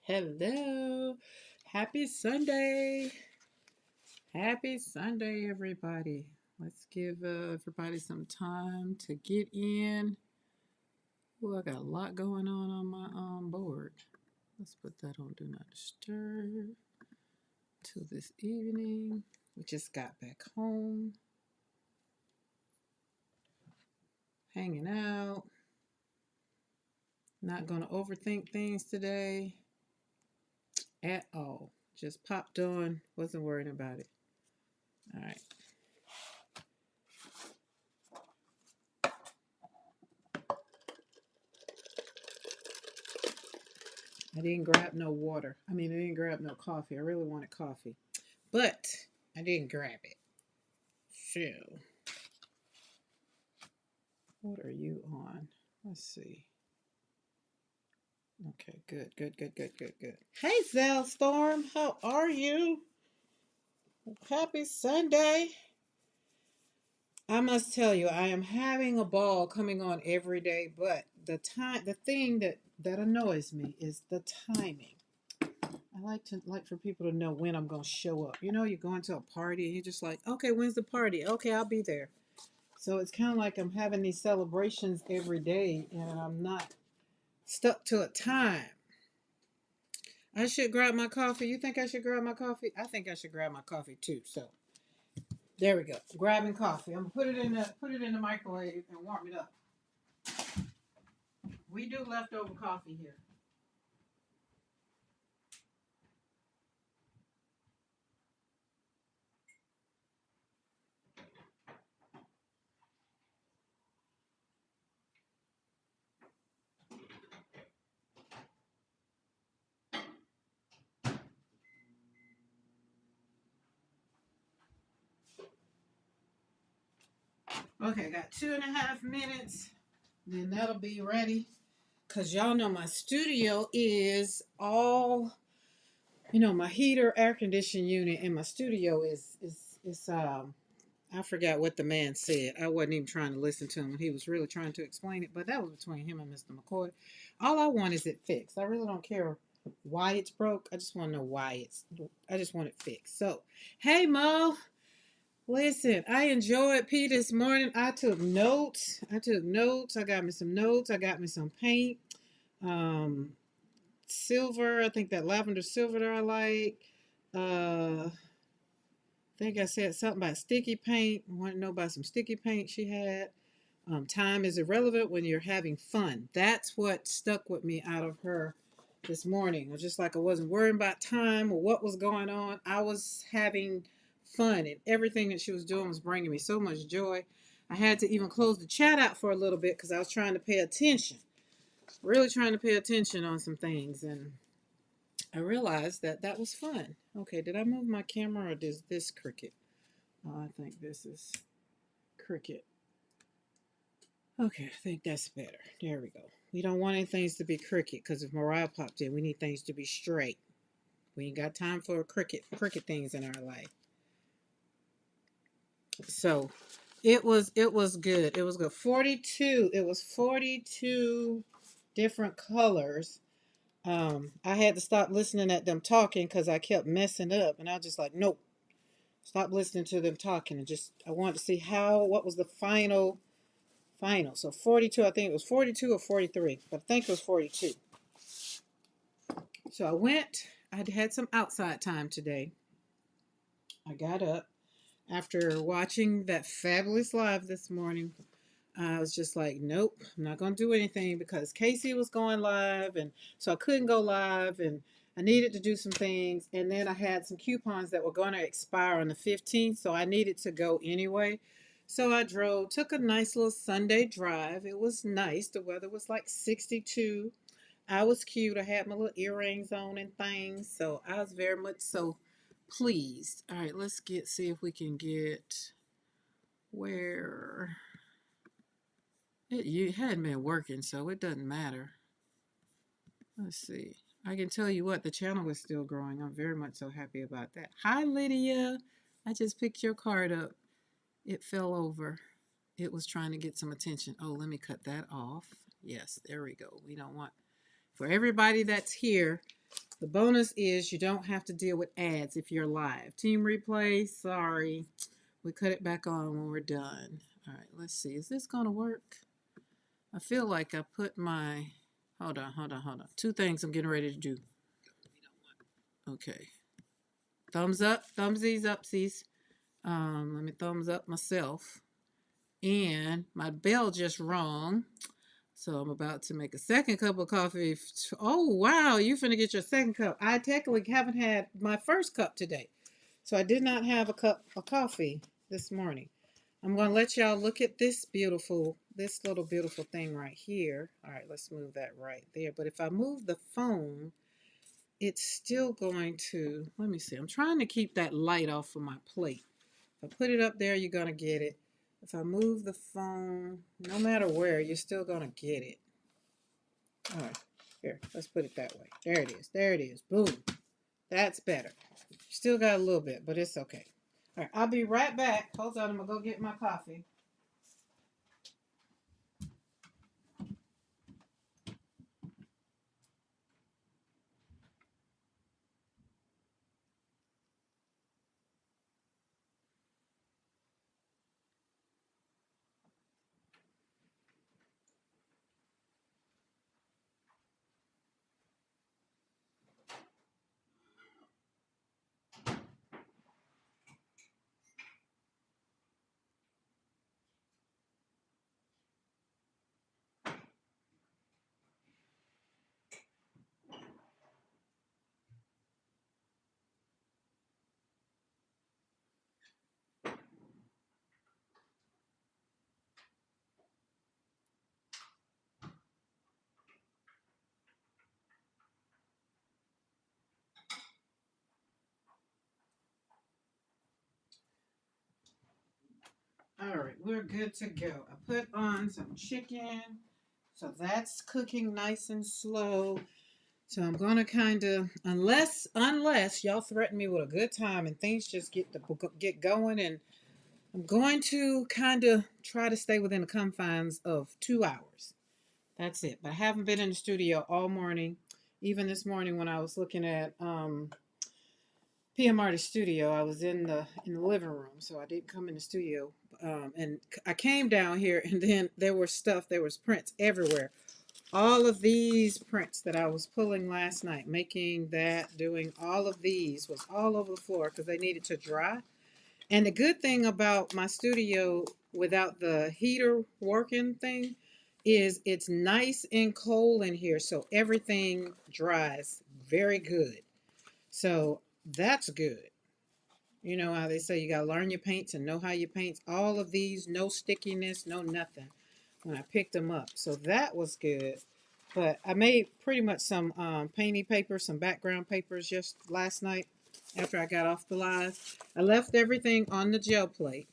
Hello. Happy Sunday. Happy Sunday, everybody. Let's give everybody some time to get in. Oh, I got a lot going on my board. Let's put that on Do Not Disturb till this evening. We just got back home, hanging out. Not going to overthink things today at all. Just popped on, wasn't worrying about it. All right. I didn't grab no water. I didn't grab no coffee. I really wanted coffee, but I didn't grab it. So, what are you on? Let's see. Okay, good. Hey, Zell Storm, how are you? Happy Sunday. I must tell you, I am having a ball coming on every day, but the thing that annoys me is the timing. I like for people to know when I'm gonna show up. You're going to a party and you're just like, okay, when's the party? Okay, I'll be there. So it's kind of like I'm having these celebrations every day and I'm not stuck to a time. I should grab my coffee. You think I should grab my coffee? I think I should grab my coffee too. So there we go. Grabbing coffee. I'm gonna put it in the microwave and warm it up. We do leftover coffee here. Okay, got 2.5 minutes. Then that'll be ready. Cause y'all know my studio is all, my heater, air conditioning unit in my studio is I forgot what the man said. I wasn't even trying to listen to him when he was really trying to explain it, but that was between him and Mr. McCoy. All I want is it fixed. I really don't care why it's broke. I just want to know why I just want it fixed. So, hey Mo, listen, I enjoyed P this morning. I took notes. I got me some notes. I got me some paint. Um, Silver. I think that lavender silver that I like. I think I said something about sticky paint. I want to know about some sticky paint she had. Time is irrelevant when you're having fun. That's what stuck with me out of her this morning. It was just like I wasn't worrying about time or what was going on. I was having fun, and everything that she was doing was bringing me so much joy. I had to even close the chat out for a little bit because I was trying to pay attention, really trying to pay attention on some things, and I realized that that was fun. Okay, did I move my camera or does this cricket? Oh, I think this is cricket. Okay, I think that's better. There we go. We don't want any things to be crooked because if Mariah popped in, we need things to be straight. We ain't got time for crooked things in our life. So it was good. It was good. 42. It was 42 different colors. I had to stop listening at them talking because I kept messing up, and I was just like, nope, stop listening to them talking, and just I wanted to see what was the final. So 42, I think it was 42 or 43, but I think it was 42. So I had some outside time today. I got up after watching that fabulous live this morning. I was just like, nope, I'm not going to do anything because Casey was going live, and so I couldn't go live, and I needed to do some things. And then I had some coupons that were going to expire on the 15th, so I needed to go anyway. So I took a nice little Sunday drive. It was nice. The weather was like 62. I was cute. I had my little earrings on and things, so I was very much so pleased. All right, let's see if we can get where you hadn't been working, so it doesn't matter. Let's see. I can tell you what, the channel is still growing. I'm very much so happy about that. Hi, Lydia. I just picked your card up. It fell over. It was trying to get some attention. Oh, let me cut that off. Yes, there we go. We don't want, for everybody that's here, The bonus is you don't have to deal with ads if you're live. Team replay, sorry. We cut it back on when we're done. All right, let's see. Is this going to work? I feel like I put my. Hold on. Two things I'm getting ready to do. Okay. Thumbs up, thumbsies, upsies. Let me thumbs up myself. And my bell just rung. So I'm about to make a second cup of coffee. Oh, wow. You finna get your second cup. I technically haven't had my first cup today. So I did not have a cup of coffee this morning. I'm going to let y'all look at this little beautiful thing right here. All right, let's move that right there. But if I move the phone, it's still going to, let me see. I'm trying to keep that light off of my plate. If I put it up there, you're going to get it. If I move the phone, no matter where, you're still going to get it. All right, here, let's put it that way. There it is. There it is. Boom. That's better. Still got a little bit, but it's okay. All right, I'll be right back. Hold on, I'm going to go get my coffee. All right, we're good to go. I put on some chicken, so that's cooking nice and slow. So I'm gonna kind of, unless y'all threaten me with a good time and things just get going, and I'm going to kind of try to stay within the confines of 2 hours. That's it. But I haven't been in the studio all morning. Even this morning when I was looking at PM Artist Studio, I was in the living room, so I didn't come in the studio. And I came down here, and then there was prints everywhere. All of these prints that I was pulling last night, making that, doing all of these, was all over the floor because they needed to dry. And the good thing about my studio without the heater working thing is it's nice and cold in here, so everything dries very good. So that's good. You know how they say you gotta learn your paints and know how you paint. All of these, no stickiness, no nothing when I picked them up. So that was good. But I made pretty much some painty paper, some background papers just last night after I got off the live. I left everything on the gel plate.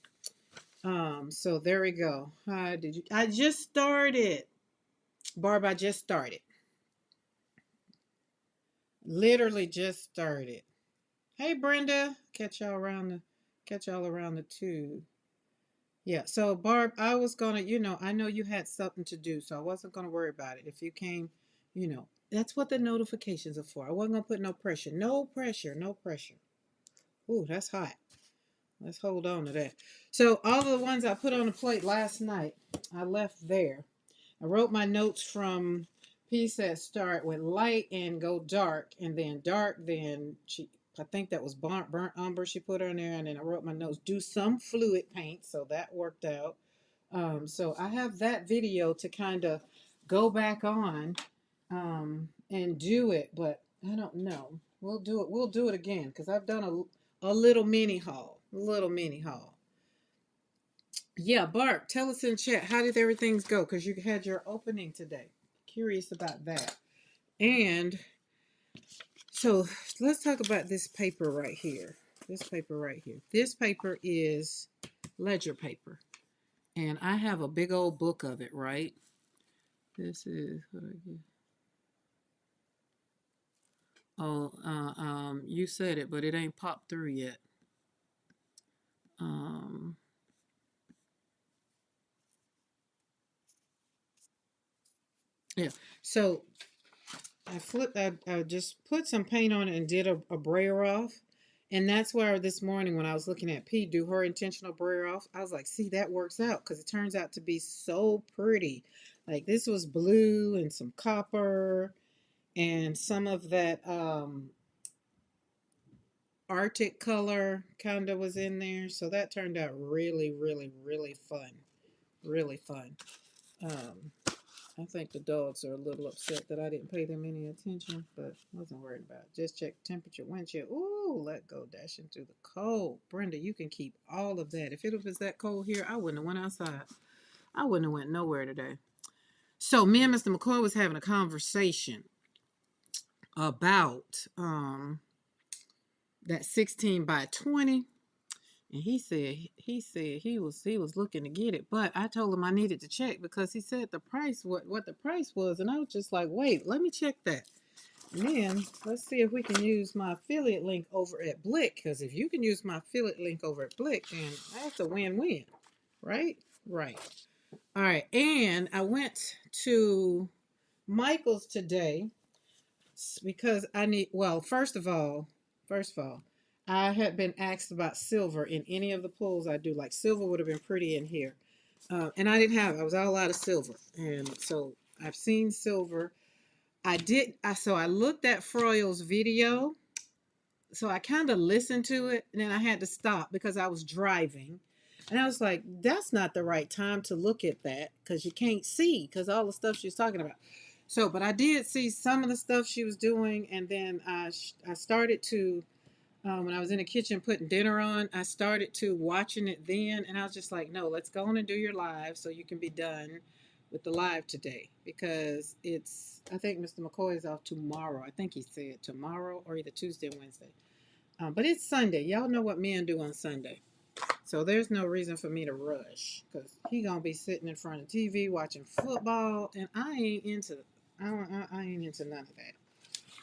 So there we go. How did you? I just started, Barb. I just started. Literally just started. Hey, Brenda. Catch y'all around the tube. Yeah. So Barb, I was gonna, I know you had something to do, so I wasn't gonna worry about it. If you came, that's what the notifications are for. I wasn't gonna put no pressure. No pressure. No pressure. Ooh, that's hot. Let's hold on to that. So all the ones I put on the plate last night, I left there. I wrote my notes from piece that start with light and go dark, and then dark. Then I think that was burnt umber she put on there, and then I wrote my notes. Do some fluid paint, so that worked out. So I have that video to kind of go back on and do it, but I don't know. We'll do it. We'll do it again because I've done a little mini haul. A little mini haul. Yeah, Bart, tell us in chat, how did everything go? Because you had your opening today. Curious about that. And so let's talk about this paper right here. This paper right here. This paper is ledger paper. And I have a big old book of it, right? This is what I get. Oh, you said it, but it ain't popped through yet. Um, yeah. So I just put some paint on it and did a brayer off. And that's where this morning when I was looking at P do her intentional brayer off, I was like, see, that works out because it turns out to be so pretty. Like this was blue and some copper and some of that Arctic color kind of was in there. So that turned out really, really, really fun. Really fun. Um, I think the dogs are a little upset that I didn't pay them any attention, but wasn't worried about it. Just check temperature, wind chill. Ooh, let go, dashing through the cold. Brenda, you can keep all of that. If it was that cold here, I wouldn't have went outside. I wouldn't have went nowhere today. So me and Mr. McCoy was having a conversation about that 16 by 20. And he said he was looking to get it, but I told him I needed to check because he said the price what the price was, and I was just like, wait, let me check that. And then let's see if we can use my affiliate link over at Blick, because if you can use my affiliate link over at Blick, then that's a win-win, right? Right. All right, and I went to Michael's today because I need. Well, first of all, I had been asked about silver in any of the pulls I do. Like silver would have been pretty in here, and I didn't have. I was all out of silver, and so I've seen silver. I did. So I looked at Froyo's video. So I kind of listened to it, and then I had to stop because I was driving. And I was like, that's not the right time to look at that because you can't see because all the stuff she's talking about. So, but I did see some of the stuff she was doing, and then I started to when I was in the kitchen putting dinner on, I started to watching it then, and I was just like, no, let's go on and do your live so you can be done with the live today because I think Mr. McCoy is off tomorrow. I think he said tomorrow or either Tuesday or Wednesday. But it's Sunday. Y'all know what men do on Sunday. So there's no reason for me to rush because he gonna be sitting in front of TV watching football, and I ain't into none of that.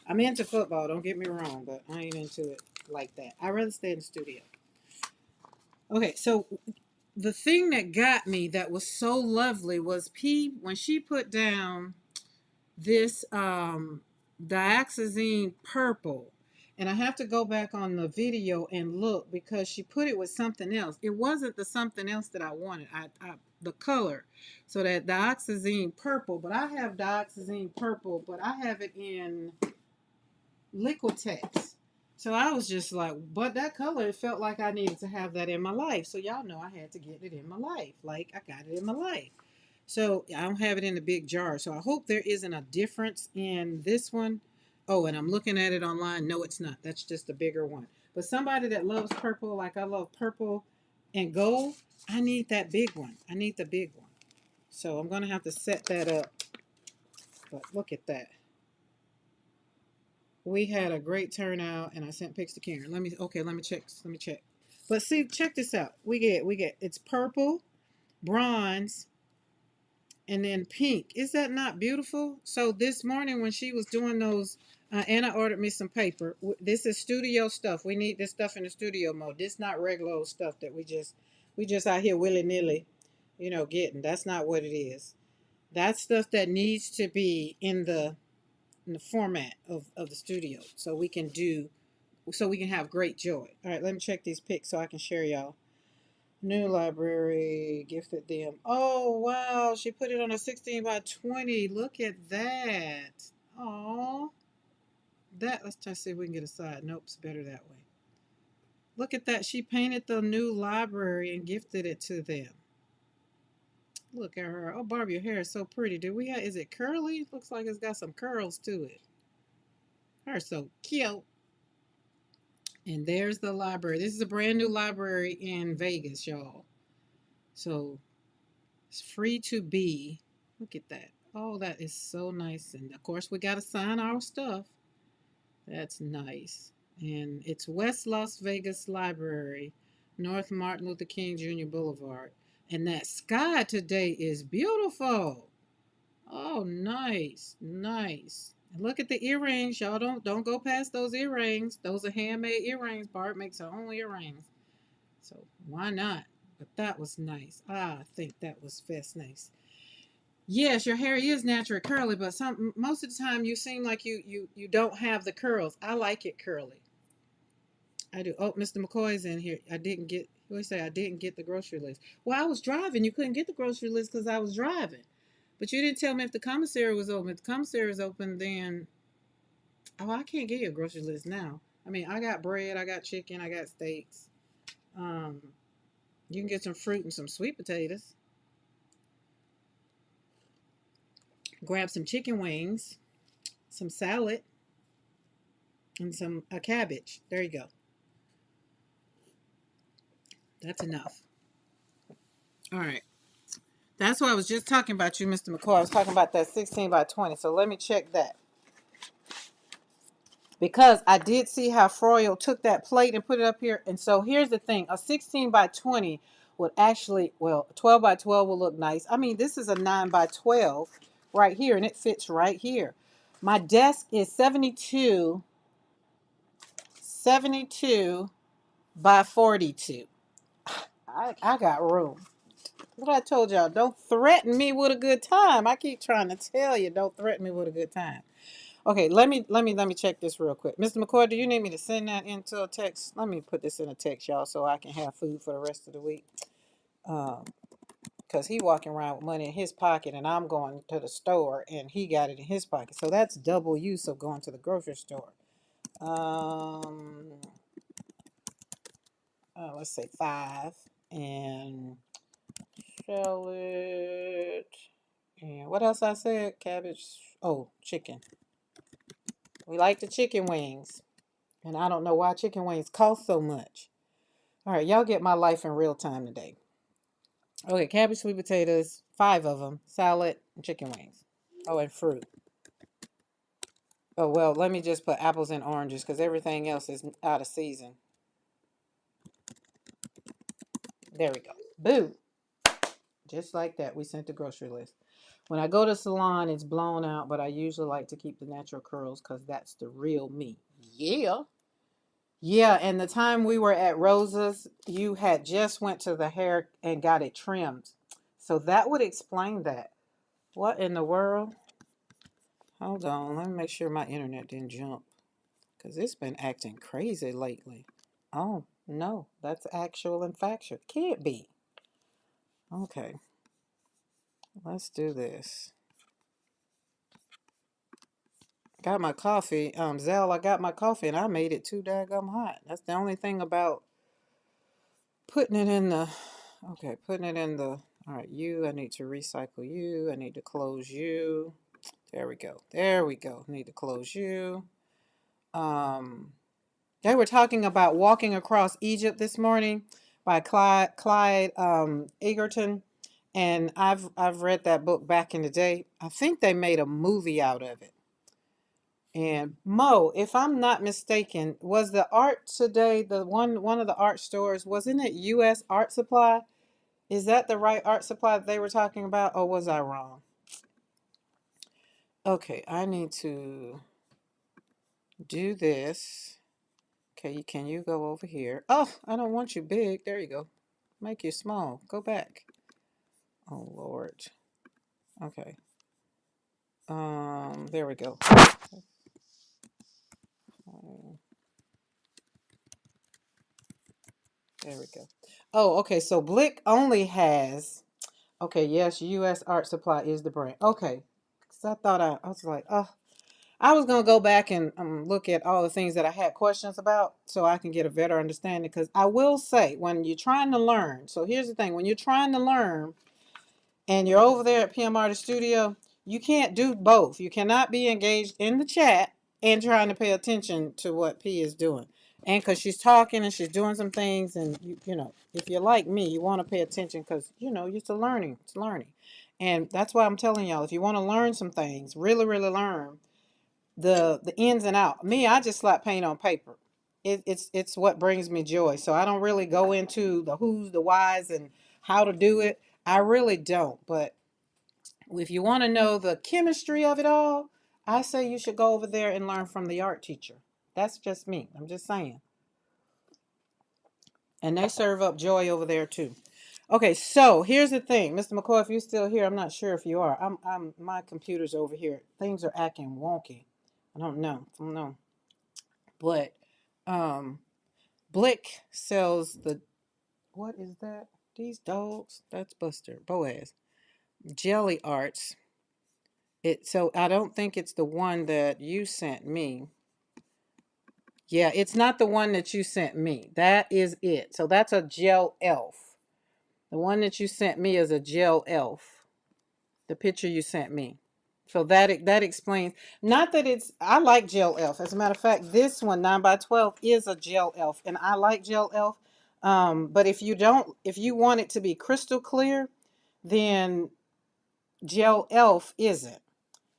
I'm into football, don't get me wrong, but I ain't into it like that. I'd rather stay in the studio. Okay, so the thing that got me that was so lovely was P when she put down this dioxazine purple. And I have to go back on the video and look because she put it with something else. It wasn't the something else that I wanted. The color. So that dioxazine purple, but I have dioxazine purple, but I have it in Liquitex. So I was just like, but that color, it felt like I needed to have that in my life. So y'all know I had to get it in my life. Like I got it in my life. So I don't have it in a big jar. So I hope there isn't a difference in this one. Oh, and I'm looking at it online. No, it's not. That's just a bigger one. But somebody that loves purple, like I love purple and gold, I need that big one. I need the big one. So I'm going to have to set that up. But look at that. We had a great turnout, and I sent pics to Karen. Let me check. Let me check. But see, check this out. We get it's purple, bronze, and then pink. Is that not beautiful? So this morning when she was doing those, Anna ordered me some paper. This is studio stuff. We need this stuff in the studio mode. This not regular old stuff that we just out here willy nilly, getting. That's not what it is. That's stuff that needs to be in the format of the studio so we can have great joy. All right, let me check these pics so I can share y'all. New library, gifted them. Oh, wow. She put it on a 16 by 20. Look at that. Oh, let's try to see if we can get a side. Nope, it's better that way. Look at that. She painted the new library and gifted it to them. Look at her. Oh, Barbie, your hair is so pretty. Is it curly? Looks like it's got some curls to it. Her so cute. And there's the library. This is a brand new library in Vegas, y'all. So it's free to be. Look at that. Oh, that is so nice. And of course, we got to sign our stuff. That's nice. And it's West Las Vegas Library, North Martin Luther King Jr. Boulevard. And that sky today is beautiful. Oh, nice, nice. And look at the earrings. Y'all don't go past those earrings. Those are handmade earrings. Bart makes her own earrings. So why not? But that was nice. I think that was fast nice. Yes, your hair is naturally curly, but most of the time you seem like you don't have the curls. I like it curly. I do. Oh, Mr. McCoy's in here. I didn't get. What do you say? I didn't get the grocery list. Well, I was driving. You couldn't get the grocery list because I was driving. But you didn't tell me if the commissary was open. If the commissary is open, then I can't get you a grocery list now. I mean, I got bread, I got chicken, I got steaks. Um, you can get some fruit and some sweet potatoes. Grab some chicken wings, some salad, and some a cabbage. There you go. That's enough. All right. That's what I was just talking about you, Mr. McCoy. I was talking about that 16 by 20. So let me check that. Because I did see how Froyo took that plate and put it up here. And so here's the thing. A 16 by 20 would actually, well, 12 by 12 will look nice. I mean, this is a 9 by 12 right here, and it fits right here. My desk is 72 by 42. I got room. What I told y'all, don't threaten me with a good time. I keep trying to tell you, don't threaten me with a good time. Okay, let me check this real quick. Mr. McCoy, do you need me to send that into a text? Let me put this in a text, y'all, so I can have food for the rest of the week. Because he walking around with money in his pocket and I'm going to the store and he got it in his pocket. So that's double use of going to the grocery store. Let's say 5 and shallot. And what else I said? Cabbage. Oh, chicken. We like the chicken wings. And I don't know why chicken wings cost so much. All right, y'all get my life in real time today. Okay, cabbage, sweet potatoes, 5 of them, salad, and chicken wings. Oh, and fruit. Oh, well, let me just put apples and oranges because everything else is out of season. There we go. Boo. Just like that, we sent the grocery list. When I go to salon, it's blown out, but I usually like to keep the natural curls because that's the real me. Yeah. Yeah, and the time we were at Rosa's, you had just went to the hair and got it trimmed. So that would explain that. What in the world? Hold on, let me make sure my internet didn't jump. Because it's been acting crazy lately. Oh, no, that's actual and factual. Can't be. Okay, let's do this. Got my coffee. Zell, I got my coffee and I made it too daggum hot. That's the only thing about putting it in the, okay, putting it in the, all right, I need to recycle you. I need to close you. There we go. There we go. Need to close you. They were talking about Walking Across Egypt this morning by Clyde Egerton. And I've read that book back in the day. I think they made a movie out of it. And Mo, if I'm not mistaken, was the art today the one of the art stores, wasn't it US Art Supply? Is that the right art supply that they were talking about, or was I wrong? Okay, I need to do this. Okay, can you go over here? Oh, I don't want you big. There you go. Make you small. Go back. Oh Lord. Okay. There we go. There we go. Oh, okay. So Blick only has. Okay, yes, U.S. Art Supply is the brand. Okay, because I was like, oh, I was gonna go back and look at all the things that I had questions about so I can get a better understanding. Because I will say, when you're trying to learn, so here's the thing: when you're trying to learn, and you're over there at PM Artist Studio, you can't do both. You cannot be engaged in the chat and trying to pay attention to what P is doing. And because she's talking and she's doing some things, and if you're like me, you want to pay attention because it's learning. It's learning, and that's why I'm telling y'all. If you want to learn some things, really, really learn the ins and out. Me, I just slap paint on paper. It's what brings me joy. So I don't really go into the who's, the whys, and how to do it. I really don't. But if you want to know the chemistry of it all, I say you should go over there and learn from the art teacher. That's just me. I'm just saying. And they serve up joy over there too. Okay, so here's the thing, Mr. McCoy, if you're still here, I'm not sure if you are. My computer's over here. Things are acting wonky. I don't know. But um Blick sells the, what is that? These dogs? That's Buster, Boaz. Jelly Arts. So I don't think it's the one that you sent me. Yeah, it's not the one that you sent me. That is it. So that's a gel elf. The one that you sent me is a gel elf. The picture you sent me. So that explains. Not that it's. I like gel elf. As a matter of fact, this one 9x12 is a gel elf, and I like gel elf. But if you want it to be crystal clear, then gel elf isn't.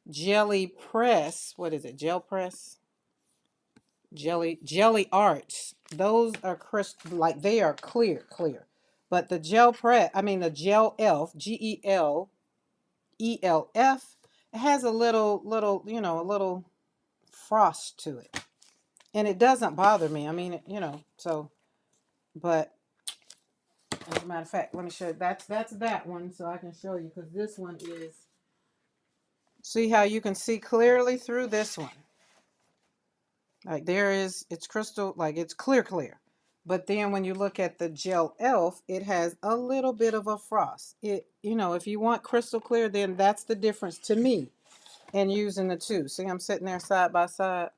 Jelly press. What is it? Gel press. Jelly arts. Those are crystal, like they are clear. But the gel press. I mean the gel elf. GELELF. It has a little, a little frost to it. And it doesn't bother me. I mean, so, but as a matter of fact, let me show you. That's that one, so I can show you, because this one is, see how you can see clearly through this one. Like it's crystal, like it's clear. But then when you look at the gel elf, it has a little bit of a frost. If you want crystal clear, then that's the difference to me in using the two. See, I'm sitting there side by side.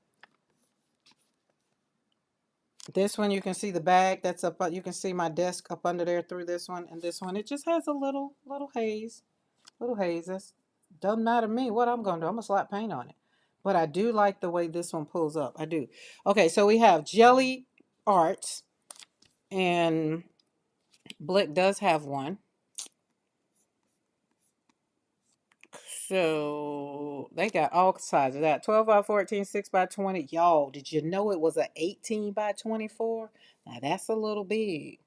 This one, you can see the bag that's up. You can see my desk up under there through this one, and this one, it just has a little haze. Little haze. That's doesn't matter to me what I'm gonna do. I'm gonna slap paint on it. But I do like the way this one pulls up. I do. Okay, so we have Jelly Arts, and Blick does have one. So they got all sizes of that. 12 by 14, 6 by 20. Y'all, did you know it was an 18 by 24? Now that's a little big.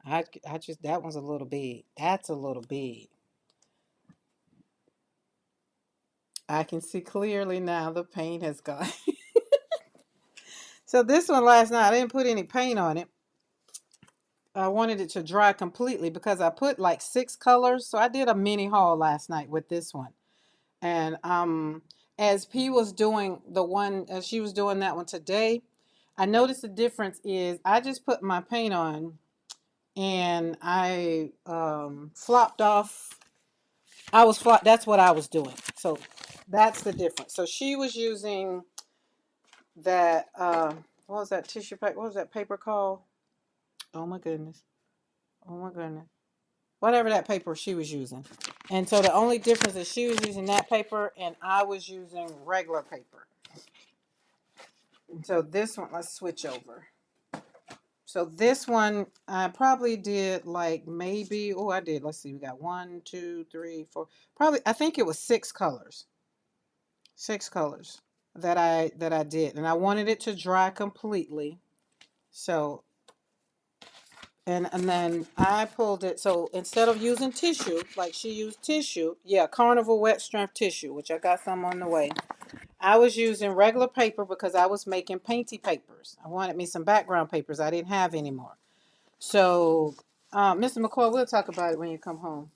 I just, that one's a little big. That's a little big. I can see clearly now the paint has gone. So this one last night, I didn't put any paint on it. I wanted it to dry completely because I put like 6 colors. So I did a mini haul last night with this one. And as P was doing the one, as she was doing that one today, I noticed the difference is I just put my paint on and I flopped off. That's what I was doing. So that's the difference. So she was using that, what was that tissue paper? What was that paper called? Oh my goodness. Oh my goodness. Whatever that paper she was using. And so the only difference is she was using that paper and I was using regular paper. And so this one, let's switch over. So this one, I probably did like maybe, oh, I did. Let's see, we got 1, 2, 3, 4. Probably, I think it was 6 colors. 6 colors that I did. And I wanted it to dry completely. So, and then I pulled it. So instead of using tissue, like she used tissue, yeah, Carnival Wet Strength tissue, which I got some on the way. I was using regular paper because I was making painty papers. I wanted me some background papers I didn't have anymore. So, Mr. McCoy, we'll talk about it when you come home.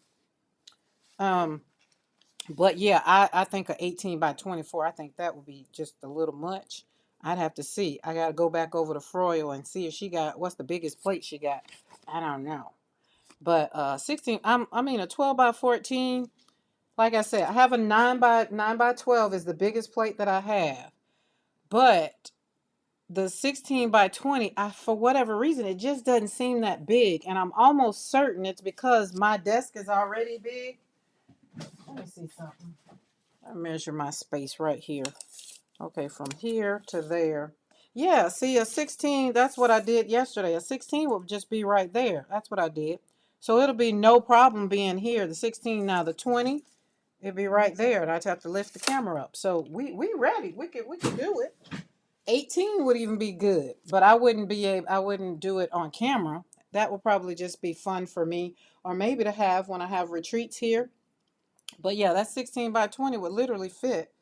But yeah, I think a 18 by 24, I think that would be just a little much. I'd have to see. I got to go back over to Froyo and see if she got, what's the biggest plate she got. I don't know. But 16, I mean a 12 by 14, like I said, I have a 9 by 12 is the biggest plate that I have. But the 16 by 20, for whatever reason, it just doesn't seem that big. And I'm almost certain it's because my desk is already big. Let me see something. I measure my space right here. Okay, from here to there. Yeah, see, a 16, that's what I did yesterday. A 16 would just be right there. That's what I did. So it'll be no problem being here. The 16, now the 20, it'll be right there. And I'd have to lift the camera up. So we ready. We could do it. 18 would even be good, but I wouldn't do it on camera. That would probably just be fun for me, or maybe to have when I have retreats here. But yeah, that 16 by 20 would literally fit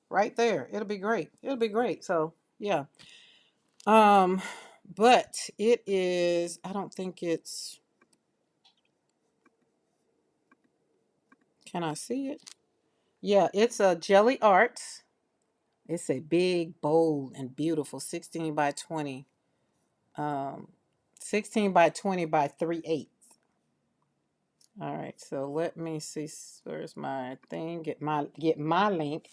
right there. It'll be great. It'll be great. So yeah. Um, but it is, I don't think it's, Can I see it? Yeah, it's a Jelly Arts. It's a big, bold, and beautiful 16 by 20. Um, 16 by 20 by 3/8. All right, so let me see. Where's my thing? Get my link.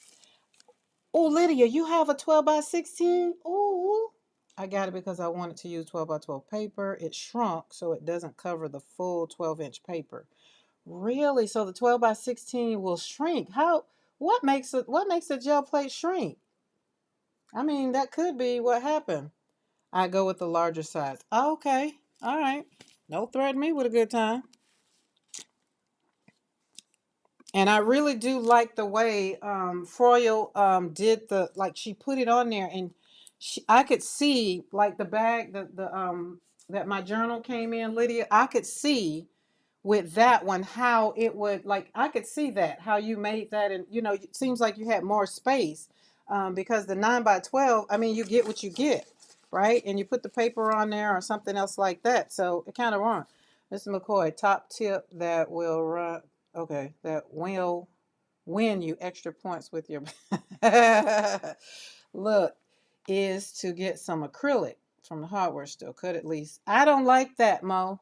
Oh, Lydia, you have a 12 by 16? Oh, I got it because I wanted to use 12 by 12 paper. It shrunk so it doesn't cover the full 12-inch paper. Really? So the 12 by 16 will shrink. How what makes a gel plate shrink? I mean, that could be what happened. I go with the larger size. Okay. All right. Don't threaten me with a good time. And I really do like the way Froyo did she put it on there, and I could see like the bag the that my journal came in, Lydia. I could see with that one how it would, like, I could see that how you made that, and it seems like you had more space, because the 9 by 12, I mean, you get what you get, right? And you put the paper on there or something else like that, so it kind of wrong. Mr. McCoy, top tip that will run, okay, that will win you extra points with your look, is to get some acrylic from the hardware store. Cut at least. I don't like that, Mo.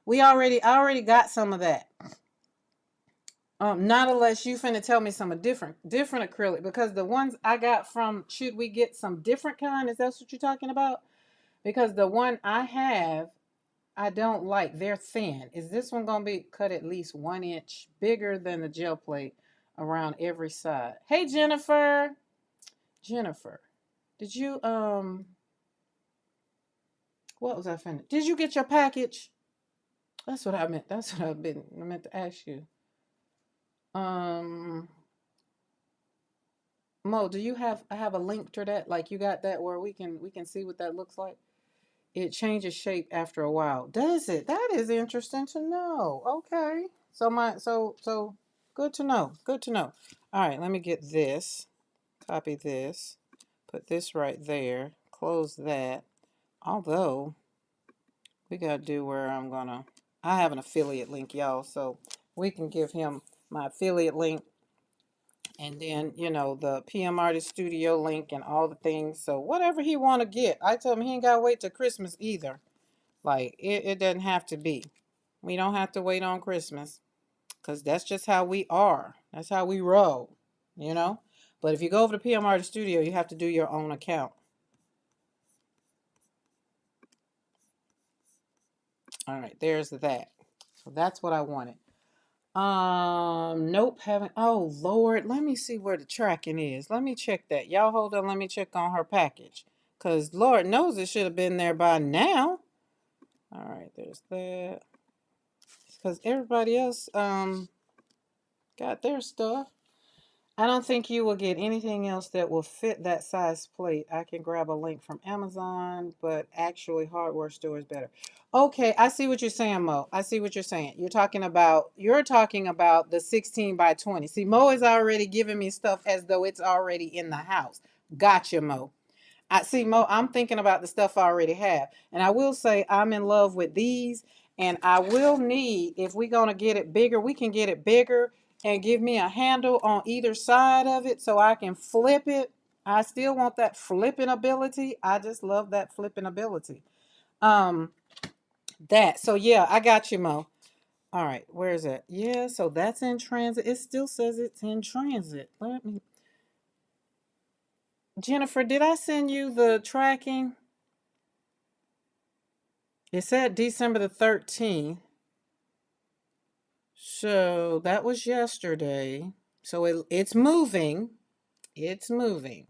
I already got some of that. Not unless you finna tell me some different acrylic, because the ones I got from, should we get some different kind? Is that what you're talking about? Because the one I have, I don't like. They're thin. Is this one gonna be cut at least 1 inch bigger than the gel plate around every side? Hey, Jennifer. Jennifer, did you what was I finna? Did you get your package? That's what I meant. That's what I meant to ask you. Um, Mo, do you have I have a link to that? Like, you got that where we can see what that looks like? It changes shape after a while. Does it? That is interesting to know. Okay. So good to know. Good to know. All right, let me get this. Copy this. Put this right there. Close that. Although we gotta do where I have an affiliate link, y'all, so we can give him my affiliate link, and then the PM Artist Studio link and all the things. So whatever he want to get, I tell him he ain't gotta wait till Christmas either. Like, it doesn't have to be. We don't have to wait on Christmas, because that's just how we are. That's how we roll, you know. But if you go over to PM Artist Studio, you have to do your own account. All right, there's that. So that's what I wanted. Nope, haven't. Oh Lord, let me see where the tracking is. Let me check that. Y'all hold on, let me check on her package. Cause Lord knows it should have been there by now. All right, there's that. Cause everybody else got their stuff. I don't think you will get anything else that will fit that size plate. I can grab a link from Amazon, but actually hardware store is better. Okay, I see what you're saying, Mo. I see what you're saying. You're talking about the 16 by 20. See, Mo is already giving me stuff as though it's already in the house. Gotcha, Mo. I see, Mo, I'm thinking about the stuff I already have. And I will say I'm in love with these. And I will need, if we're going to get it bigger, we can get it bigger and give me a handle on either side of it so I can flip it. I still want that flipping ability. I just love that flipping ability. Um, so yeah, I got you, Mo. All right, where is it? Yeah, so that's in transit. It still says it's in transit. Let me, Jennifer, did I send you the tracking? It said December the 13th. So that was yesterday. So it's moving. It's moving.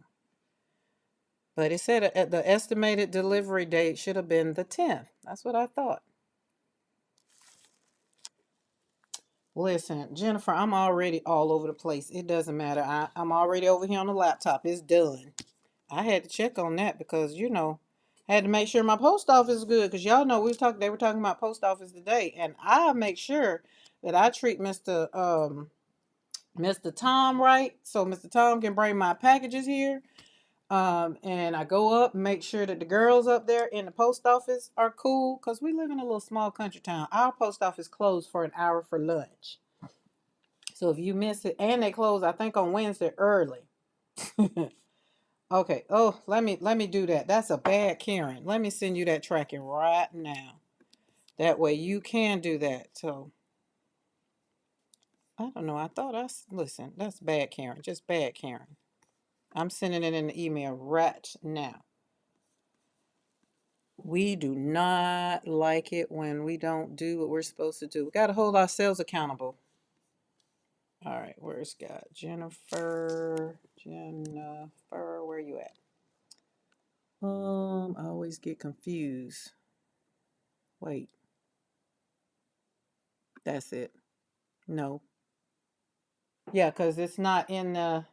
But it said the estimated delivery date should have been the 10th. That's what I thought. Listen, Jennifer, I'm already all over the place. It doesn't matter. I'm already over here on the laptop. It's done. I had to check on that because, I had to make sure my post office is good, because y'all know they were talking about post office today, and I make sure that I treat Mr. Tom right, so Mr. Tom can bring my packages here. And I go up and make sure that the girls up there in the post office are cool, because we live in a little small country town. Our post office closed for an hour for lunch. So if you miss it, and they close, I think on Wednesday early. Okay. Oh, let me do that. That's a bad Karen. Let me send you that tracking right now. That way you can do that. So I don't know. I thought listen. That's bad Karen. Just bad Karen. I'm sending it in the email right now. We do not like it when we don't do what we're supposed to do. We got to hold ourselves accountable. All right, where's God? Jennifer, where you at? I always get confused. Wait, that's it. No, yeah, cause it's not in the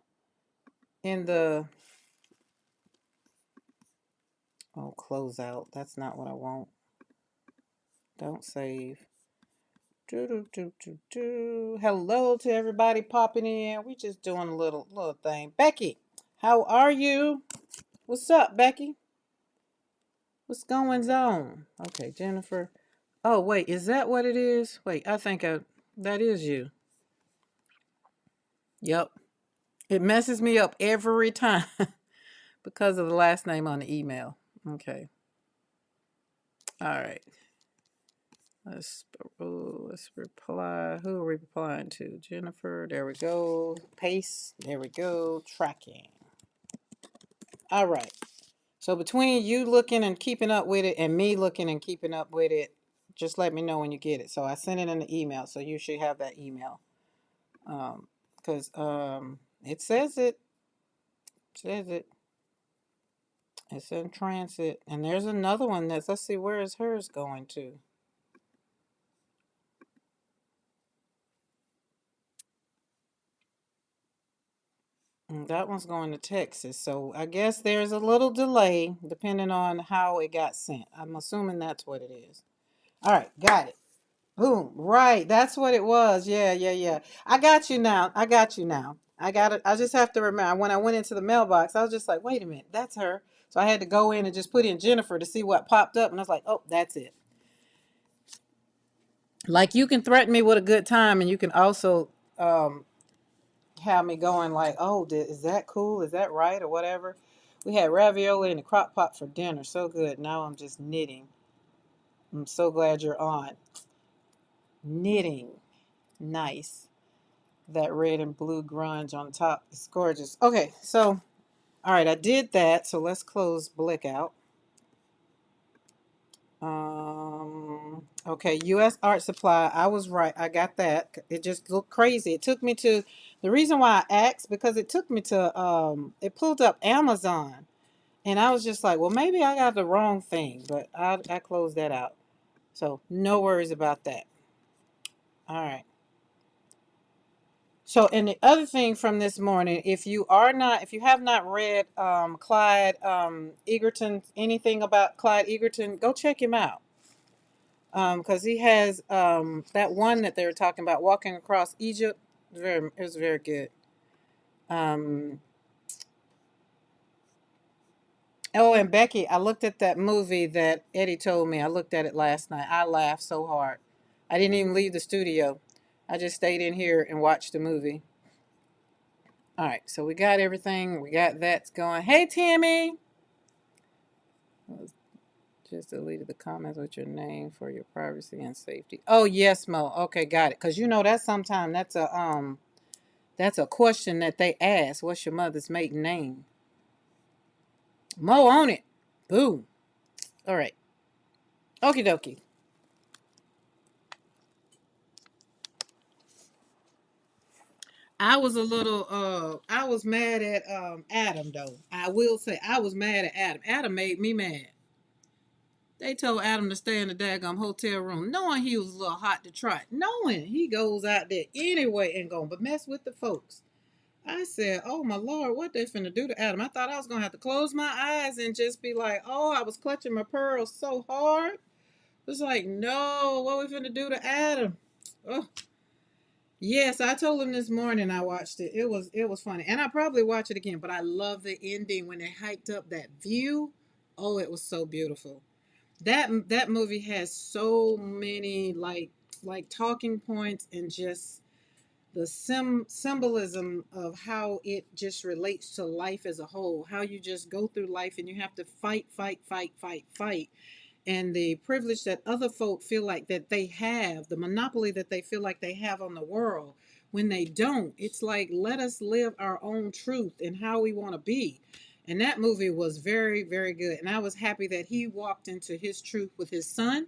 close out. That's not what I want. Don't save. Do, do, do, do, do. Hello to everybody popping in. We just doing a little thing. Becky, how are you? What's up, Becky? What's going on? Okay, Jennifer. Oh, wait, is that what it is? Wait, I think that is you. Yep. It messes me up every time because of the last name on the email. Okay. All right. Let's reply. Who are we replying to? Jennifer. There we go. Paste. There we go. Tracking. All right. So between you looking and keeping up with it and me looking and keeping up with it, just let me know when you get it. So I sent it in the email. So you should have that email. Because it says it. Says it. It's in transit. And there's another one let's see, where is hers going to? That one's going to Texas. So I guess there's a little delay depending on how it got sent. I'm assuming that's what it is. All right, got it. Boom. Right. That's what it was. Yeah, yeah, yeah. I got you now. I got you now. I got it. I just have to remember when I went into the mailbox, I was just like, wait a minute, that's her. So I had to go in and just put in Jennifer to see what popped up. And I was like, oh, that's it. Like you can threaten me with a good time and you can also um, have me going like, oh, is that cool? Is that right? Or whatever. We had ravioli in the crock pot for dinner. So good. Now I'm just knitting. I'm so glad you're on. Knitting. Nice. That red and blue grunge on top. It's gorgeous. Okay, so, all right, I did that. So let's close Blick out. Okay, U.S. Art Supply. I was right. I got that. It just looked crazy. It took me to the reason why I asked because it took me to it pulled up Amazon, and I was just like, well, maybe I got the wrong thing, but I closed that out. So no worries about that. All right. So, and the other thing from this morning, if you have not read Clyde Egerton, anything about Clyde Egerton, go check him out. Because he has that one that they were talking about, Walking Across Egypt. It was very good. Um, oh, and Becky, I looked at that movie that Eddie told me. I looked at it last night. I laughed so hard. I didn't even leave the studio. I just stayed in here and watched the movie. All right, so we got everything. We got that's going. Hey, Tammy. Just deleted the comments with your name for your privacy and safety. Oh yes, Mo. Okay, got it. Cause you know that sometimes that's a question that they ask. What's your mother's maiden name? Mo on it. Boom. All right. Okie dokie. I was mad at Adam though. I will say I was mad at Adam. Adam made me mad. They told Adam to stay in the daggum hotel room, knowing he was a little hot to try, knowing he goes out there anyway and going but mess with the folks. I said, "Oh my Lord, what they finna do to Adam?" I thought I was gonna have to close my eyes and just be like, "Oh, I was clutching my pearls so hard." It was like, "No, what we finna do to Adam?" Oh, yes, I told him this morning. I watched it. It was funny, and I probably watch it again. But I love the ending when they hiked up that view. Oh, it was so beautiful. That movie has so many like talking points and just the symbolism of how it just relates to life as a whole, how you just go through life and you have to fight, fight, fight, fight, fight, and the privilege that other folk feel like that they have, the monopoly that they feel like they have on the world, when they don't. It's like, let us live our own truth and how we want to be. And that movie was very, very good. And I was happy that he walked into his truth with his son,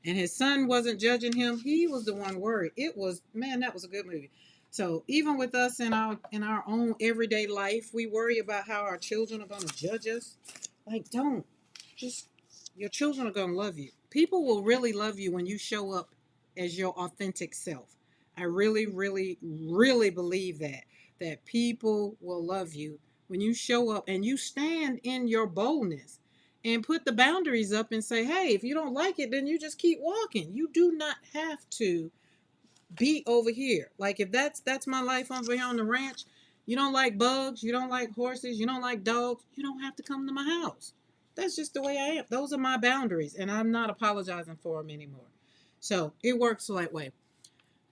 and his son wasn't judging him. He was the one worried. It was, man, that was a good movie. So even with us in our own everyday life, we worry about how our children are going to judge us. Like, don't. Just, your children are going to love you. People will really love you when you show up as your authentic self. I really, really, really believe that people will love you when you show up and you stand in your boldness and put the boundaries up and say, hey, if you don't like it, then you just keep walking. You do not have to be over here. Like, if that's my life over here on the ranch, you don't like bugs, you don't like horses, you don't like dogs, you don't have to come to my house. That's just the way I am. Those are my boundaries, and I'm not apologizing for them anymore. So it works the right way.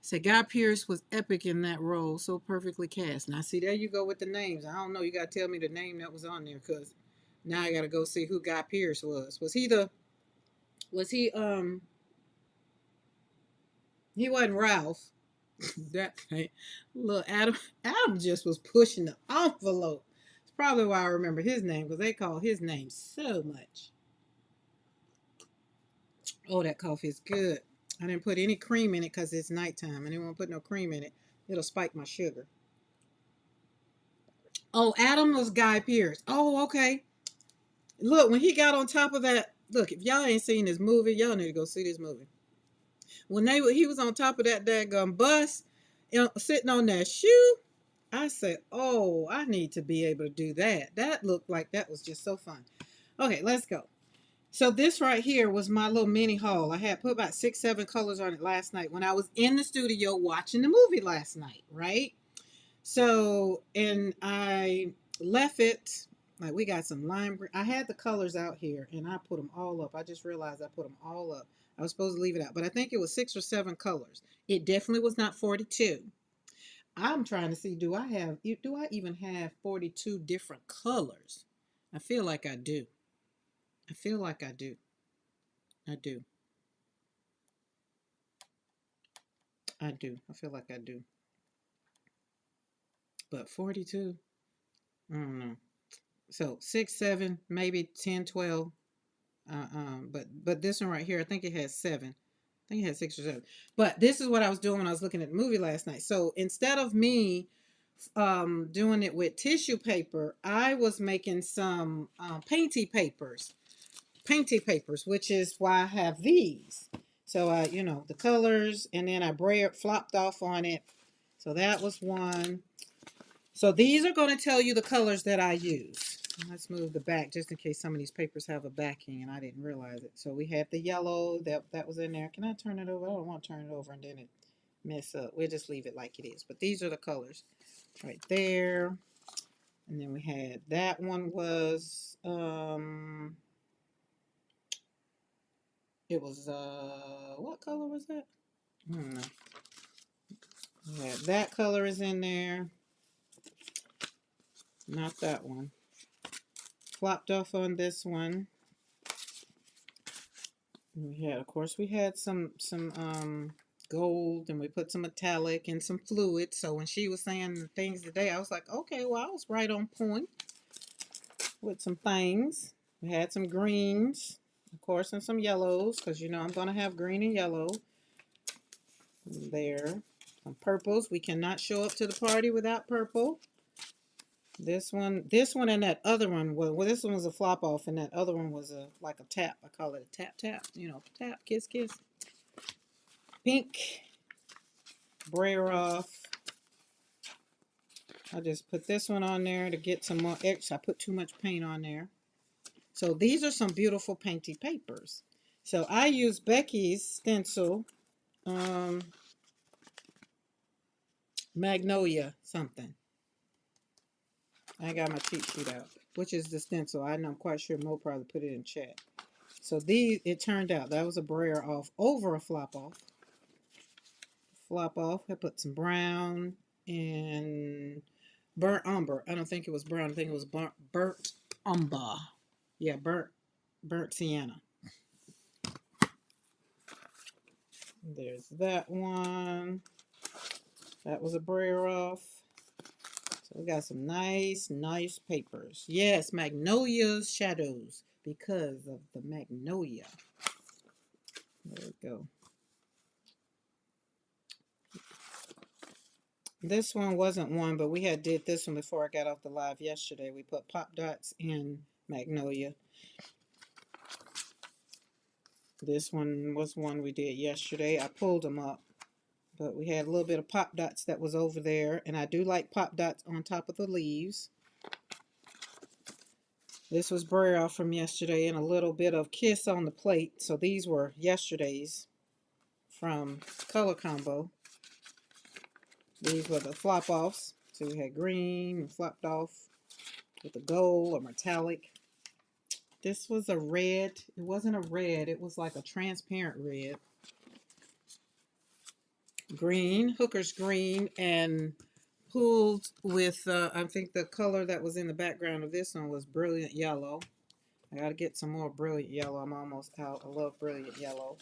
So Guy Pearce was epic in that role, so perfectly cast. Now, see, there you go with the names. I don't know. You got to tell me the name that was on there, because now I got to go see who Guy Pearce was. Was he wasn't Ralph. That thing. Look, Adam just was pushing the envelope. It's probably why I remember his name, because they call his name so much. Oh, that coffee is good. I didn't put any cream in it because it's nighttime. I didn't want to put no cream in it. It'll spike my sugar. Oh, Adam was Guy Pearce. Oh, okay. Look, when he got on top of that, look, if y'all ain't seen this movie, y'all need to go see this movie. When he was on top of that daggum bus, sitting on that shoe, I said, oh, I need to be able to do that. That looked like that was just so fun. Okay, let's go. So this right here was my little mini haul. I had put about 6, 7 colors on it last night when I was in the studio watching the movie last night, right? So, and I left it, like, we got some lime green. I had the colors out here and I put them all up. I just realized I put them all up. I was supposed to leave it out, but I think it was 6 or 7 colors. It definitely was not 42. I'm trying to see, do I even have 42 different colors? I feel like I do. I feel like I do. I do. I do. I feel like I do. But 42, I don't know. So 6, 7, maybe 10, 12. But this one right here, I think it has 7. I think it had 6 or 7. But this is what I was doing when I was looking at the movie last night. So instead of me doing it with tissue paper, I was making some painty papers, which is why I have these. So I, the colors, and then I braid flopped off on it. So that was one. So these are going to tell you the colors that I use. Let's move the back just in case some of these papers have a backing and I didn't realize it. So we had the yellow that was in there. Can I turn it over? I don't want to turn it over and then it mess up. We'll just leave it like it is. But these are the colors right there. And then we had that one was it was what color was that? I don't know. Yeah, that color is in there. Not that one. Flopped off on this one. Of course, we had some gold, and we put some metallic and some fluid. So when she was saying things today, I was like, okay, well, I was right on point with some things. We had some greens, of course, and some yellows, because I'm gonna have green and yellow there. Some purples. We cannot show up to the party without purple. This one, and that other one. Well, this one was a flop off, and that other one was like a tap. I call it a tap tap. Tap, kiss, kiss. Pink, brayer off. I just put this one on there to get some more extra. I put too much paint on there. So these are some beautiful painty papers. So I use Becky's stencil, Magnolia something. I got my cheat sheet out, which is the stencil. I'm quite sure Mo probably put it in chat. So it turned out that was a brayer off over a flop off flop off. I put some brown and burnt umber. I don't think it was brown. I think it was burnt umber. Yeah, burnt sienna. There's that one. That was a brayer off. So we got some nice papers. Yes, Magnolia Shadows because of the magnolia. There we go. This one wasn't one, but we had did this one before I got off the live yesterday. We put pop dots in magnolia. This one was one we did yesterday. I pulled them up, but we had a little bit of pop dots that was over there, and I do like pop dots on top of the leaves. This was brayer off from yesterday, and a little bit of Kiss on the Plate. So these were yesterday's from Color Combo. These were the flop offs. So we had green and flopped off with a gold or metallic. This was a red. It wasn't a red. It was like a transparent red. Green, Hooker's green, and pulled with, I think the color that was in the background of this one was brilliant yellow. I got to get some more brilliant yellow. I'm almost out. I love brilliant yellow.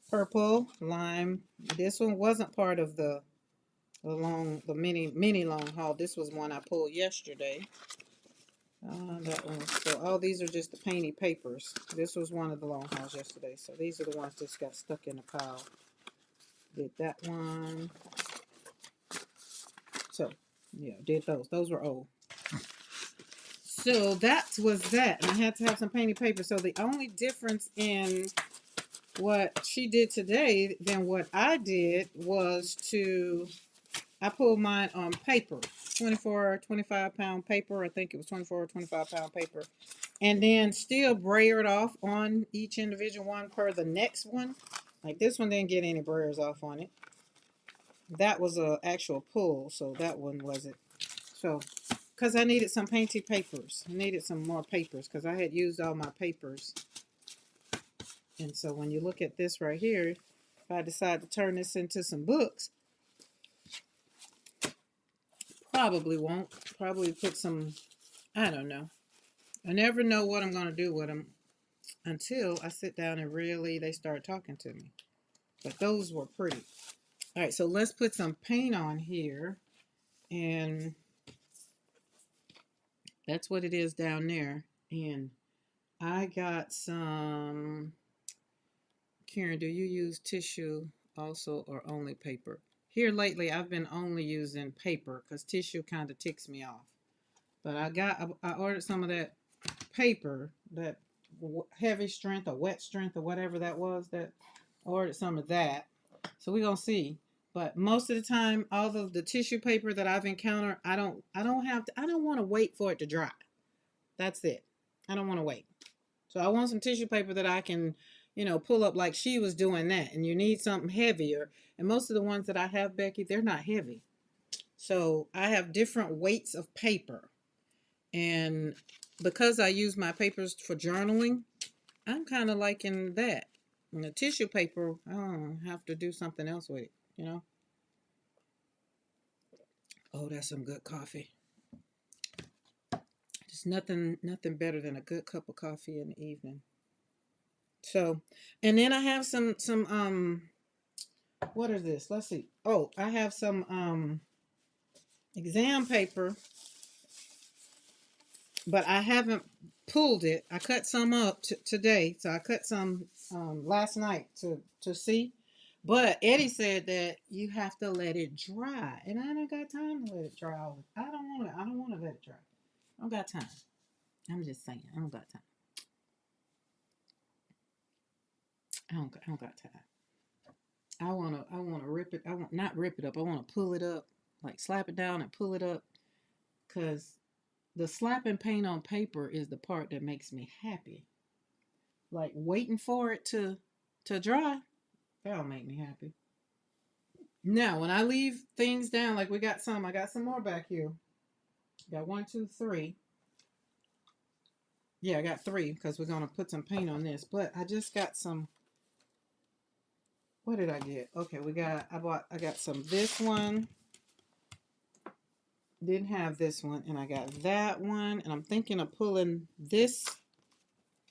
Purple, lime. This one wasn't part of the mini long haul. This was one I pulled yesterday. That one. So all these are just the painty papers. This was one of the long hauls yesterday. So these are the ones that just got stuck in the pile. Did that one. So yeah, did those. Those were old. So that was that. And I had to have some painty paper. So the only difference in what she did today than what I did was I pulled mine on paper, 24 or 25 pound paper. I think it was 24 or 25 pound paper. And then still brayered off on each individual one per the next one. Like this one didn't get any brayers off on it. That was an actual pull, so that one wasn't. So, because I needed some painty papers. I needed some more papers because I had used all my papers. And so when you look at this right here, if I decide to turn this into some books, probably won't. Probably put some, I don't know. I never know what I'm going to do with them until I sit down and really they start talking to me. But those were pretty. All right, so let's put some paint on here. And that's what it is down there. And I got some, Karen, do you use tissue also or only paper? Here lately, I've been only using paper because tissue kind of ticks me off. But I ordered some of that paper, that heavy strength or wet strength or whatever that was. That I ordered some of that. So we're gonna see. But most of the time, all of the tissue paper that I've encountered, I don't want to wait for it to dry. That's it. I don't want to wait. So I want some tissue paper that I can, pull up like she was doing that. And you need something heavier. And most of the ones that I have, Becky, they're not heavy. So I have different weights of paper. And because I use my papers for journaling, I'm kind of liking that. And the tissue paper, I don't have to do something else with it. Oh, that's some good coffee. Just nothing better than a good cup of coffee in the evening. So, and then I have some what is this? Let's see. Oh, I have some exam paper, but I haven't pulled it. I cut some up today, so I cut some last night to see. But Eddie said that you have to let it dry, and I don't got time to let it dry. I don't want to let it dry. I don't got time. I'm just saying, I don't got time. I don't got time. I wanna rip it. I want not rip it up. I want to pull it up, like slap it down and pull it up, cause the slapping paint on paper is the part that makes me happy. Like waiting for it to dry, that'll make me happy. Now, when I leave things down, like I got some more back here. Got one, two, three. Yeah, I got three because we're gonna put some paint on this. But I just got some What did I get? Okay, I got some this one. Didn't have this one, and I got that one, and I'm thinking of pulling this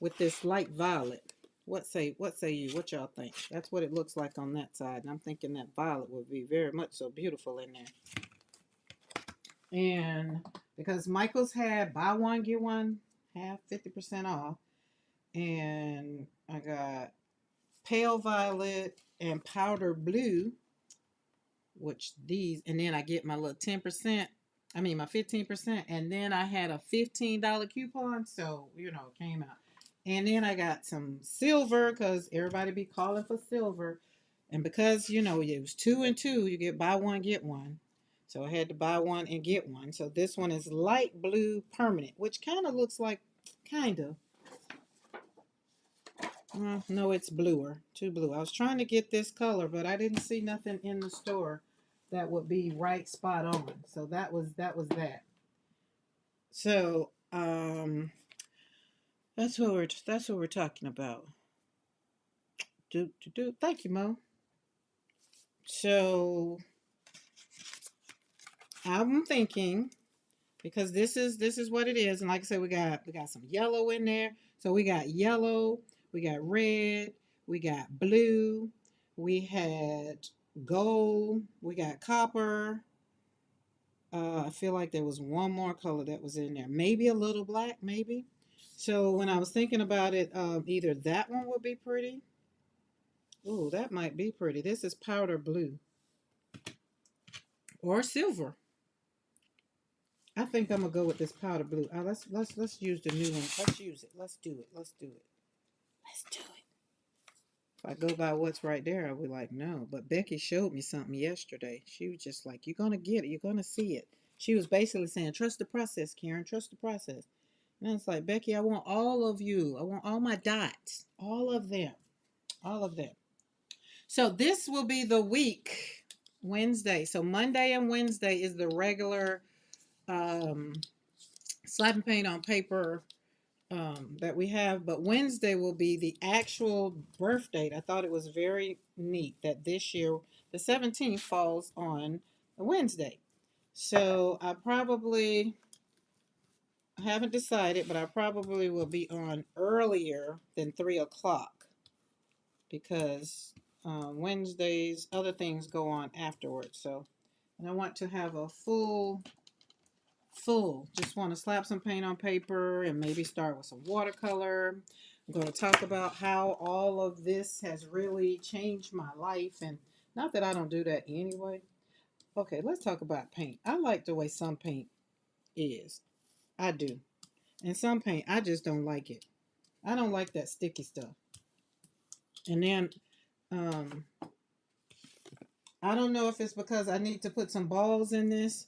with this light violet. What say you? What y'all think? That's what it looks like on that side, and I'm thinking that violet would be very much so beautiful in there. And because Michael's had buy one get one half 50% off, and I got pale violet and powder blue, which these, and then I get my little 10%. I mean my 15%, and then I had a $15 coupon, so it came out. And then I got some silver because everybody be calling for silver, and because it was 2 and 2, you get buy one get one. So I had to buy one and get one. So this one is light blue permanent, which kind of looks like, kind of. No, it's bluer, too blue. I was trying to get this color, but I didn't see nothing in the store that would be right spot on. So that. So that's what we're talking about. Do. Thank you, Mo. So I'm thinking, because this is what it is, and like I said, we got some yellow in there. So we got yellow, we got red, we got blue, we had gold, we got copper. I feel like there was one more color that was in there, maybe a little black, maybe. So when I was thinking about it, either that one would be pretty. Ooh, that might be pretty. This is powder blue or silver. I think I'm gonna go with this powder blue. Let's use the new one. Let's use it. Let's do it. Let's do it. Let's do it. If I go by what's right there, I'll be like, no. But Becky showed me something yesterday. She was just like, you're gonna get it. You're gonna see it. She was basically saying, trust the process, Karen. Trust the process. And it's like, Becky, I want all of you. I want all my dots. All of them. All of them. So this will be the week, Wednesday. So Monday and Wednesday is the regular um, slap and paint on paper that we have, but Wednesday will be the actual birth date. I thought it was very neat that this year the 17th falls on a Wednesday. So I haven't decided, but I probably will be on earlier than 3 o'clock because Wednesdays other things go on afterwards. So, and I want to have a full. Just want to slap some paint on paper and maybe start with some watercolor. I'm going to talk about how all of this has really changed my life, and not that I don't do that anyway. Okay, let's talk about paint. I like the way some paint is. I do. And some paint, I just don't like it. I don't like that sticky stuff. And then, um, I don't know if it's because I need to put some balls in this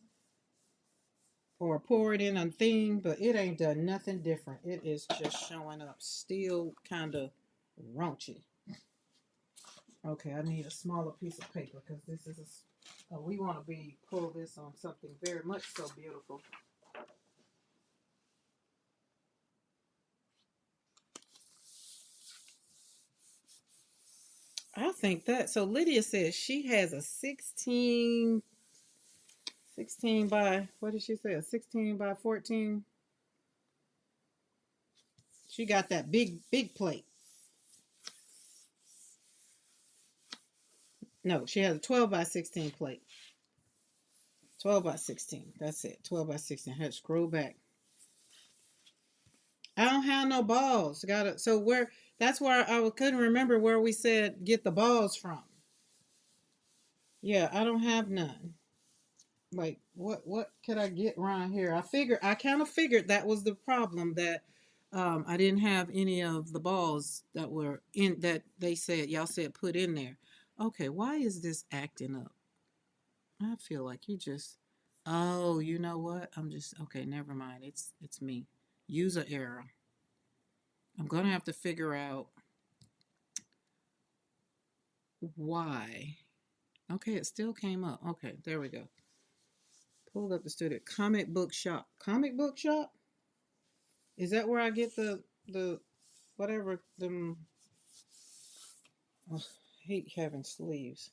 or pour it in a thing, but it ain't done nothing different. It is just showing up still kind of raunchy. Okay, I need a smaller piece of paper because this is we want to be pull this on something very much so beautiful. I think that, so Lydia says she has a 16 by, what did she say, a 16 by 14. She got that big plate. No, she has a 12 by 16 plate. 12 by 16. That's it. 12 by 16. I had to scroll back. I don't have no balls. Got it. So where? That's where I couldn't remember where we said get the balls from. Yeah, I don't have none. Like what could I get around here? I kind of figured that was the problem, that I didn't have any of the balls that were in that they said y'all said put in there. Okay, why is this acting up? I feel like you just, oh, you know what? I'm just, okay, never mind. It's me. User error. I'm gonna have to figure out why. Okay, it still came up. Okay, there we go. Pulled up the studio. Comic book shop. Comic book shop? Is that where I get the whatever them? Oh, hate having sleeves.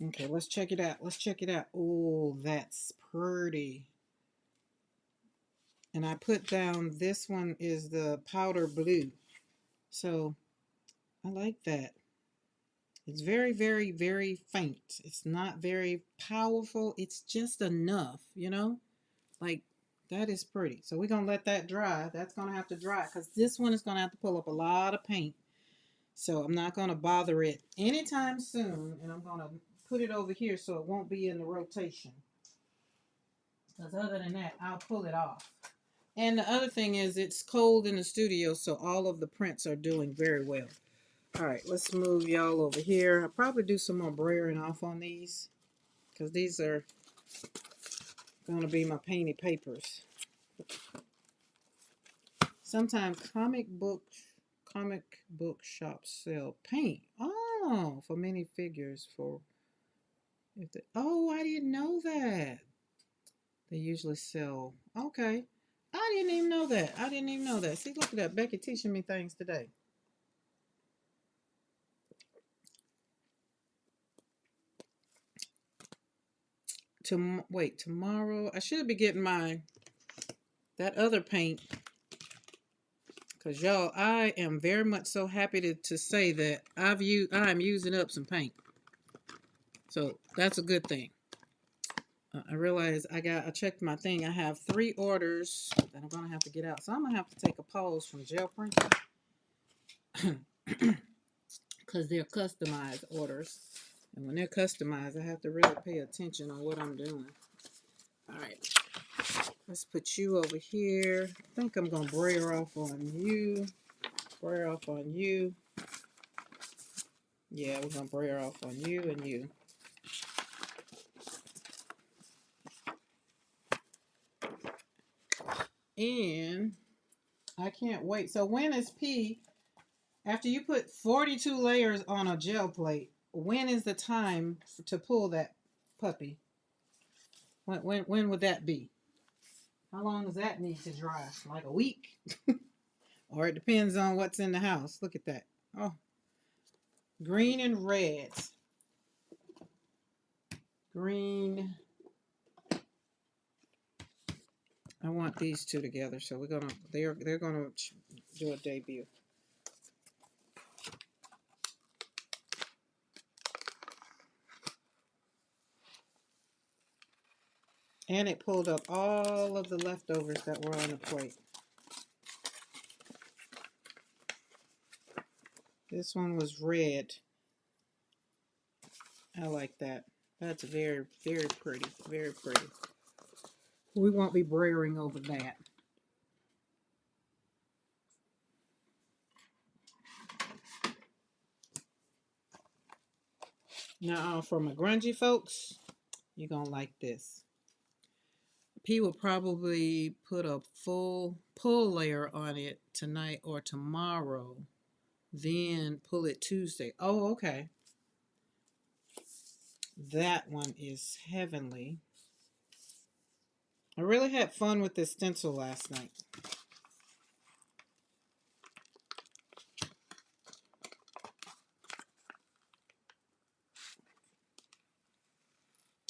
Okay, let's check it out. Let's check it out. Oh, that's pretty. And I put down, this one is the powder blue. So I like that. It's very, very, very faint. It's not very powerful. It's just enough, you know? Like, that is pretty. So we're going to let that dry. That's going to have to dry because this one is going to have to pull up a lot of paint. So I'm not going to bother it anytime soon. And I'm going to put it over here so it won't be in the rotation. Because other than that, I'll pull it off. And the other thing is it's cold in the studio, so all of the prints are doing very well. All right, let's move y'all over here. I'll probably do some more brayering off on these because these are going to be my painted papers. Sometimes comic book shops sell paint. Oh, for many figures for if they, oh, I didn't know that. They usually sell. Okay. I didn't even know that. I didn't even know that. See, look at that. Becky teaching me things today. Wait, tomorrow I should be getting that other paint because y'all, I am very much so happy to say that I'm using up some paint, so that's a good thing. I realize I checked my thing. I have 3 orders that I'm gonna have to get out, so I'm gonna have to take a pause from gel printing because they're customized orders, and when they're customized, I have to really pay attention on what I'm doing. All right. Let's put you over here. I think I'm going to brayer off on you. Brayer off on you. Yeah, we're going to brayer off on you and you. And I can't wait. So when is P, after you put 42 layers on a gel plate, when is the time to pull that puppy? When would that be? How long does that need to dry? Like a week? Or it depends on what's in the house. Look at that. Oh, green and red. Green. I want these two together, so they're gonna do a debut. And it pulled up all of the leftovers that were on the plate. This one was red. I like that. That's very, very pretty. Very pretty. We won't be brayering over that. Now, for my grungy folks, you're going to like this. P will probably put a full pull layer on it tonight or tomorrow. Then pull it Tuesday. Oh, okay. That one is heavenly. I really had fun with this stencil last night.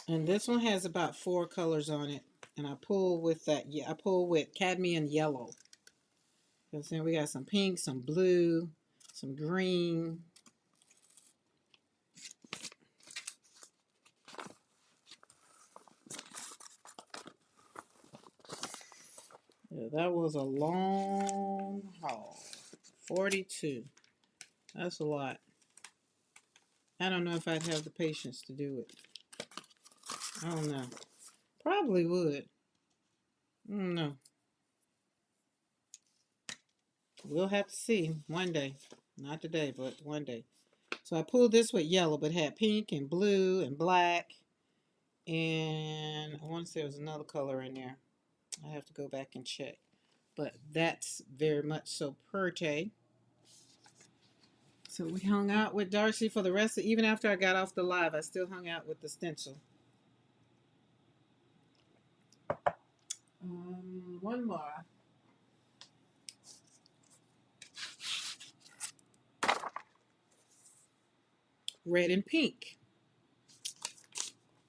And this one has about 4 colors on it. And I pull with that, yeah, I pull with cadmium yellow. Because then we got some pink, some blue, some green. Yeah, that was a long haul. 42. That's a lot. I don't know if I'd have the patience to do it. I don't know. Probably would. I don't know. We'll have to see one day. Not today, but one day. So I pulled this with yellow, but had pink and blue and black. And I want to say there was another color in there. I have to go back and check. But that's very much so pretty. So we hung out with Darcy for the rest of, even after I got off the live, I still hung out with the stencil. One more. red and pink.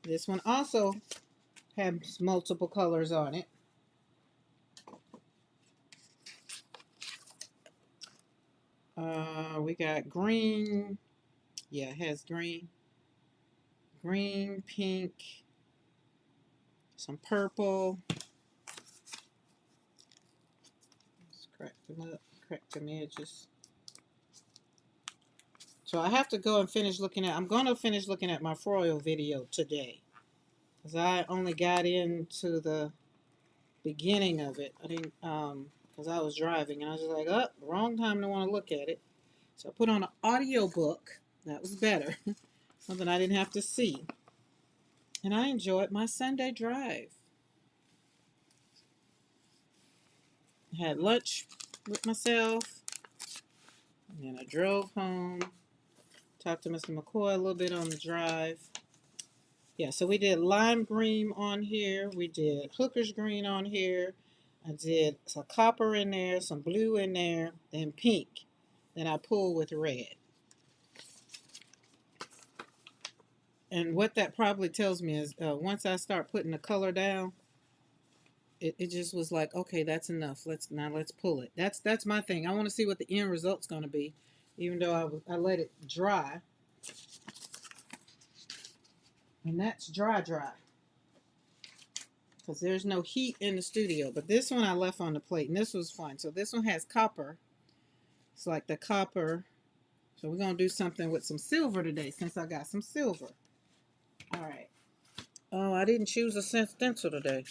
This one also has multiple colors on it. We got green. Yeah, it has green, pink, some purple. Let's crack them up, crack them edges. So I have to go and finish looking at, I'm going to finish looking at my Froyo video today. Because I only got into the beginning of it. I didn't, because I was driving and I was just like, oh, wrong time to want to look at it. So I put on an audio book. That was better. Something I didn't have to see. And I enjoyed my Sunday drive. I had lunch with myself. And then I drove home. Talked to Mr. McCoy a little bit on the drive. Yeah, so we did lime green on here. We did hooker's green on here. I did some copper in there, some blue in there, then pink. Then I pulled with red. And what that probably tells me is once I start putting the color down, it just was like, okay, that's enough. Let's pull it. That's my thing. I want to see what the end result's going to be, even though I let it dry. And that's dry. Because there's no heat in the studio. But this one I left on the plate, and this was fun. So this one has copper. It's like the copper. So we're going to do something with some silver today, since I got some silver. All right. Oh, I didn't choose a stencil today.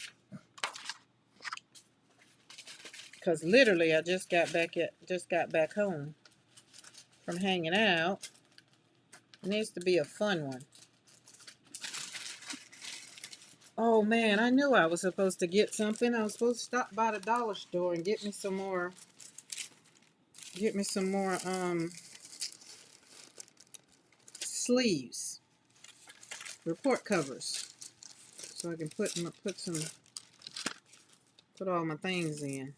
Because literally I just got back home from hanging out. It needs to be a fun one. Oh man, I knew I was supposed to get something. I was supposed to stop by the dollar store and get me some more sleeves, report covers, so I can put all my things in.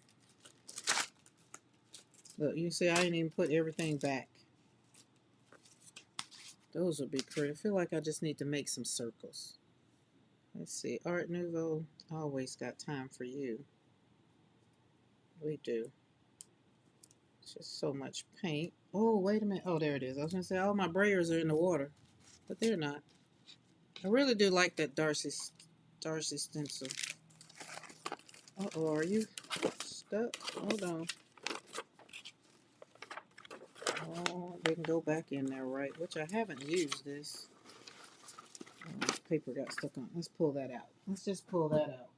Look, you see, I didn't even put everything back. Those would be pretty. I feel like I just need to make some circles. Let's see, Art Nouveau, always got time for you. We do. It's just so much paint. Oh, wait a minute. Oh, there it is. I was going to say, all my brayers are in the water, but they're not. I really do like that Darcy stencil. Uh-oh, are you stuck? Hold on. Oh, they can go back in there, right? Which I haven't used this. Oh, paper got stuck on. Let's pull that out. Let's just pull that out.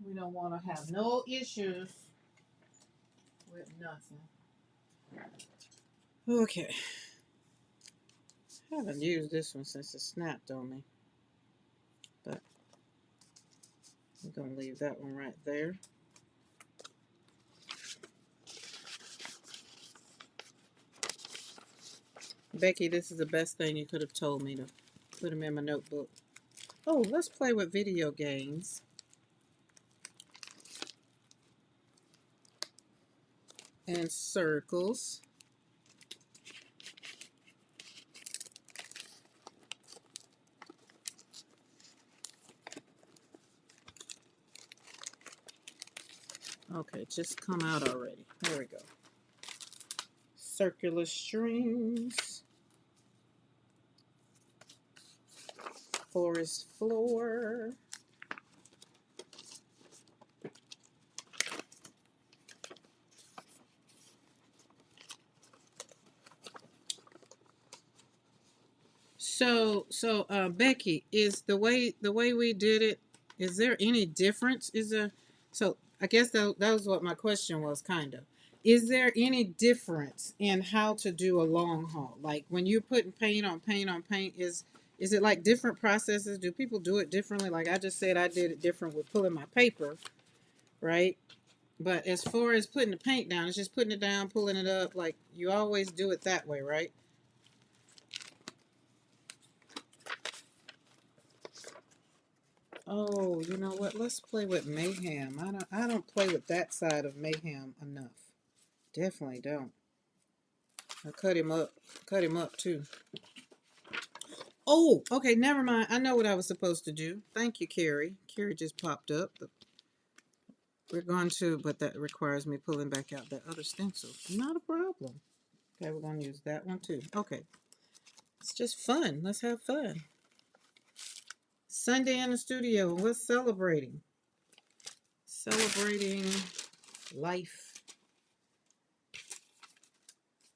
We don't want to have no issues with nothing. Okay. I haven't used this one since it snapped on me. But I'm going to leave that one right there. Becky, this is the best thing you could have told me, to put them in my notebook. Oh, let's play with video games. And circles. Okay, just come out already. There we go. Circular strings. Forest floor. So Becky, is the way we did it, is there any difference? So I guess that was what my question was, kind of. Is there any difference in how to do a long haul? Like when you're putting paint on paint on paint, is it like different processes? Do people do it differently? Like I just said, I did it different with pulling my paper, right? But as far as putting the paint down, it's just putting it down, pulling it up. Like you always do it that way, right? Oh, you know what? Let's play with Mayhem. I don't play with that side of Mayhem enough. Definitely don't. I cut him up. Cut him up too. Oh, okay, never mind. I know what I was supposed to do. Thank you, Carrie. Carrie just popped up. We're going to, but that requires me pulling back out that other stencil. Not a problem. Okay, we're going to use that one too. Okay. It's just fun. Let's have fun. Sunday in the studio. We're celebrating. Celebrating life.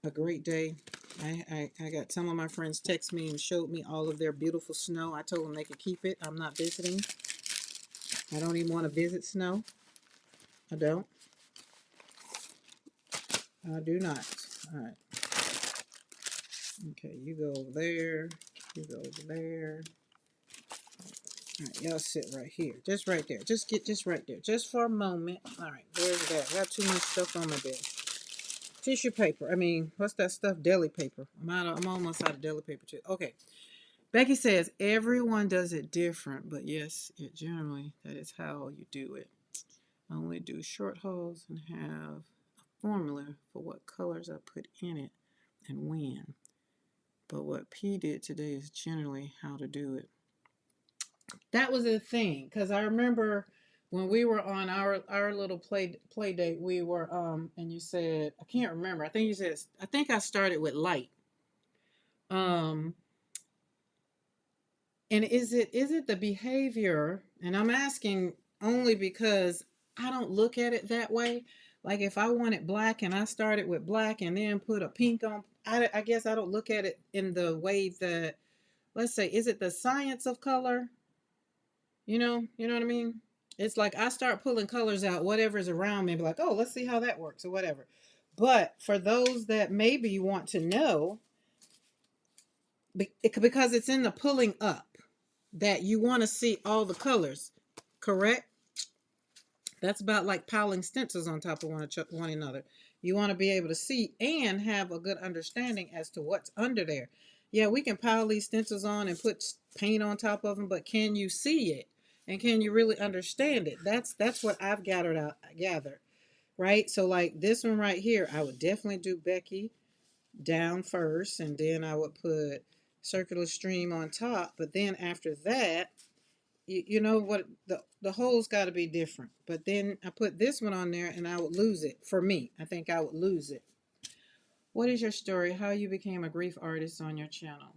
A great day. I got some of my friends text me and showed me all of their beautiful snow. I told them they could keep it. I'm not visiting. I don't even want to visit snow. I don't. I do not. All right. Okay, you go over there. You go over there. All right, y'all sit right here. Just right there. Just get just right there. Just for a moment. All right, there's that. I got too much stuff on my desk. Tissue paper. I mean, what's that stuff? Deli paper. I'm almost out of deli paper too. Okay. Becky says everyone does it different, but yes, it generally that is how you do it. I only do short holes and have a formula for what colors I put in it and when. But what P did today is generally how to do it. That was the thing, because I remember when we were on our little play date, we were and you said I can't remember. I think you said I think I started with light. Um and is it the behavior? And I'm asking only because I don't look at it that way. Like if I wanted black and I started with black and then put a pink on, I guess I don't look at it in the way that, let's say, is it the science of color? You know what I mean? It's like I start pulling colors out, whatever's around me, be like, oh, let's see how that works or whatever. But for those that maybe want to know, because it's in the pulling up that you want to see all the colors, correct? That's about like piling stencils on top of one another. You want to be able to see and have a good understanding as to what's under there. Yeah, we can pile these stencils on and put paint on top of them, but can you see it? And can you really understand it? That's what I've gathered, right? So like this one right here, I would definitely do Becky down first, and then I would put Circular Stream on top. But then after that, you know what, the hole's got to be different. But then I put this one on there and I would lose it. For me, I think I would lose it. What is your story, how you became a grief artist on your channel?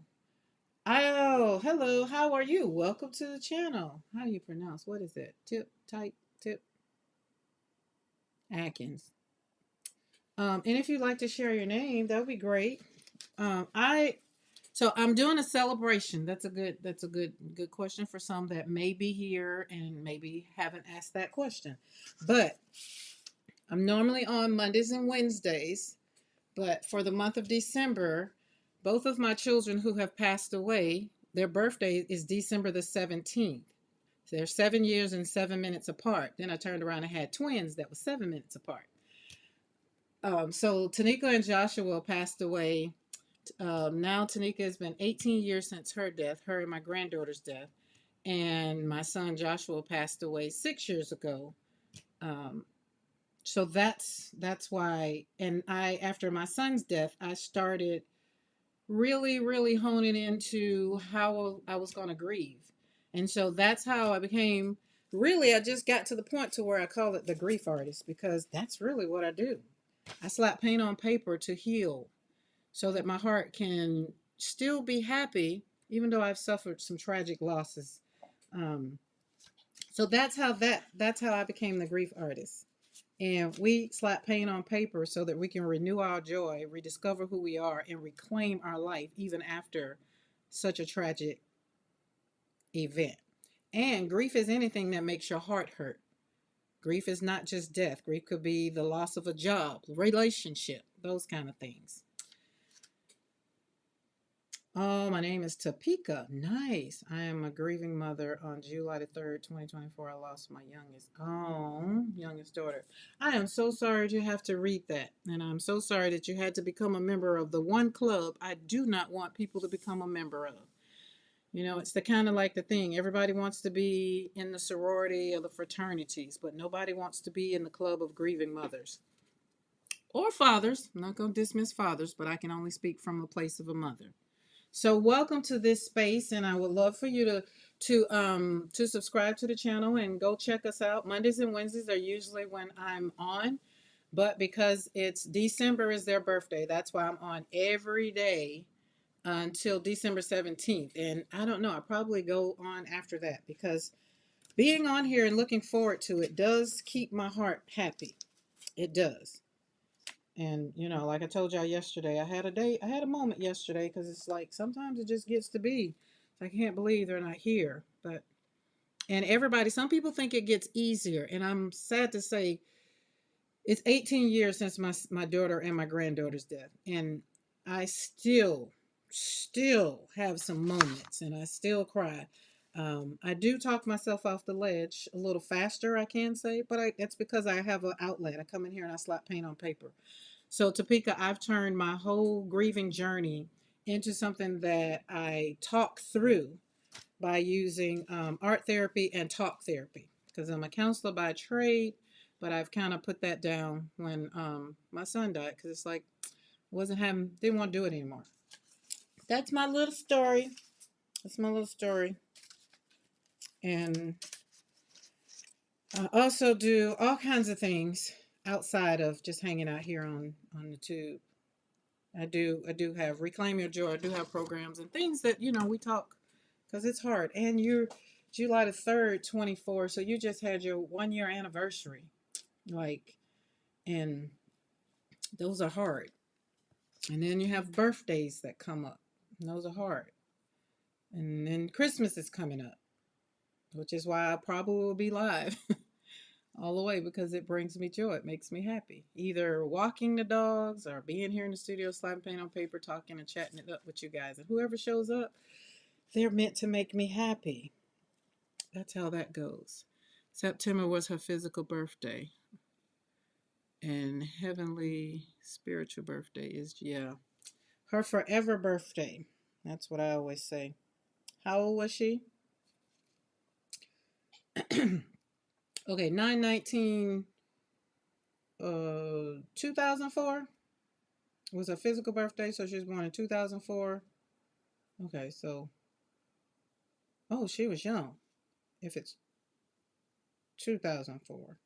Oh, hello, how are you? Welcome to the channel. How do you pronounce, what is that, Tip Atkins? And if you'd like to share your name, that would be great. I So I'm doing a celebration. That's a good question for some that may be here and maybe haven't asked that question. But I'm normally on Mondays and Wednesdays, but for the month of December, both of my children who have passed away, their birthday is December the 17th. So they're 7 years and 7 minutes apart. Then I turned around and had twins that were 7 minutes apart. So Tanika and Joshua passed away. Now Tanika has been 18 years since her death, her and my granddaughter's death, and my son Joshua passed away 6 years ago. Um, so that's why. And I, after my son's death, I started really honing into how I was going to grieve, and so that's how I became. Really, I just got to the point to where I call it the grief artist because that's really what I do. I slap paint on paper to heal so that my heart can still be happy, even though I've suffered some tragic losses. Um, so that's how I became the grief artist. And we slap paint on paper so that we can renew our joy, rediscover who we are, and reclaim our life even after such a tragic event. And grief is anything that makes your heart hurt. Grief is not just death. Grief could be the loss of a job, relationship, those kind of things. Oh, my name is Topeka. Nice. I am a grieving mother. On July the 3rd, 2024, I lost my youngest daughter. I am so sorry to have to read that. And I'm so sorry that you had to become a member of the one club I do not want people to become a member of. It's the kind of like the thing. Everybody wants to be in the sorority or the fraternities, but nobody wants to be in the club of grieving mothers. or fathers. I'm not going to dismiss fathers, but I can only speak from a place of a mother. So welcome to this space, and I would love for you to subscribe to the channel and go check us out. Mondays and Wednesdays are usually when I'm on, but because it's December is their birthday, that's why I'm on every day until December 17th. And I don't know, I'll probably go on after that because being on here and looking forward to it does keep my heart happy. It does. And like I told y'all yesterday, I had a moment yesterday because it's like sometimes it just gets to be. I can't believe they're not here. But and everybody, some people think it gets easier, and I'm sad to say it's 18 years since my daughter and my granddaughter's death, and I still have some moments, and I still cry. I do talk myself off the ledge a little faster, I can say, but that's because I have an outlet. I come in here and I slap paint on paper. So, Topeka, I've turned my whole grieving journey into something that I talk through by using art therapy and talk therapy because I'm a counselor by trade, but I've kind of put that down when my son died because it's like didn't want to do it anymore. That's my little story. That's my little story. And I also do all kinds of things outside of just hanging out here on the tube. I do have Reclaim Your Joy. I do have programs and things that we talk because it's hard. And you're July the 3rd, 24. So you just had your 1 year anniversary, like, and those are hard. And then you have birthdays that come up, and those are hard. And then Christmas is coming up, which is why I probably will be live all the way because it brings me joy. It makes me happy. Either walking the dogs or being here in the studio, slapping paint on paper, talking and chatting it up with you guys. And whoever shows up, they're meant to make me happy. That's how that goes. September was her physical birthday. And heavenly spiritual birthday is, yeah, her forever birthday. That's what I always say. How old was she? Okay, 9/19 2004 was her physical birthday, so she was born in 2004. Okay, so she was young. If it's 2004.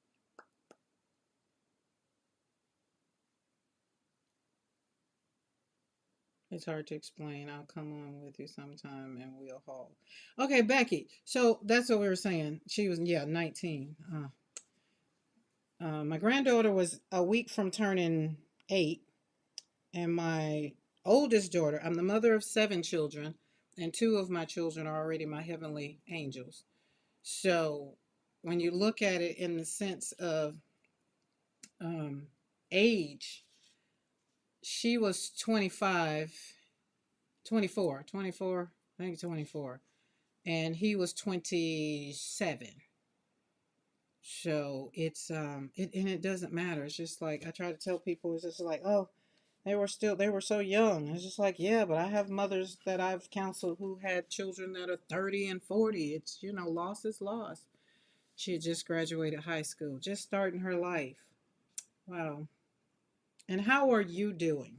It's hard to explain. I'll come on with you sometime and we'll haul. Okay, Becky. So that's what we were saying. She was, 19. My granddaughter was a week from turning 8, and my oldest daughter, I'm the mother of 7 children, and 2 of my children are already my heavenly angels. So when you look at it in the sense of um, age, she was 25, 24, 24, I think 24, and he was 27. So it's and it doesn't matter. It's just like I try to tell people, it's just like, oh, they were so young. It's just like, yeah, but I have mothers that I've counseled who had children that are 30 and 40. It's, loss is loss. She had just graduated high school, just starting her life. Wow. And how are you doing?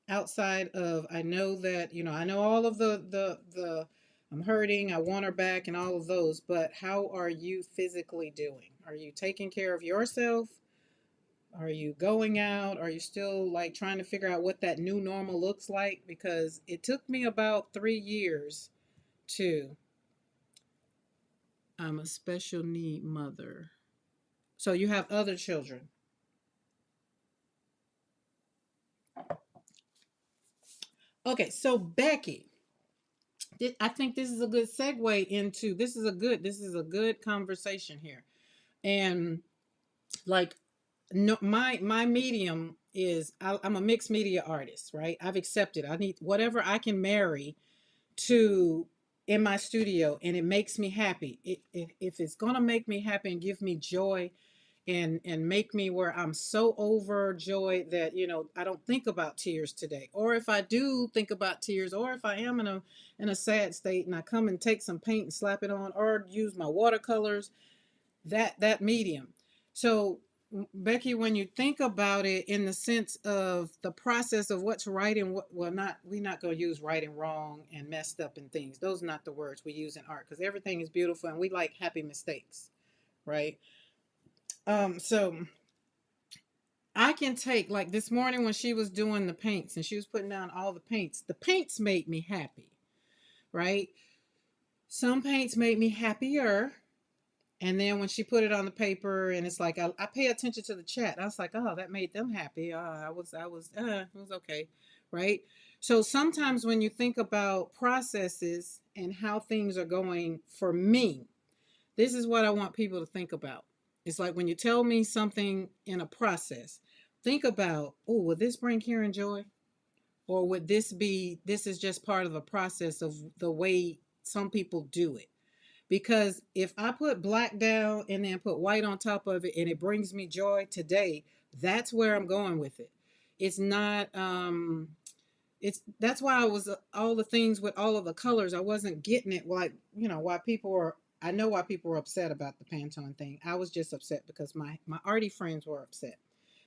Outside of, I know that, I know all of the I'm hurting, I want her back and all of those, but how are you physically doing? Are you taking care of yourself? Are you going out? Are you still like trying to figure out what that new normal looks like? Because it took me about 3 years to, I'm a special need mother. So you have other children. Okay, so Becky, I think this is a good segue into this is a good conversation here. And like no my medium is I'm a mixed media artist, right? I've accepted I need whatever I can marry to in my studio and it makes me happy. If it's gonna make me happy and give me joy and make me where I'm so overjoyed that I don't think about tears today, or if I do think about tears, or if I am in a sad state and I come and take some paint and slap it on or use my watercolors, that medium. So Becky, when you think about it in the sense of the process of what's right and what, well, not, we're not going to use right and wrong and messed up and things. Those are not the words we use in art because everything is beautiful and we like happy mistakes, right? So I can take, like this morning when she was doing the paints and she was putting down all the paints made me happy, right? Some paints made me happier. And then when she put it on the paper, and it's like I pay attention to the chat. I was like, oh, that made them happy. It was okay, right? So sometimes when you think about processes and how things are going for me, this is what I want people to think about. It's like when you tell me something in a process, think about, oh, would this bring Karen joy, or would this be? This is just part of a process of the way some people do it, because if I put black down and then put white on top of it and it brings me joy today, that's where I'm going with it. It's not it's that's why I was all the things with all of the colors, I wasn't getting it, like, why people were, I know why people were upset about the Pantone thing. I was just upset because my arty friends were upset.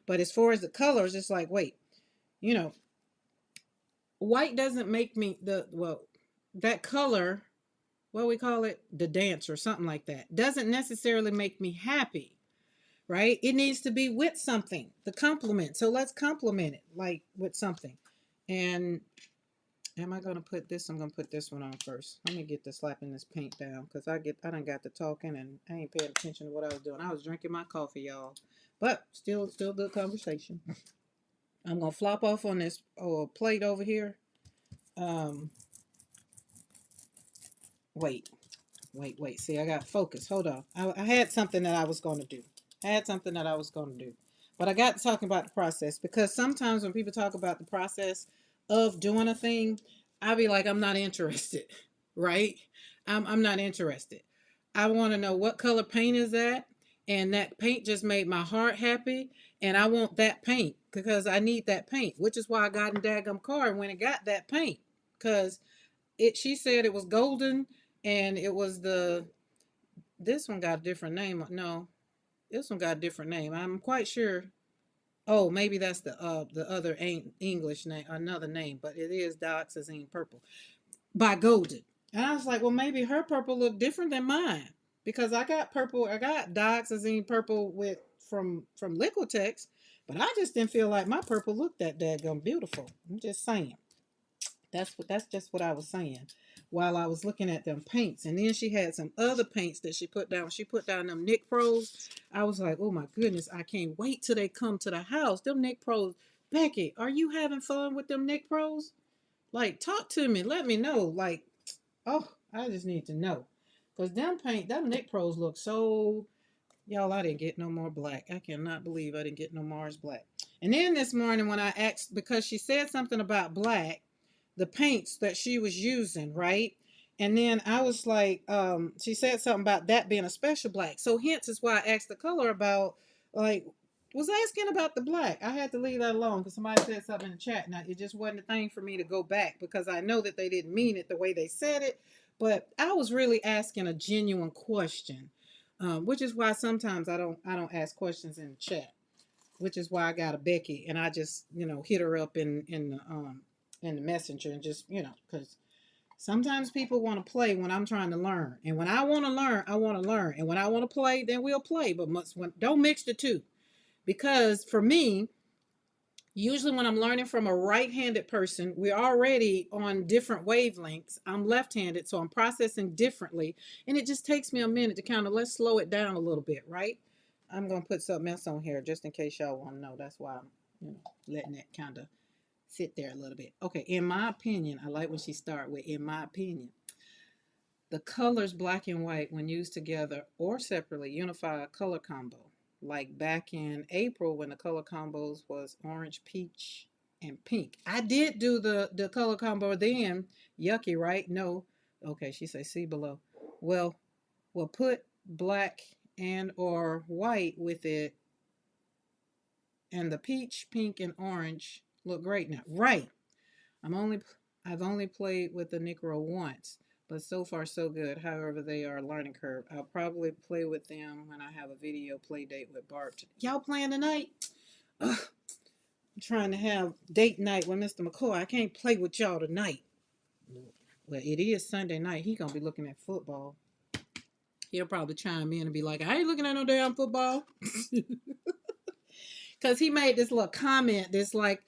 But as far as the colors, it's like, wait, you know, white doesn't make me that color, what we call it, the dance or something like that, doesn't necessarily make me happy, right? It needs to be with something, the complement. So let's complement it like with something. And am I gonna put this? I'm gonna put this one on first. Let me get to slapping this paint down because I done got to talking and I ain't paying attention to what I was doing. I was drinking my coffee, y'all, but still good conversation. I'm gonna flop off on this plate over here. Um, wait. Wait. See, I got focus. Hold on. I had something that I was going to do. But I got to talking about the process because sometimes when people talk about the process of doing a thing, I be like, I'm not interested, right? I'm not interested. I want to know what color paint is that, and that paint just made my heart happy, and I want that paint because I need that paint, which is why I got in daggum car when it got that paint, because she said it was golden and it was this one got a different name. No, this one got a different name. I'm quite sure. Oh, maybe that's the other English name, another name, but it is Dioxazine Purple by Golden. And I was like, well, maybe her purple looked different than mine because I got purple. I got Dioxazine Purple with from Liquitex, but I just didn't feel like my purple looked that daggone beautiful. I'm just saying. That's just what I was saying while I was looking at them paints. And then she had some other paints that she put down. She put down them Nick Pros. I was like, oh my goodness, I can't wait till they come to the house. Them Nick Pros. Becky, are you having fun with them Nick Pros? Like, talk to me. Let me know. Like, oh, I just need to know. Because them Nick Pros look so, y'all, I didn't get no more black. I cannot believe I didn't get no Mars black. And then this morning when I asked, because she said something about black, the paints that she was using, right? And then I was like, she said something about that being a special black. So hence is why I asked the color about, like, was asking about the black. I had to leave that alone because somebody said something in the chat. Now it just wasn't a thing for me to go back because I know that they didn't mean it the way they said it. But I was really asking a genuine question, which is why sometimes I don't ask questions in the chat, which is why I got a Becky and I just hit her up in the messenger and just because sometimes people want to play when I'm trying to learn, and when I want to learn, I want to learn, and when I want to play, then we'll play. But don't mix the two, because for me, usually when I'm learning from a right-handed person, we're already on different wavelengths. I'm left-handed, so I'm processing differently, and it just takes me a minute to kind of let's slow it down a little bit, right? I'm gonna put something else on here just in case y'all want to know. That's why I'm letting that kind of sit there a little bit. Okay, in my opinion, I like when she start with in my opinion. The colors black and white, when used together or separately, unify a color combo. Like back in April when the color combos was orange, peach, and pink. I did do the color combo then. Yucky, right? No. Okay, she says see below. Well, we'll put black and or white with it, and the peach, pink, and orange look great now. Right. I'm only I've only played with the Necro once. But so far, so good. However, they are a learning curve. I'll probably play with them when I have a video play date with Bart. Y'all playing tonight? Ugh, I'm trying to have date night with Mr. McCoy. I can't play with y'all tonight. Well, it is Sunday night. He gonna be looking at football. He'll probably chime in and be like, I ain't looking at no damn football. Because he made this little comment that's like,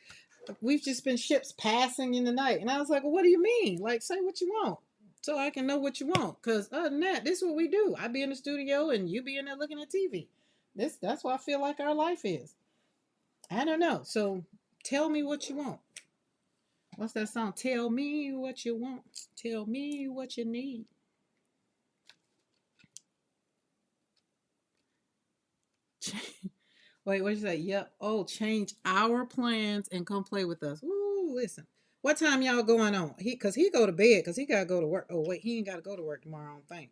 we've just been ships passing in the night. And I was like, well, what do you mean? Like, say what you want so I can know what you want. Because other than that, this is what we do. I be in the studio and you be in there looking at TV. That's what I feel like our life is. I don't know. So tell me what you want. What's that song? Tell me what you want. Tell me what you need. Wait, what you say? Yep. Oh, change our plans and come play with us. Woo, listen. What time y'all going on? Cause he go to bed because he gotta go to work. Oh wait, he ain't gotta go to work tomorrow. I don't think.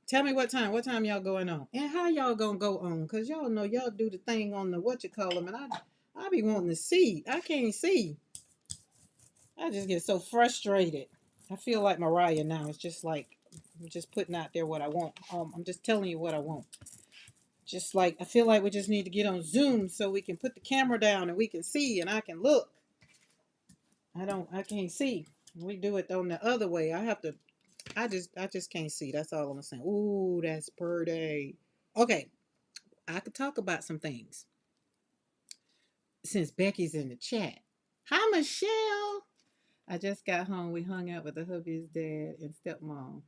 Tell me what time. What time y'all going on? And how y'all gonna go on? Cause y'all know y'all do the thing on the what you call them, and I be wanting to see. I can't see. I just get so frustrated. I feel like Mariah now. It's just like I'm just putting out there what I want. I'm just telling you what I want. Just like I feel like we just need to get on Zoom so we can put the camera down and we can see and I can look. I can't see. We do it on the other way. I just can't see. That's all I'm saying. Ooh, that's pretty. Okay, I could talk about some things since Becky's in the chat. Hi, Michelle. I just got home. We hung out with the hubby's dad and stepmom.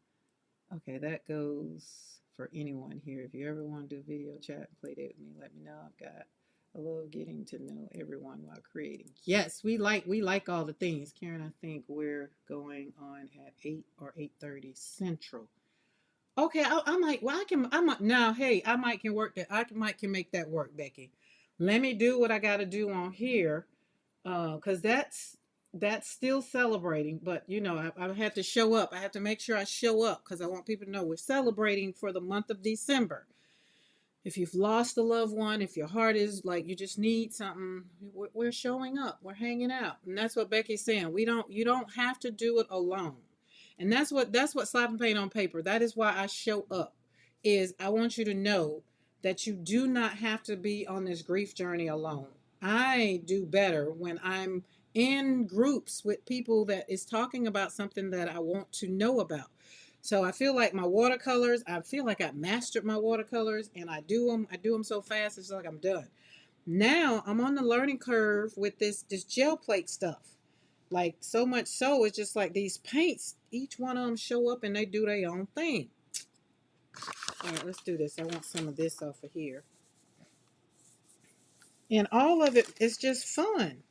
Okay, that goes for anyone here. If you ever want to do video chat, play date with me, let me know. I love getting to know everyone while creating. Yes, we like all the things. Karen, I think we're going on at 8 or 8:30 Central. Okay, I might. Well, I might now. Hey, I might can work that. Might can make that work, Becky. Let me do what I got to do on here, because that's still celebrating. But I have to show up. I have to make sure I show up because I want people to know we're celebrating for the month of December. If you've lost a loved one, if your heart is like you just need something, we're showing up. We're hanging out, and that's what Becky's saying. You don't have to do it alone, and that's what slapping paint on paper. That is why I show up. Is I want you to know that you do not have to be on this grief journey alone. I do better when I'm in groups with people that is talking about something that I want to know about. So I feel like my watercolors, I feel like I mastered my watercolors and I do them so fast it's like I'm done. Now I'm on the learning curve with this gel plate stuff. Like so much so it's just like these paints, each one of them show up and they do their own thing. All right, let's do this. I want some of this off of here. And all of it is just fun.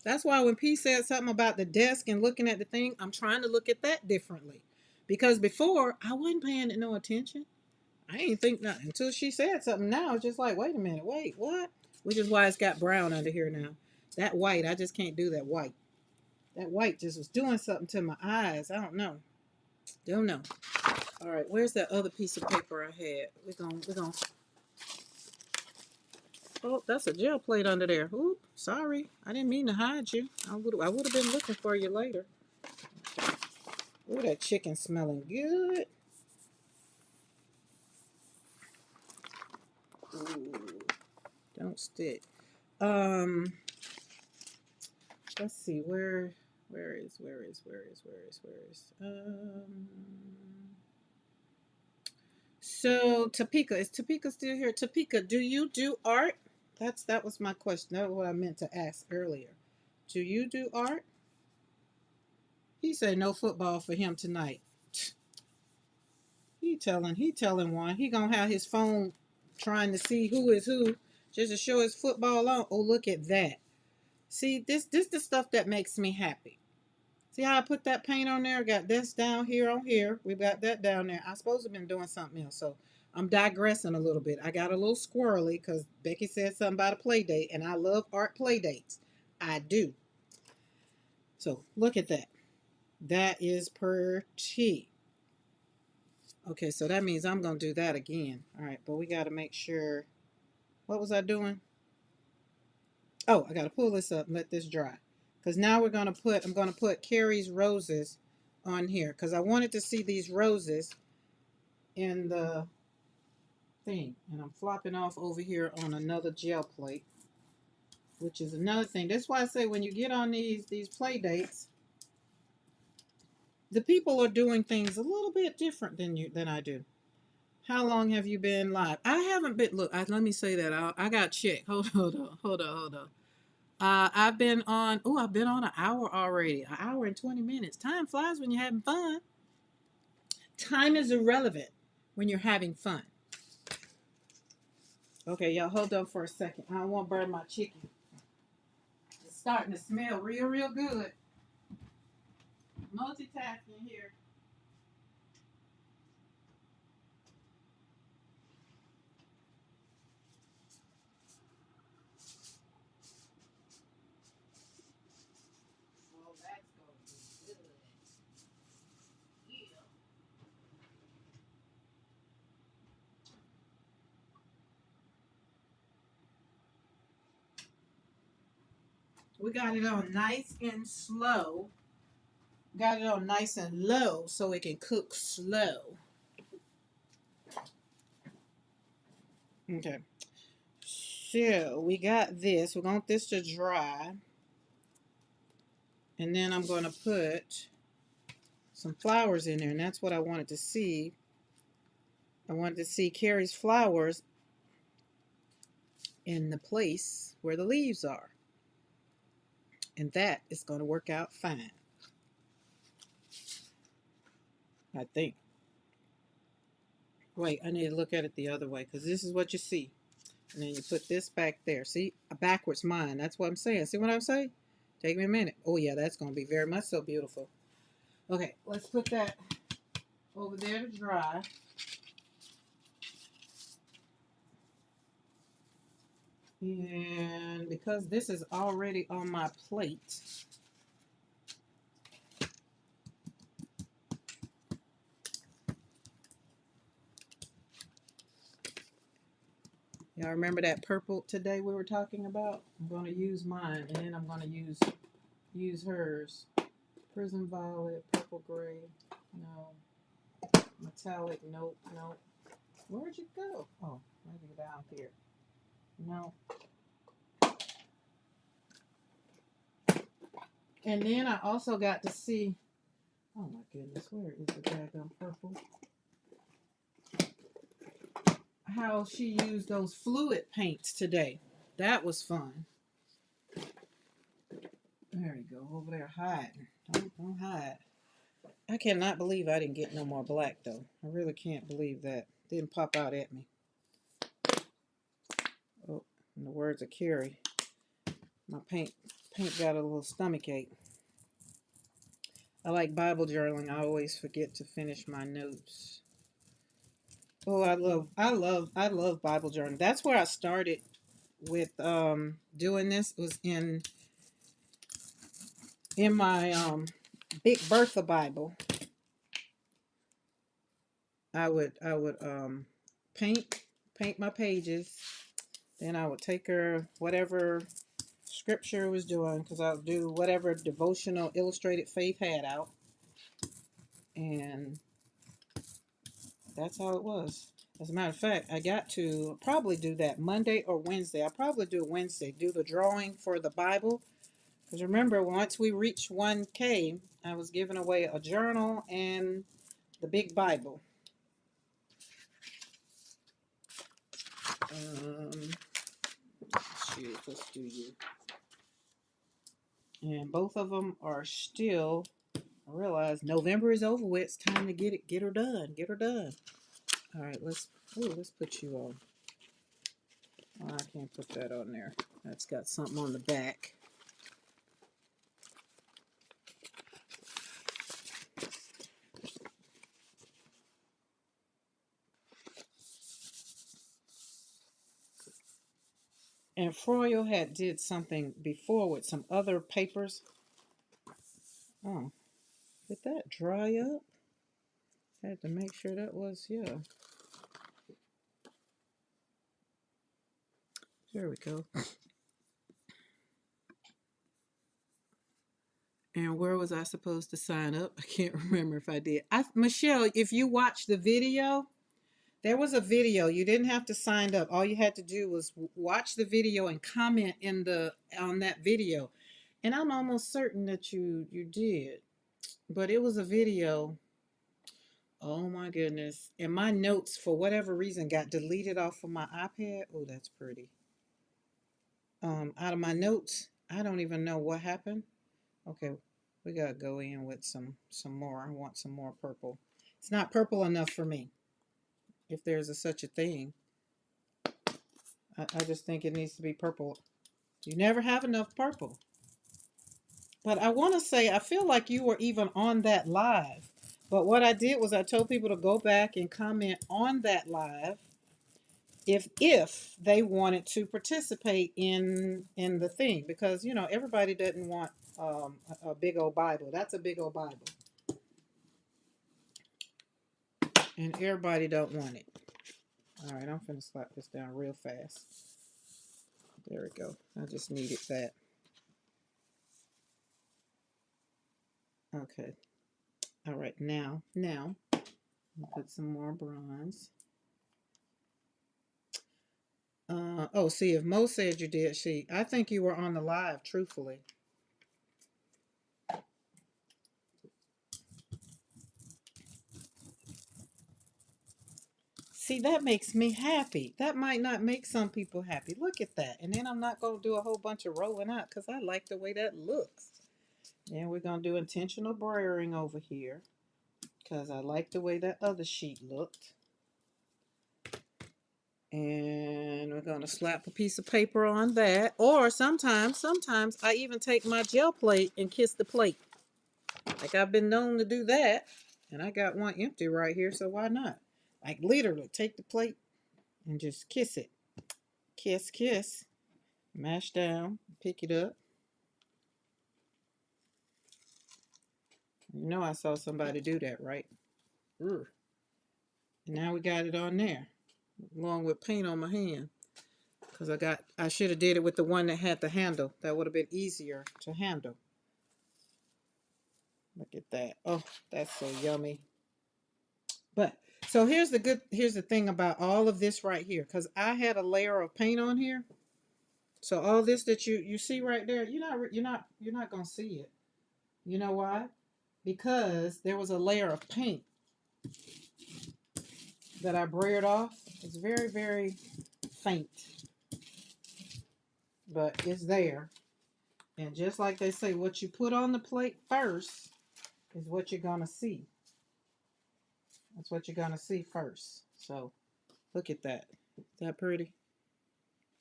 That's why when P said something about the desk and looking at the thing, I'm trying to look at that differently. Because before I wasn't paying it no attention. I ain't think nothing until she said something. Now it's just like, wait a minute, wait, what? Which is why it's got brown under here now. That white, I just can't do that white. That white just was doing something to my eyes. I don't know. Don't know. All right, where's that other piece of paper I had? We're gonna. Oh, that's a gel plate under there. Oop, sorry, I didn't mean to hide you. I would have been looking for you later. Ooh, that chicken smelling good. Ooh, don't stick. Um, let's see where is so Topeka, is Topeka still here? Topeka, do you do art? That was my question. That was what I meant to ask earlier. Do you do art? He said no football for him tonight. He telling one. He gonna have his phone trying to see who is who just to show his football on. Oh, look at that. See, this the stuff that makes me happy. See how I put that paint on there? Got this down here on here. We've got that down there. I supposed to have been doing something else. So I'm digressing a little bit. I got a little squirrely because Becky said something about a play date, and I love art play dates. I do. So look at that. That is pretty. Okay, so that means I'm going to do that again. All right, but we got to make sure. What was I doing? Oh, I got to pull this up and let this dry. Because now I'm going to put Carrie's Roses on here because I wanted to see these roses in the thing. And I'm flopping off over here on another gel plate, which is another thing. That's why I say when you get on these play dates, the people are doing things a little bit different than I do. How long have you been live? I haven't been. Look, let me say that. I got checked. Hold on. I've been on. Oh, I've been on an hour already. An hour and 20 minutes. Time flies when you're having fun. Time is irrelevant when you're having fun. Okay, y'all, hold on for a second. I don't want to burn my chicken. It's starting to smell real good. Multitasking here. Oh, that's going to be good. Yeah. We got it on nice and slow. Got it on nice and low so it can cook slow. Okay. So we got this. We want this to dry. And then I'm going to put some flowers in there. And that's what I wanted to see. I wanted to see Carrie's flowers in the place where the leaves are. And that is going to work out fine. I think. Wait, I need to look at it the other way because this is what you see. And then you put this back there. See, a backwards mind. That's what I'm saying. See what I'm saying? Take me a minute. Oh, yeah, that's going to be very much so beautiful. Okay, let's put that over there to dry. And because this is already on my plate, y'all remember that purple today we were talking about? I'm going to use mine, and then I'm going to use hers. Prism violet, purple gray, no. Metallic, nope. Where'd you go? Oh, maybe down here. No. And then I also got to see, oh my goodness, where is the daggone purple? How she used those fluid paints today. That was fun. There you go, over there hiding. Don't hide. I cannot believe I didn't get no more black though. I really can't believe that. Didn't pop out at me. Oh, in the words of Carrie, my paint got a little stomach ache. I like Bible journaling. I always forget to finish my notes. Oh, I love Bible journaling. That's where I started with doing this. It was in my Big Bertha Bible. I would paint my pages. Then I would take her whatever scripture was doing because I would do whatever devotional illustrated faith had out, and that's how it was. As a matter of fact, I got to probably do that Monday or Wednesday. I'll probably do Wednesday, do the drawing for the Bible. Because remember, once we reached 1K, I was giving away a journal and the big Bible. Let's do you. And both of them are still, I realize November is over with. It's time to get her done. Get her done. All right, let's put you on. Oh, I can't put that on there. That's got something on the back. And Froyo had did something before with some other papers. Oh, did that dry up? I had to make sure that was, yeah. There we go. And where was I supposed to sign up? I can't remember if I did. Michelle, if you watch the video, there was a video. You didn't have to sign up. All you had to do was watch the video and comment in the on that video. And I'm almost certain that you did. But it was a video. Oh my goodness. And my notes for whatever reason got deleted off of my iPad. Oh, that's pretty. Out of my notes. I don't even know what happened. Okay, we gotta go in with some more. I want some more purple. It's not purple enough for me, if there's such a thing. I just think it needs to be purple. You never have enough purple. But I want to say, I feel like you were even on that live. But what I did was I told people to go back and comment on that live if they wanted to participate in the thing, because everybody doesn't want a big old Bible. That's a big old Bible, and everybody don't want it. All right, I'm finna slap this down real fast. There we go. I just needed that. Okay. All right, now put some more bronze. Oh, see, if Mo said you did, I think you were on the live, truthfully. See, that makes me happy. That might not make some people happy. Look at that. And then I'm not going to do a whole bunch of rolling out because I like the way that looks. And we're going to do intentional brayering over here because I like the way that other sheet looked. And we're going to slap a piece of paper on that. Or sometimes I even take my gel plate and kiss the plate. Like, I've been known to do that. And I got one empty right here, so why not? Like, literally, take the plate and just kiss it. Kiss, kiss. Mash down, pick it up. You know I saw somebody do that, right? And now we got it on there, along with paint on my hand. Because I should have did it with the one that had the handle. That would have been easier to handle. Look at that. Oh, that's so yummy. But so here's the thing about all of this right here, because I had a layer of paint on here. So all this that you see right there, you're not gonna see it. You know why? Because there was a layer of paint that I braided off. It's very, very faint, but it's there. And just like they say, what you put on the plate first is what you're gonna see. That's what you're gonna see first. So look at that. Is that pretty?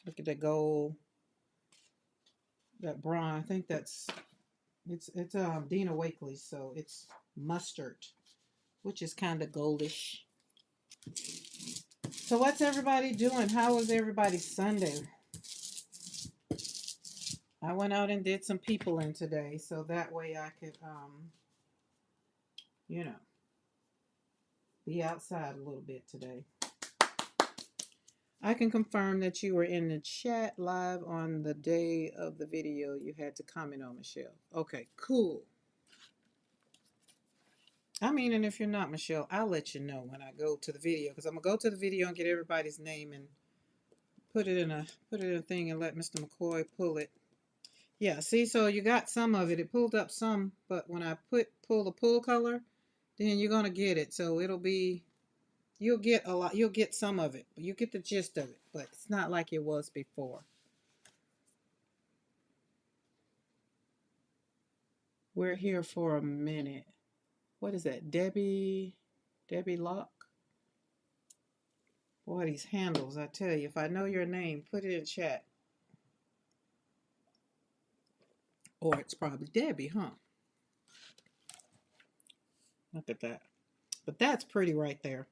Look at that gold, that bronze. I think it's Dina Wakley, so it's mustard, which is kind of goldish. So what's everybody doing? How was everybody's Sunday? I went out and did some people in today, so that way I could you know, be outside a little bit today. I can confirm that you were in the chat live on the day of the video you had to comment on, Michelle. Okay, cool. I mean, and if you're not, Michelle, I'll let you know when I go to the video, because I'm gonna go to the video and get everybody's name and put it in a thing and let Mr. McCoy pull it. Yeah, see, so you got some of it. It pulled up some, but when I pull the pull color, then you're gonna get it. So you'll get a lot. You'll get some of it. You get the gist of it, but it's not like it was before. We're here for a minute. What is that? Debbie Locke? Boy, these handles, I tell you, if I know your name, put it in chat. Or it's probably Debbie, huh? Look at that. But that's pretty right there.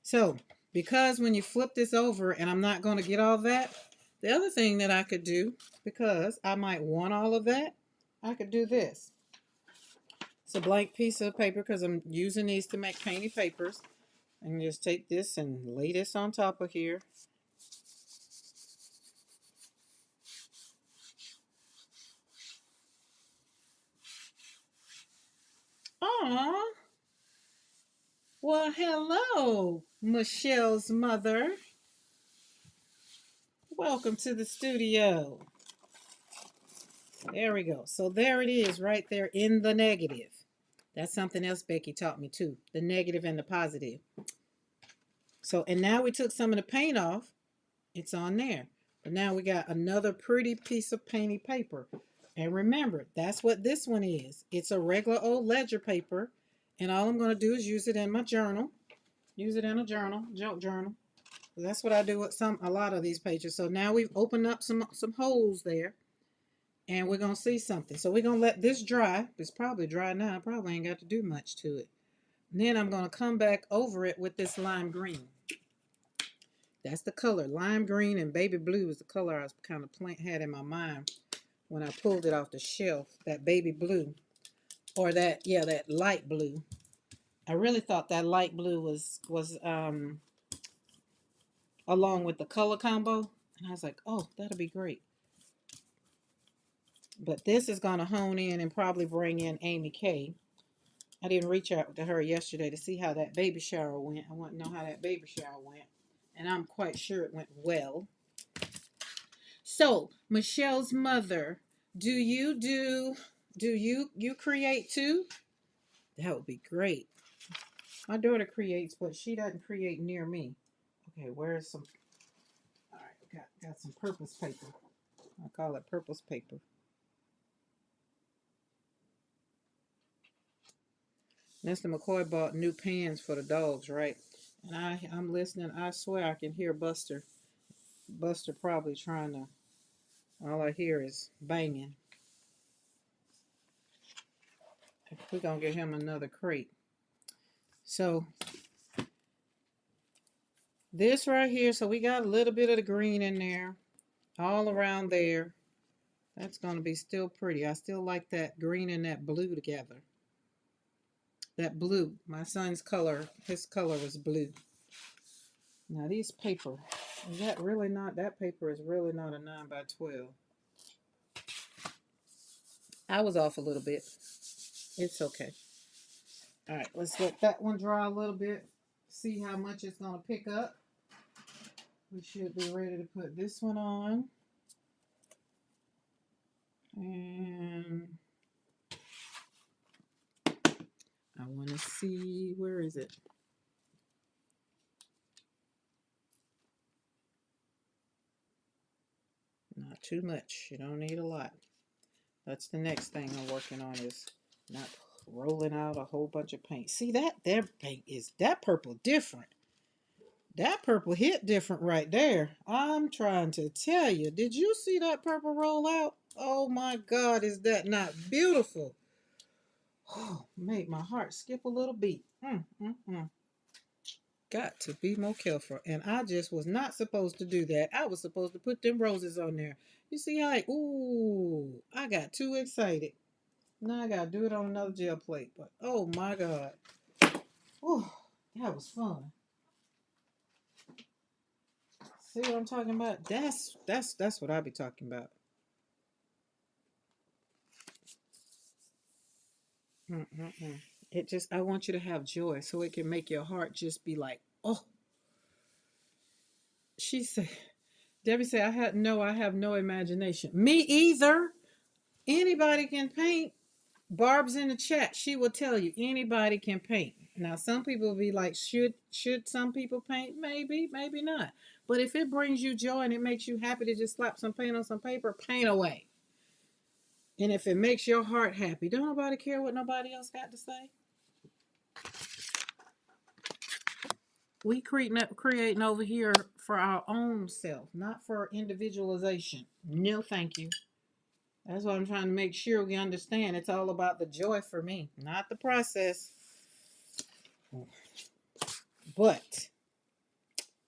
So, because when you flip this over, and I'm not going to get all that, the other thing that I could do, because I might want all of that, I could do this. It's a blank piece of paper because I'm using these to make painted papers. And just take this and lay this on top of here. Aw. Well, hello, Michelle's mother. Welcome to the studio. There we go. So there it is right there in the negative. That's something else Becky taught me too. The negative and the positive. So, and now we took some of the paint off. It's on there. But now we got another pretty piece of painty paper. And remember, that's what this one is. It's a regular old ledger paper. And all I'm going to do is use it in my journal. Use it in a journal, joke journal. That's what I do with a lot of these pages. So now we've opened up some holes there. And we're going to see something. So we're going to let this dry. It's probably dry now. I probably ain't got to do much to it. And then I'm going to come back over it with this lime green. That's the color. Lime green and baby blue is the color I was kind of had in my mind when I pulled it off the shelf. That baby blue. Or that, yeah, that light blue. I really thought that light blue was along with the color combo. And I was like, oh, that'll be great. But this is going to hone in and probably bring in Amy Kay. I didn't reach out to her yesterday to see how that baby shower went. I want to know how that baby shower went. And I'm quite sure it went well. So, Michelle's mother, do you create too? That would be great. My daughter creates, but she doesn't create near me. Okay, where's some? All right, got some purpose paper. I call it purpose paper. Mr. McCoy bought new pans for the dogs, right? And I'm listening. I swear I can hear Buster. Buster probably trying to. All I hear is banging. We're gonna get him another crate. So this right here. So we got a little bit of the green in there, all around there. That's gonna be still pretty. I still like that green and that blue together. That blue, my son's color, his color was blue. Now these paper, is that really not, that paper is really not a 9 by 12. I was off a little bit. It's okay. All right, let's let that one dry a little bit. See how much it's gonna pick up. We should be ready to put this one on. And I want to see, where is it? Not too much. You don't need a lot. That's the next thing I'm working on, is not rolling out a whole bunch of paint. See that? Their paint is, that purple different. That purple hit different right there. I'm trying to tell you. Did you see that purple roll out? Oh my God, is that not beautiful? Oh, made my heart skip a little beat. Got to be more careful. And I just was not supposed to do that. I was supposed to put them roses on there. You see how, ooh, I got too excited. Now I got to do it on another gel plate. But, oh my God. Oh, that was fun. See what I'm talking about? That's what I be talking about. It just, I want you to have joy so it can make your heart just be like, oh. She said, Debbie said, I have no imagination. Me either. Anybody can paint. Barb's in the chat. She will tell you anybody can paint. Now, some people will be like, should some people paint? Maybe, maybe not. But if it brings you joy and it makes you happy to just slap some paint on some paper, paint away. And if it makes your heart happy, don't nobody care what nobody else got to say. We creating over here for our own self, not for individualization. No, thank you. That's what I'm trying to make sure we understand. It's all about the joy for me, not the process. But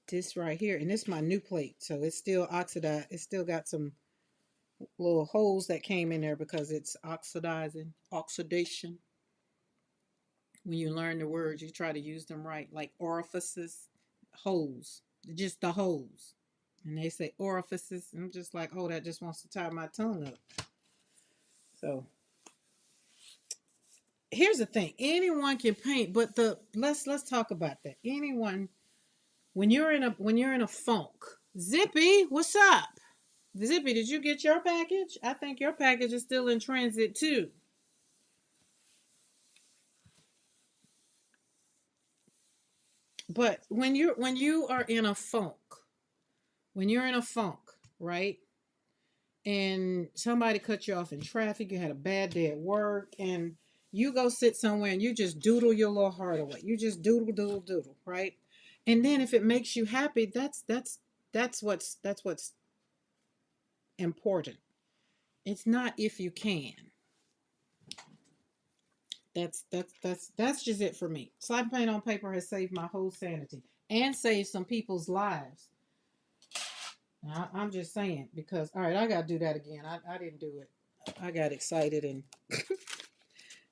this right here, and this is my new plate, so it's still oxidized. It's still got some little holes that came in there because it's oxidation. When you learn the words, you try to use them right, like orifices, holes, just the holes. And they say orifices, and I'm just like, oh, that just wants to tie my tongue up. So here's the thing. Anyone can paint, but let's talk about that. Anyone, when you're in a funk. Zippy, what's up? Zippy, did you get your package? I think your package is still in transit too. But when you are in a funk, when you're in a funk, right? And somebody cut you off in traffic, you had a bad day at work, and you go sit somewhere and you just doodle your little heart away. You just doodle, doodle, doodle, right? And then if it makes you happy, that's what's important. It's not if you can. That's just it for me. Slap paint on paper has saved my whole sanity and saved some people's lives. Now, I'm just saying because all right, I gotta do that again. I didn't do it. I got excited and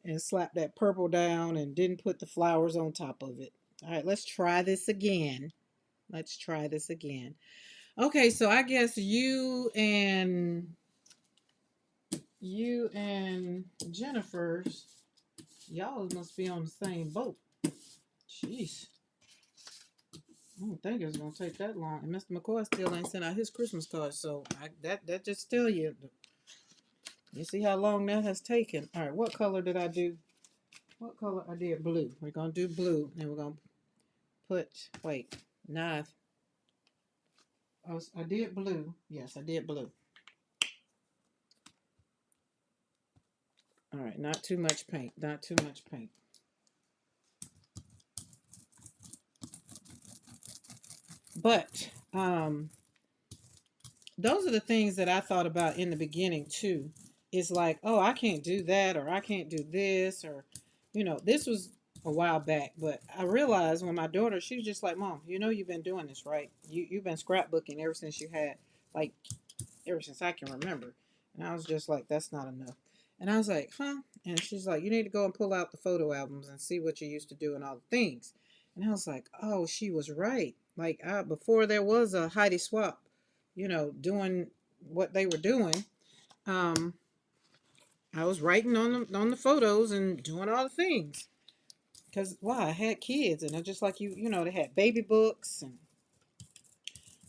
and slapped that purple down and didn't put the flowers on top of it. All right, let's try this again. Let's try this again. Okay, so I guess you and Jennifer's y'all must be on the same boat. Jeez. I don't think it's gonna take that long. And Mr. McCoy still ain't sent out his Christmas card, so that just tell you. You see how long that has taken. All right, what color did I do? What color I did? Blue. We're gonna do blue, and we're gonna put. Wait, nah. I did blue. Yes, I did blue. All right, not too much paint. Not too much paint. But those are the things that I thought about in the beginning too. It's like, oh, I can't do that, or I can't do this, or, this was a while back. But I realized when my daughter, she was just like, Mom, you've been doing this, right? You've been scrapbooking ever since you had, like, ever since I can remember. And I was just like, that's not enough. And I was like, huh? And she's like, you need to go and pull out the photo albums and see what you used to do and all the things. And I was like, oh, she was right. Like, before there was a Heidi Swap, doing what they were doing, um, I was writing on the photos and doing all the things. Because, wow, I had kids, and I just like they had baby books. And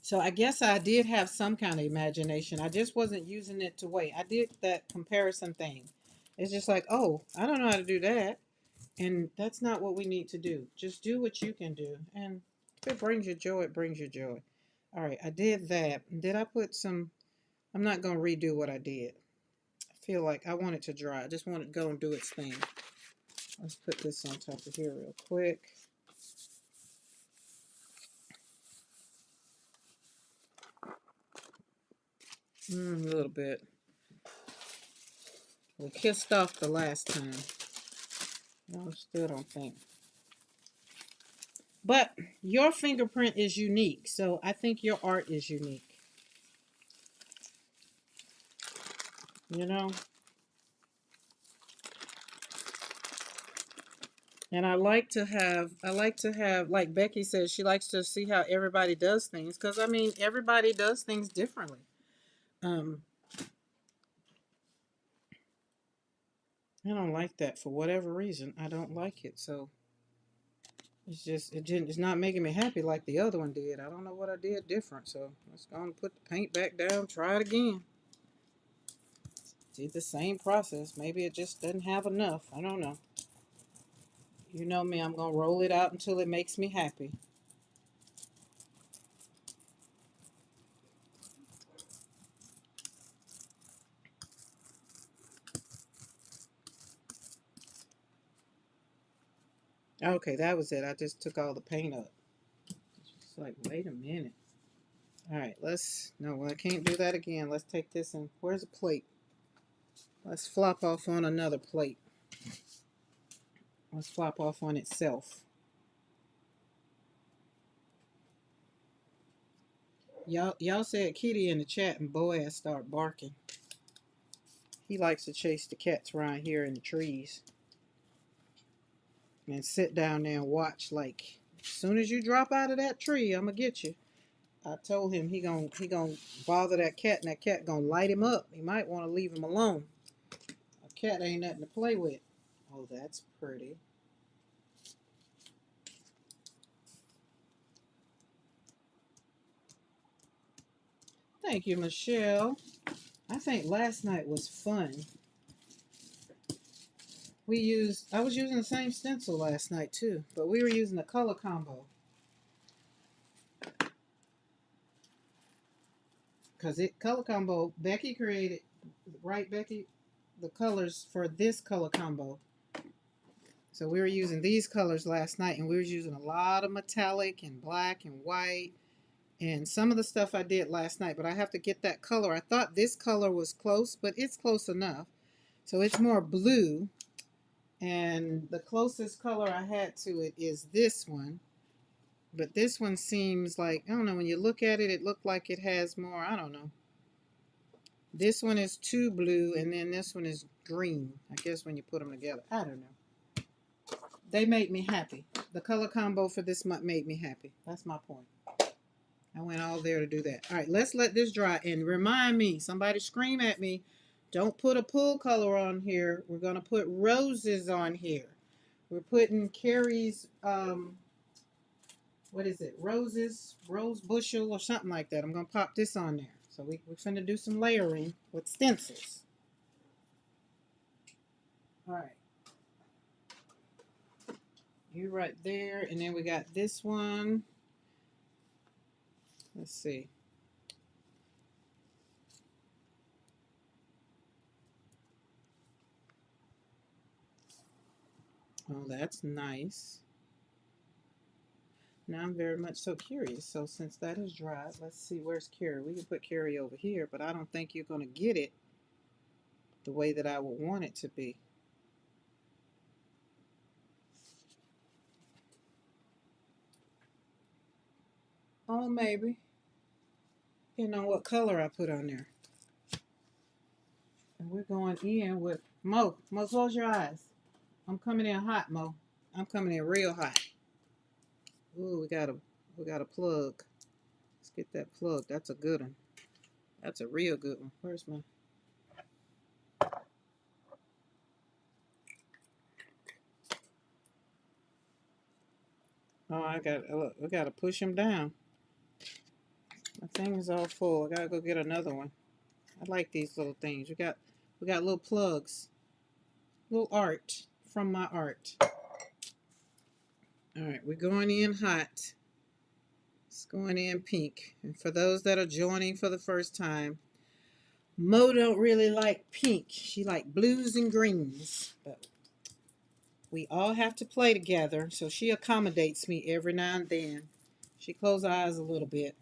so I guess I did have some kind of imagination. I just wasn't using it to wait. I did that comparison thing. It's just like, oh, I don't know how to do that. And that's not what we need to do. Just do what you can do. And if it brings you joy, it brings you joy. All right, I did that. Did I put some? I'm not going to redo what I did. I feel like I want it to dry. I just want it to go and do its thing. Let's put this on top of here real quick. A little bit. We kissed off the last time. No, still don't think. But your fingerprint is unique, so I think your art is unique. You know? And I like to have, like Becky says, she likes to see how everybody does things. Because, I mean, everybody does things differently. Um, I don't like that for whatever reason. I don't like it. So it's not making me happy like the other one did. I don't know what I did different. So let's go and put the paint back down, try it again. See the same process. Maybe it just doesn't have enough. I don't know. You know me, I'm going to roll it out until it makes me happy. Okay, that was it. I just took all the paint up. It's like, wait a minute. All right, no, I can't do that again. Let's take this and, where's the plate? Let's flop off on another plate. Let's flop off on itself. Y'all said kitty in the chat and Boaz start barking. He likes to chase the cats around here in the trees and sit down there and watch. Like, as soon as you drop out of that tree, I'm gonna get you. I told him he gonna bother that cat, and that cat gonna light him up. He might want to leave him alone. A cat ain't nothing to play with. Oh, that's pretty. Thank you, Michelle. I think last night was fun. I was using the same stencil last night too, but we were using the color combo. Color combo, Becky created, right, Becky? The colors for this color combo. So we were using these colors last night, and we were using a lot of metallic and black and white and some of the stuff I did last night, but I have to get that color. I thought this color was close, but it's close enough. So it's more blue, and the closest color I had to it is this one. But this one seems like, I don't know, when you look at it, it looked like it has more, I don't know. This one is too blue, and then this one is green. I guess when you put them together, I don't know. They made me happy. The color combo for this month made me happy. That's my point. I went all there to do that. All right, let's let this dry. And remind me, somebody scream at me, don't put a pool color on here. We're going to put roses on here. We're putting Carrie's, what is it, rose bushel or something like that. I'm going to pop this on there. So we're going to do some layering with stencils. All right. You right there. And then we got this one. Let's see. Oh, that's nice. Now I'm very much so curious. So since that is dried, let's see, where's Carrie? We can put Carrie over here, but I don't think you're going to get it the way that I would want it to be. Oh, maybe. Depending on what color I put on there. And we're going in with Mo. Mo, close your eyes. I'm coming in hot, Mo. I'm coming in real hot. Ooh, we got a plug. Let's get that plug. That's a good one. That's a real good one. Where's my? Oh, look, we got to push him down. My thing is all full. I got to go get another one. I like these little things. We got little plugs. Little art from my art. All right, we're going in hot. It's going in pink. And for those that are joining for the first time, Mo don't really like pink. She like blues and greens. But we all have to play together, so she accommodates me every now and then. She closes her eyes a little bit.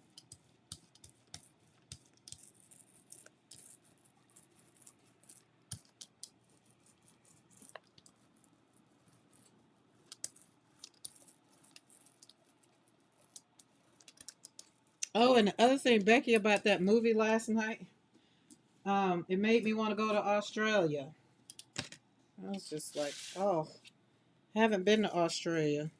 Oh, and the other thing, Becky, about that movie last night, it made me want to go to Australia. I was just like, oh, haven't been to Australia.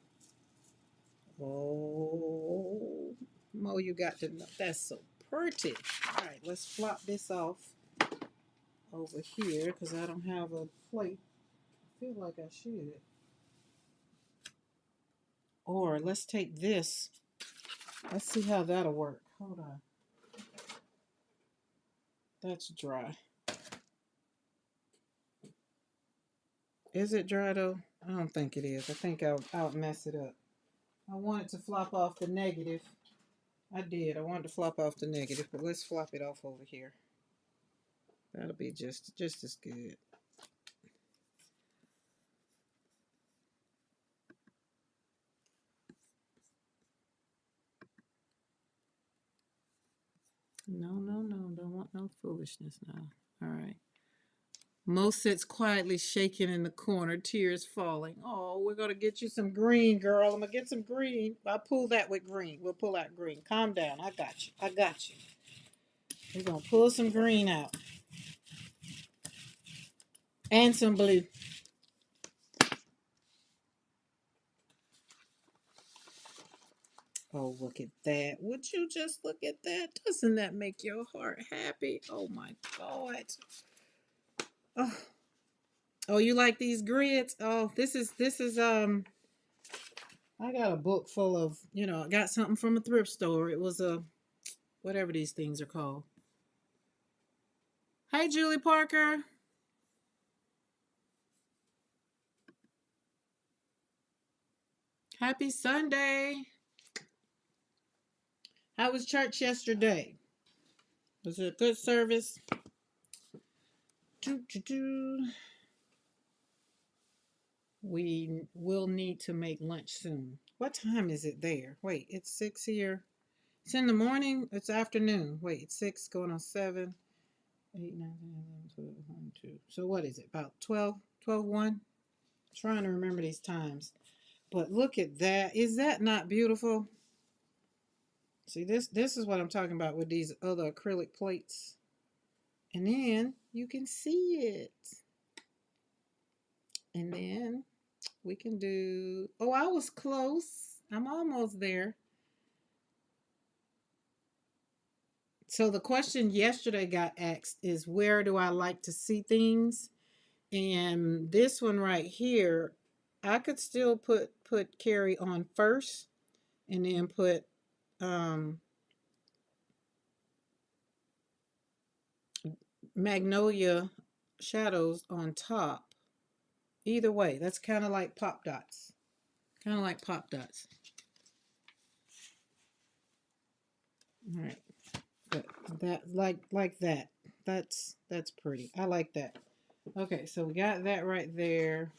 Oh, Mo, you got to know. That's so pretty. All right, let's flop this off over here because I don't have a plate. I feel like I should. Or let's take this. Let's see how that'll work. Hold on. That's dry. Is it dry though? I don't think it is. I think I'll mess it up. I wanted to flop off the negative. I did. I wanted to flop off the negative, but let's flop it off over here. That'll be just as good. No, no, no. Don't want no foolishness now. All right. Mo sits quietly shaking in the corner, tears falling. Oh, we're going to get you some green, girl. I'm going to get some green. I'll pull that with green. We'll pull out green. Calm down. I got you. I got you. We're going to pull some green out. And some blue. Oh, look at that. Would you just look at that? Doesn't that make your heart happy? Oh, my God. Oh, Oh, you like these grids? Oh, this is I got a book full of, I got something from a thrift store. It was a whatever these things are called. Hey, Julie Parker. Happy Sunday. How was church yesterday? Was it a good service? Doo, doo, doo. We will need to make lunch soon. What time is it there? Wait, it's 6 here. It's in the morning. It's afternoon. Wait, it's 6 going on 7, 8, 9, 10, 11, 12, 1, 2. So what is it? About 12, 12, 1? Trying to remember these times. But look at that. Is that not beautiful? See, this is what I'm talking about with these other acrylic plates. And then you can see it. And then we can do, oh, I was close. I'm almost there. So the question yesterday got asked is, where do I like to see things? And this one right here, I could still put Carrie on first and then put um Magnolia Shadows on top. Either way, that's kind of like pop dots. Kind of like pop dots. All right. But that like that. That's pretty. I like that. Okay, so we got that right there.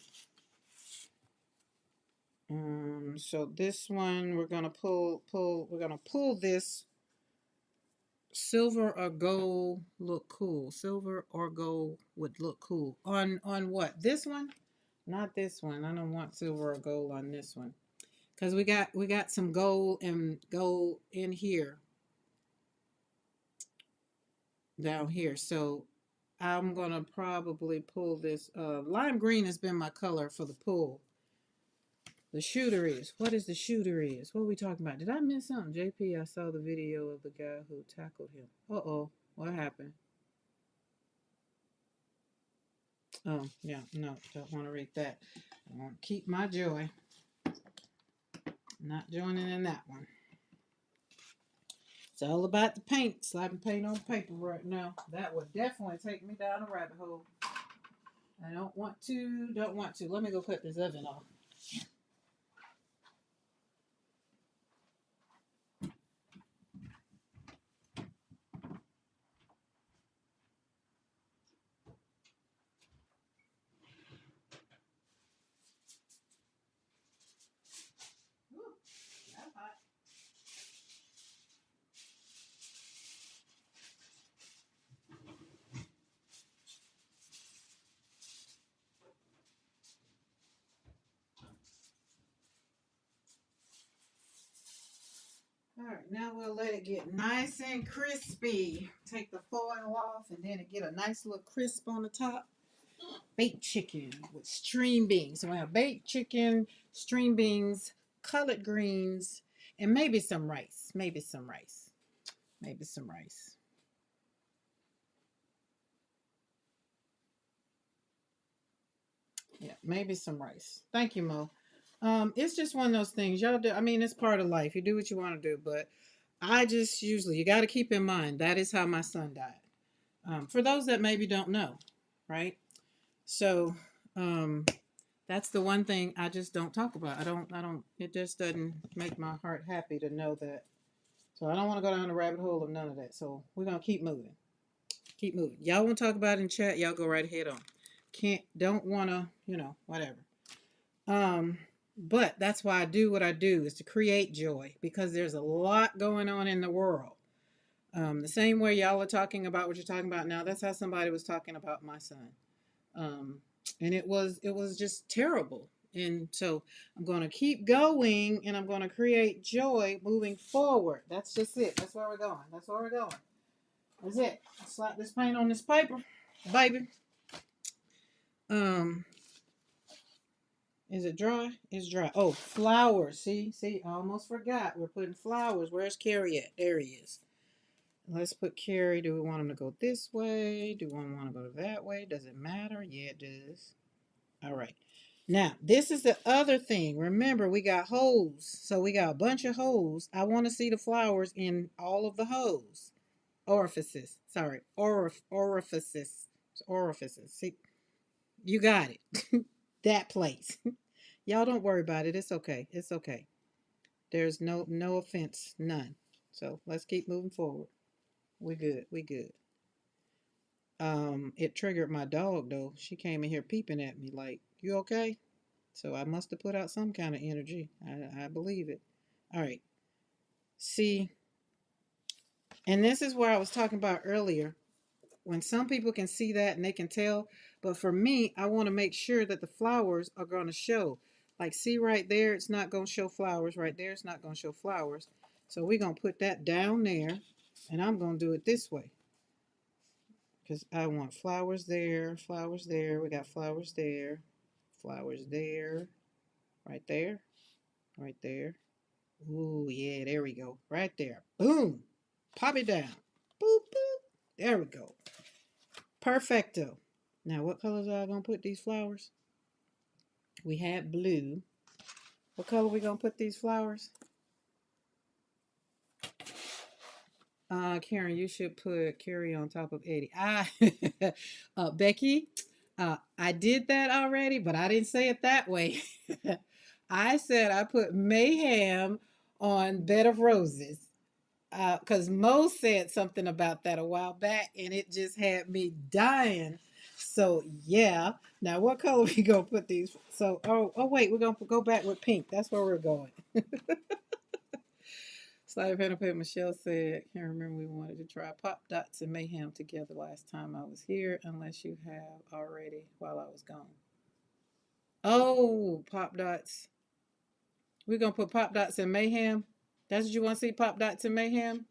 So this one we're gonna pull this silver or gold look cool. Silver or gold would look cool. On what? This one? Not this one. I don't want silver or gold on this one. Because we got some gold and gold in here. Down here. So I'm gonna probably pull this. Lime green has been my color for the pull. The shooter is. What is the shooter is? What are we talking about? Did I miss something? JP, I saw the video of the guy who tackled him. Uh-oh. What happened? Oh, yeah. No, don't want to read that. I want to keep my joy. Not joining in that one. It's all about the paint. Slapping paint on paper right now. That would definitely take me down a rabbit hole. I don't want to. Let me go cut this oven off. All right, now we'll let it get nice and crispy. Take the foil off and then it get a nice little crisp on the top. Baked chicken with string beans. So we have baked chicken, string beans, collard greens, and maybe some rice. Maybe some rice. Maybe some rice. Yeah, maybe some rice. Thank you, Mo. It's just one of those things. Y'all do, I mean, it's part of life. You do what you want to do, but I just usually, you got to keep in mind that is how my son died. For those that maybe don't know, right? So, that's the one thing I just don't talk about. It just doesn't make my heart happy to know that. So I don't want to go down the rabbit hole of none of that. So we're going to keep moving. Keep moving. Y'all want to talk about it in chat? Y'all go right ahead on. Don't want to, whatever. Um, but that's why I do what I do, is to create joy, because there's a lot going on in the world. The same way y'all are talking about what you're talking about now, that's how somebody was talking about my son. Um, and it was just terrible. And so I'm going to keep going, and I'm going to create joy moving forward. That's just it. That's where we're going. That's where we're going. That's it. Slap this paint on this paper, baby. Um, is it dry? It's dry. Oh, flowers. See, I almost forgot. We're putting flowers. Where's Carrie at? There he is. Let's put Carrie. Do we want him to go this way? Do we want to go that way? Does it matter? Yeah, it does. All right. Now, this is the other thing. Remember, we got holes. So we got a bunch of holes. I want to see the flowers in all of the holes. Orifices. Sorry. Orifices. Orifices. See, you got it. That place. Y'all don't worry about it. It's okay. It's okay. There's no offense. None. So let's keep moving forward. We good. We good. It triggered my dog though. She came in here peeping at me like, you okay? So I must have put out some kind of energy. I believe it. All right. See, and this is where I was talking about earlier. When some people can see that and they can tell, but for me, I want to make sure that the flowers are going to show. Like, see right there, it's not going to show flowers. Right there, it's not going to show flowers. So we're going to put that down there, and I'm going to do it this way because I want flowers there, flowers there. We got flowers there, flowers there, right there, right there. Ooh, yeah, there we go. Right there. Boom. Pop it down. Boop, boop. There we go. Perfecto. Now, what colors are I going to put these flowers? We had blue. What color we going to put these flowers? Karen, you should put Carrie on top of Eddie. Becky, I did that already, but I didn't say it that way. I said I put Mayhem on Bed of Roses. Because Mo said something about that a while back, and it just had me dying. So yeah. Now, what color we gonna put these? So wait, we're gonna go back with pink. That's where we're going. Slide pen and paper. Michelle said, can't remember we wanted to try Pop Dots and Mayhem together last time I was here, unless you have already while I was gone. Oh, Pop Dots. We're gonna put Pop Dots and Mayhem. That's what you want to see, Pop Dots and Mayhem?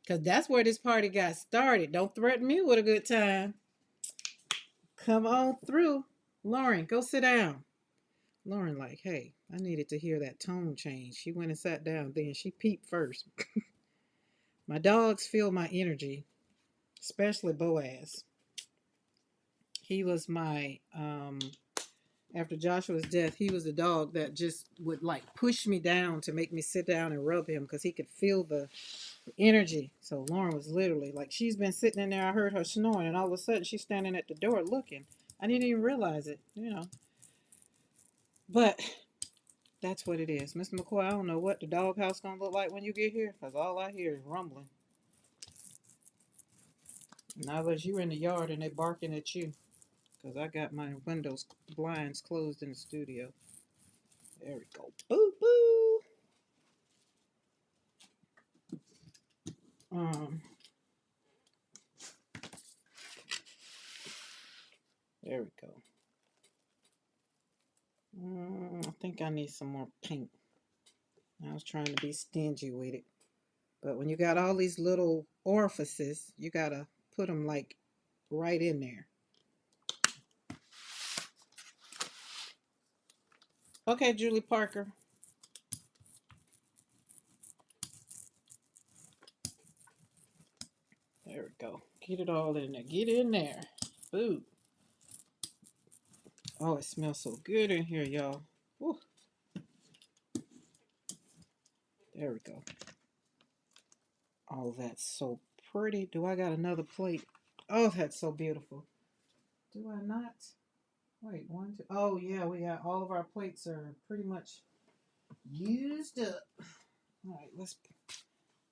Because that's where this party got started. Don't threaten me with a good time. Come on through. Lauren, go sit down. Lauren, like, hey, I needed to hear that tone change. She went and sat down. Then she peeped first. My dogs feel my energy, especially Boaz. He was my, after Joshua's death, he was the dog that just would like push me down to make me sit down and rub him because he could feel the energy. So Lauren was literally like, she's been sitting in there. I heard her snoring, and all of a sudden she's standing at the door looking. I didn't even realize it. But that's what it is. Mr. McCoy, I don't know what the doghouse gonna look like when you get here, because all I hear is rumbling. Now that you're in the yard and they barking at you, because I got my windows blinds closed in the studio. There we go. Boo boo. Um, there we go. I think I need some more paint. I was trying to be stingy with it. But when you got all these little orifices, you gotta put them like right in there. Okay, Julie Parker. There we go. Get it all in there. Get in there. Food. Oh, it smells so good in here, y'all. Woo. There we go. Oh, that's so pretty. Do I got another plate? Oh, that's so beautiful. Do I not? Wait, one, two. Oh, yeah, we got all of our plates are pretty much used up. All right,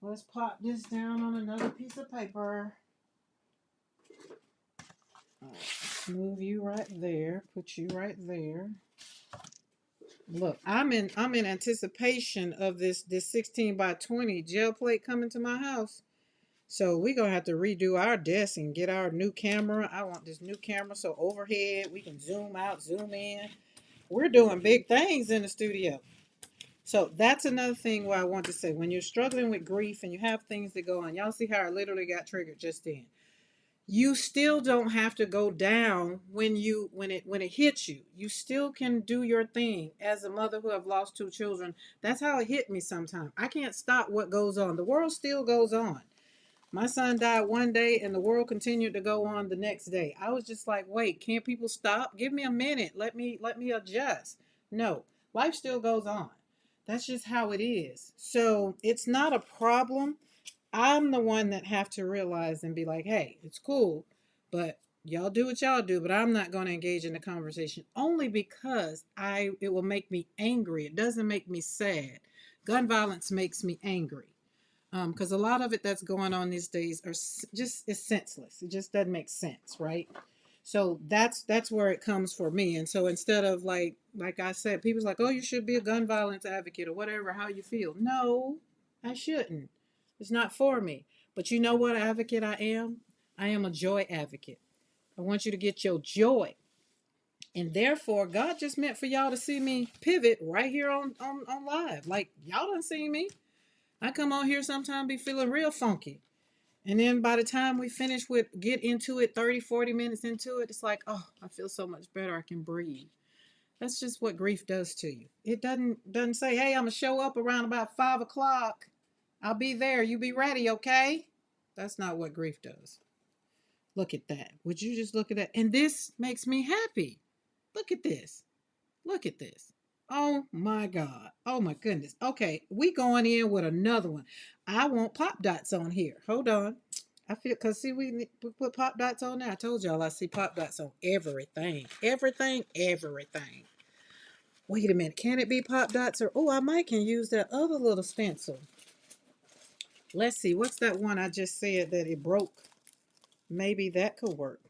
let's pop this down on another piece of paper. All right, move you right there. Put you right there. Look, I'm in anticipation of this 16 by 20 gel plate coming to my house. So we're gonna have to redo our desk and get our new camera. I want this new camera so overhead we can zoom out, zoom in. We're doing big things in the studio. So that's another thing where I want to say when you're struggling with grief and you have things that go on, y'all see how I literally got triggered just then. You still don't have to go down when it hits you. You still can do your thing. As a mother who have lost two children, that's how it hit me sometimes. I can't stop what goes on. The world still goes on. My son died one day and the world continued to go on the next day. I was just like, wait, can't people stop? Give me a minute. Let me adjust. No, life still goes on. That's just how it is. So it's not a problem. I'm the one that have to realize and be like, hey, it's cool, but y'all do what y'all do, but I'm not going to engage in the conversation only because it will make me angry. It doesn't make me sad. Gun violence makes me angry. Because a lot of it that's going on these days are just is senseless. It just doesn't make sense, right? So that's where it comes for me. And so instead of like I said, people's like, oh, you should be a gun violence advocate or whatever, how you feel. No, I shouldn't. It's not for me. But you know what advocate I am? I am a joy advocate. I want you to get your joy. And therefore, God just meant for y'all to see me pivot right here on live. Like y'all don't see me. I come on here sometimes be feeling real funky. And then by the time we finish with get into it 30, 40 minutes into it, it's like, oh, I feel so much better. I can breathe. That's just what grief does to you. It doesn't say, hey, I'm gonna show up around about 5 o'clock. I'll be there. You be ready, okay? That's not what grief does. Look at that. Would you just look at that? And this makes me happy. Look at this. Look at this. Oh my God. Oh my goodness. Okay, we going in with another one. I want pop dots on here. Hold on. I feel because see we put pop dots on there. I told y'all I see pop dots on everything. Everything, everything. Wait a minute. Can it be pop dots or oh I might can use that other little stencil. Let's see. What's that one I just said that it broke? Maybe that could work.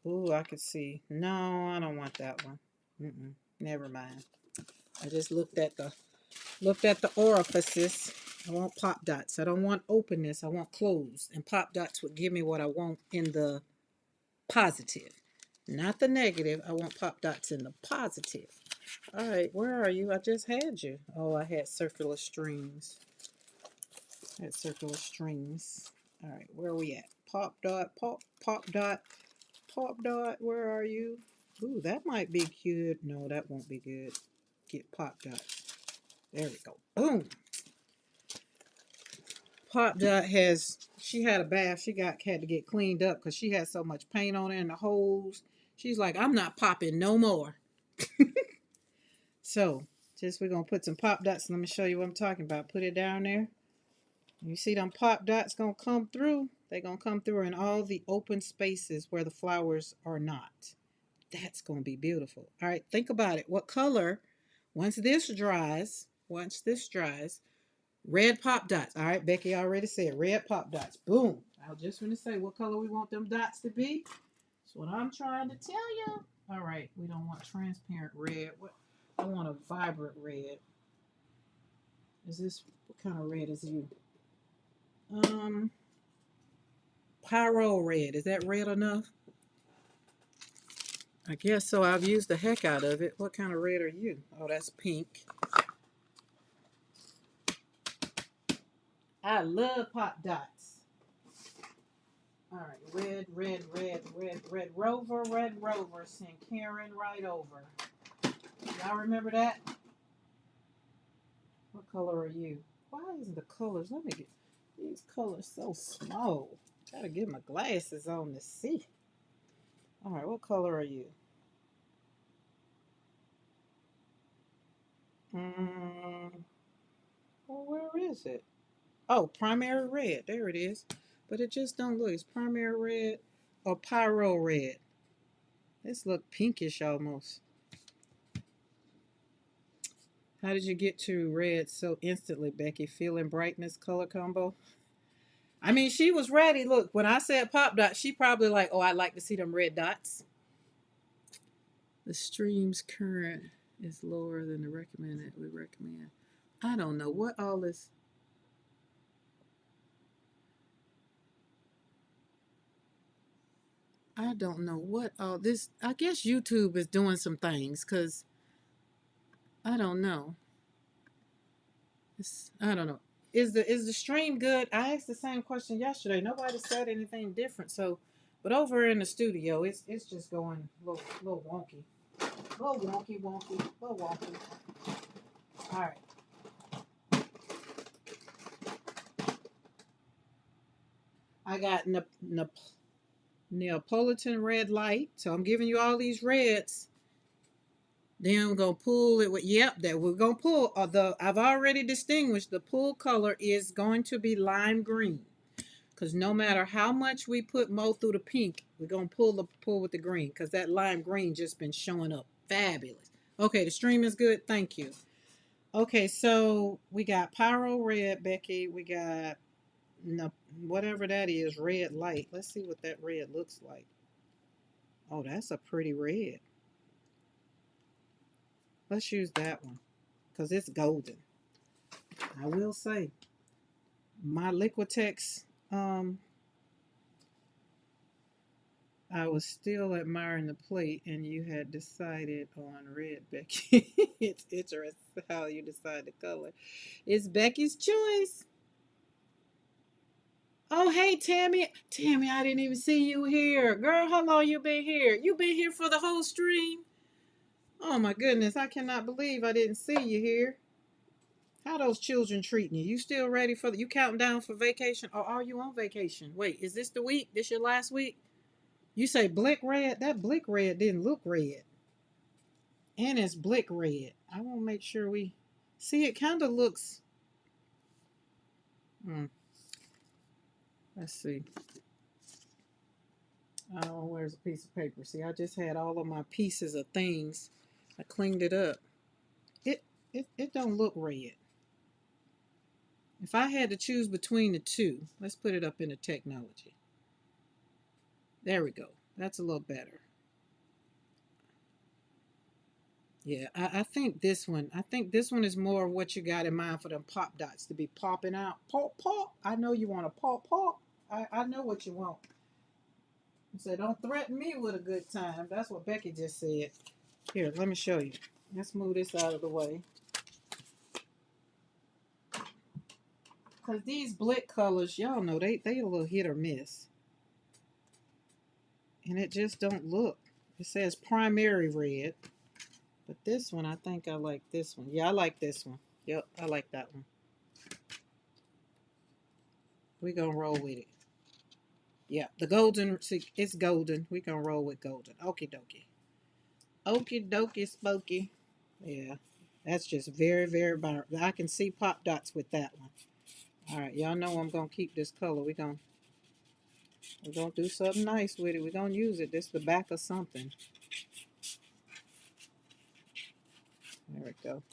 Ooh, I could see. No, I don't want that one. Never mind. I just looked at the orifices. I want pop dots. I don't want openness. I want closed. And pop dots would give me what I want in the positive, not the negative. I want pop dots in the positive. All right, where are you? I just had you. Oh, I had circular strings. All right, where are we at? Pop dot, pop dot, pop dot. Where are you? Ooh, that might be good. No, that won't be good. Get pop dots. There we go. Boom. Pop Dot she had a bath. She had to get cleaned up because she had so much paint on it and the holes. She's like, I'm not popping no more. So, we're going to put some pop dots. Let me show you what I'm talking about. Put it down there. You see them pop dots going to come through? They're going to come through in all the open spaces where the flowers are not. That's going to be beautiful. All right, think about it. What color, once this dries, red pop dots. All right, Becky already said red pop dots. Boom. I was just going to say what color we want them dots to be. That's what I'm trying to tell you. All right, we don't want transparent red. I want a vibrant red. What kind of red is you? Pyro red. Is that red enough? I guess so. I've used the heck out of it. What kind of red are you? Oh, that's pink. I love pop dots. All right, red rover, send Karen right over. Y'all remember that? What color are you? Why isn't the colors? Let me get these colors so small. Gotta get my glasses on to see. All right, what color are you? Well, where is it? Oh, primary red. There it is. But it just don't look. It's primary red or pyro red. This look pinkish almost. How did you get to red so instantly, Becky? Feeling brightness color combo? I mean, she was ready. Look, when I said pop dot, she probably like, oh, I'd like to see them red dots. The stream's current is lower than the recommended. We recommend. I don't know what all this. I don't know what all this. I guess YouTube is doing some things because I don't know. I don't know. Is the stream good? I asked the same question yesterday. Nobody said anything different. So, but over in the studio, it's just going a little wonky, little wonky. All right. I got Neapolitan red light. So I'm giving you all these reds. Then I'm gonna pull it with, yep, that we're gonna pull. I've already distinguished the pull color is going to be lime green. Because no matter how much we put more through the pink, we're gonna pull with the green. Because that lime green just been showing up fabulous. Okay, the stream is good. Thank you. Okay, so we got Pyro Red, Becky. We got no, whatever that is, red light. Let's see what that red looks like. Oh, that's a pretty red. Let's use that one because it's golden. I will say, my Liquitex, I was still admiring the plate, and you had decided on red, Becky. It's interesting how you decide the color. It's Becky's choice. Oh, hey, Tammy. Tammy, I didn't even see you here. Girl, how long you been here? You been here for the whole stream? Oh, my goodness. I cannot believe I didn't see you here. How those children treating you? You still ready for you counting down for vacation, or are you on vacation? Wait, is this the week? This your last week? You say blick red? That blick red didn't look red. And it's blick red. I want to make sure we see. It kind of looks. Let's see. Oh, where's a piece of paper? See, I just had all of my pieces of things. I cleaned it up. It it don't look red. If I had to choose between the two, let's put it up in the technology. There we go. That's a little better. Yeah, I think this one. I think this one is more what you got in mind for them pop dots to be popping out. Pop, pop. I know you want to pop, pop. I know what you want. You said, don't threaten me with a good time. That's what Becky just said. Here, let me show you. Let's move this out of the way. Because these blick colors, y'all know, they a little hit or miss. And it just don't look. It says primary red. But this one, I think I like this one. Yeah, I like this one. Yep, I like that one. We're going to roll with it. Yeah, the golden, see, it's golden. We're going to roll with golden. Okie dokie. Okie dokie spooky. Yeah, that's just very, very bright. I can see pop dots with that one. All right, y'all know I'm going to keep this color. We're gonna do something nice with it. We're going to use it. This is the back of something. There we go.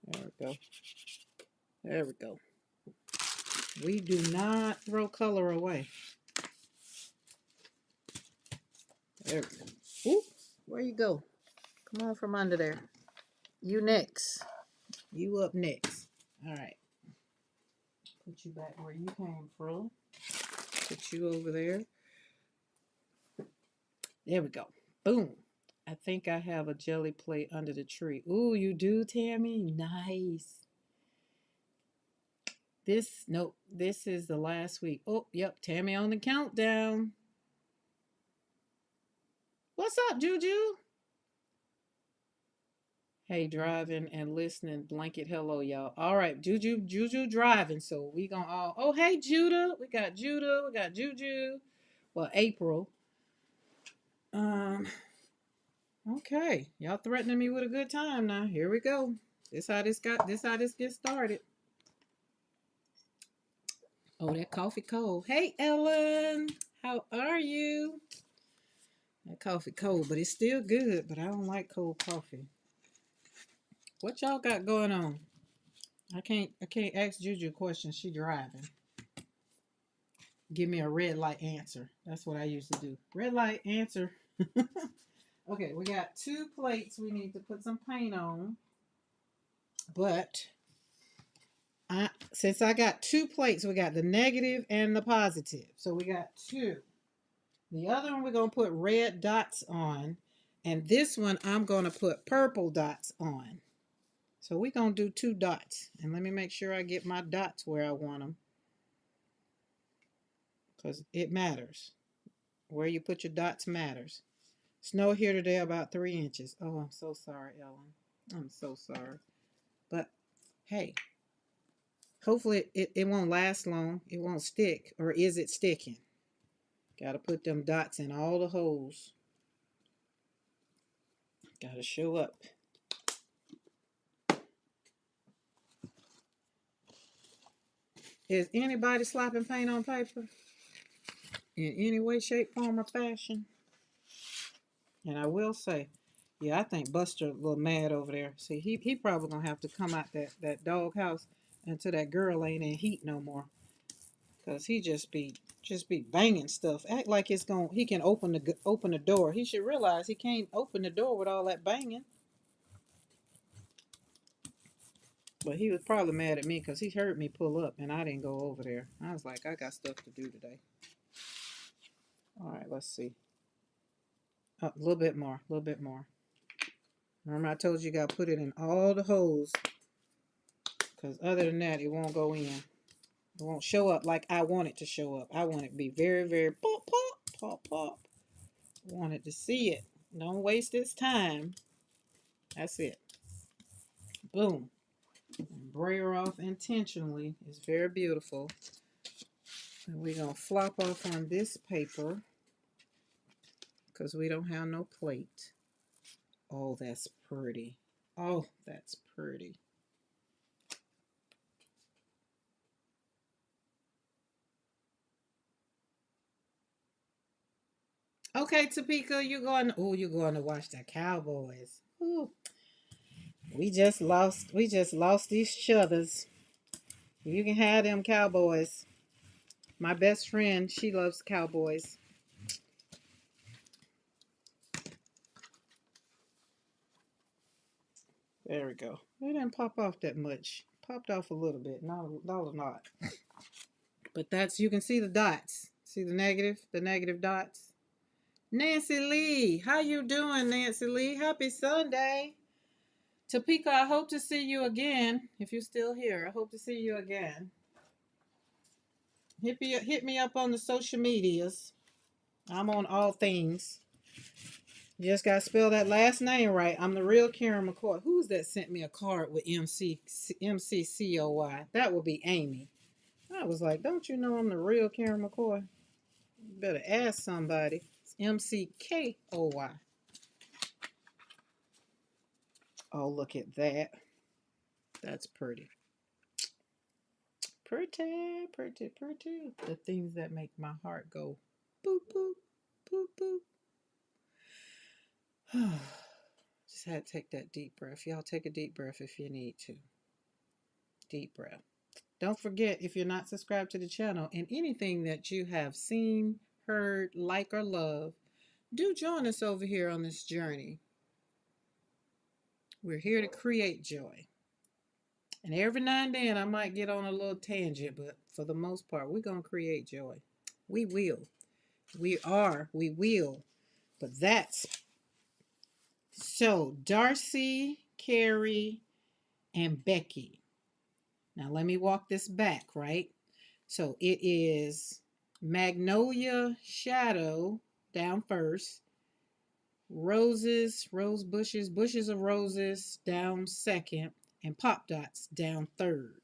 There we go. There we go. We do not throw color away. There we go. Ooh, where you go? Come on from under there. You next. You up next. All right. Put you back where you came from. Put you over there. There we go. Boom. I think I have a jelly plate under the tree. Ooh, you do, Tammy? Nice. Nope, this is the last week. Oh, yep, Tammy on the countdown. What's up, Juju? Hey, driving and listening. Blanket hello, y'all. All right, Juju driving. So we gonna all. Oh, hey, Judah. We got Judah. We got Juju. Well, April. Okay, y'all threatening me with a good time now. Here we go. This how this gets started. Oh, that coffee cold. Hey, Ellen. How are you? That coffee cold, but it's still good. But I don't like cold coffee. What y'all got going on? I can't ask Juju a question. She driving. Give me a red light answer. That's what I used to do. Red light answer. Okay, we got 2 plates we need to put some paint on. But since I got 2 plates, we got the negative and the positive. So we got 2. The other one we're going to put red dots on. And this one I'm going to put purple dots on. So we're going to do 2 dots. And let me make sure I get my dots where I want them. Because it matters. Where you put your dots matters. Snow here today about 3 inches. Oh, I'm so sorry, Ellen. I'm so sorry. But, hey, Hopefully it won't last long. It won't stick. Or is it sticking? Gotta put them dots in all the holes. Gotta show up. Is anybody slapping paint on paper? In any way, shape, form, or fashion? And I will say, yeah, I think Buster a little mad over there. See, he probably gonna have to come out that dog house until that girl ain't in heat no more. Cause he just be banging stuff. Act like he can open the door. He should realize he can't open the door with all that banging. But he was probably mad at me because he heard me pull up and I didn't go over there. I was like, I got stuff to do today. All right, let's see. A little bit more, a little bit more. Remember I told you got to put it in all the holes because other than that, it won't go in. It won't show up like I want it to show up. I want it to be very, very pop, pop, pop, pop. I want it to see it. Don't waste its time. That's it. Boom. And brayer off intentionally. It's very beautiful. And we're going to flop off on this paper because we don't have no plate. Oh, that's pretty. Oh, that's pretty. Okay, Topeka, you're going to watch the Cowboys. Ooh. We just lost these chuthers. You can have them Cowboys. My best friend, she loves Cowboys. There we go. It didn't pop off that much. Popped off a little bit, not a lot. But you can see the dots. See the negative dots. Nancy Lee, how you doing, Nancy Lee? Happy Sunday. Topeka, I hope to see you again. If you're still here, I hope to see you again. Hit me up on the social medias. I'm on all things. You just gotta spell that last name right. I'm the real Karen McCoy. Who's that sent me a card with MCCOY? That would be Amy. I was like, don't you know I'm the real Karen McCoy? You better ask somebody. It's MCKOY. Oh, look at that. That's pretty. Pretty, pretty, pretty. The things that make my heart go boop, boop, boop, boop. Just had to take that deep breath. Y'all take a deep breath if you need to. Deep breath. Don't forget, if you're not subscribed to the channel and anything that you have seen, heard, like, or love, do join us over here on this journey. We're here to create joy. And every now and then I might get on a little tangent, but for the most part, we're going to create joy. We will. We will. But that's so Darcy, Carrie, and Becky. Now let me walk this back, right? So it is Magnolia Shadow down first, Roses, Rose Bushes, Bushes of Roses down second, and Pop Dots down third.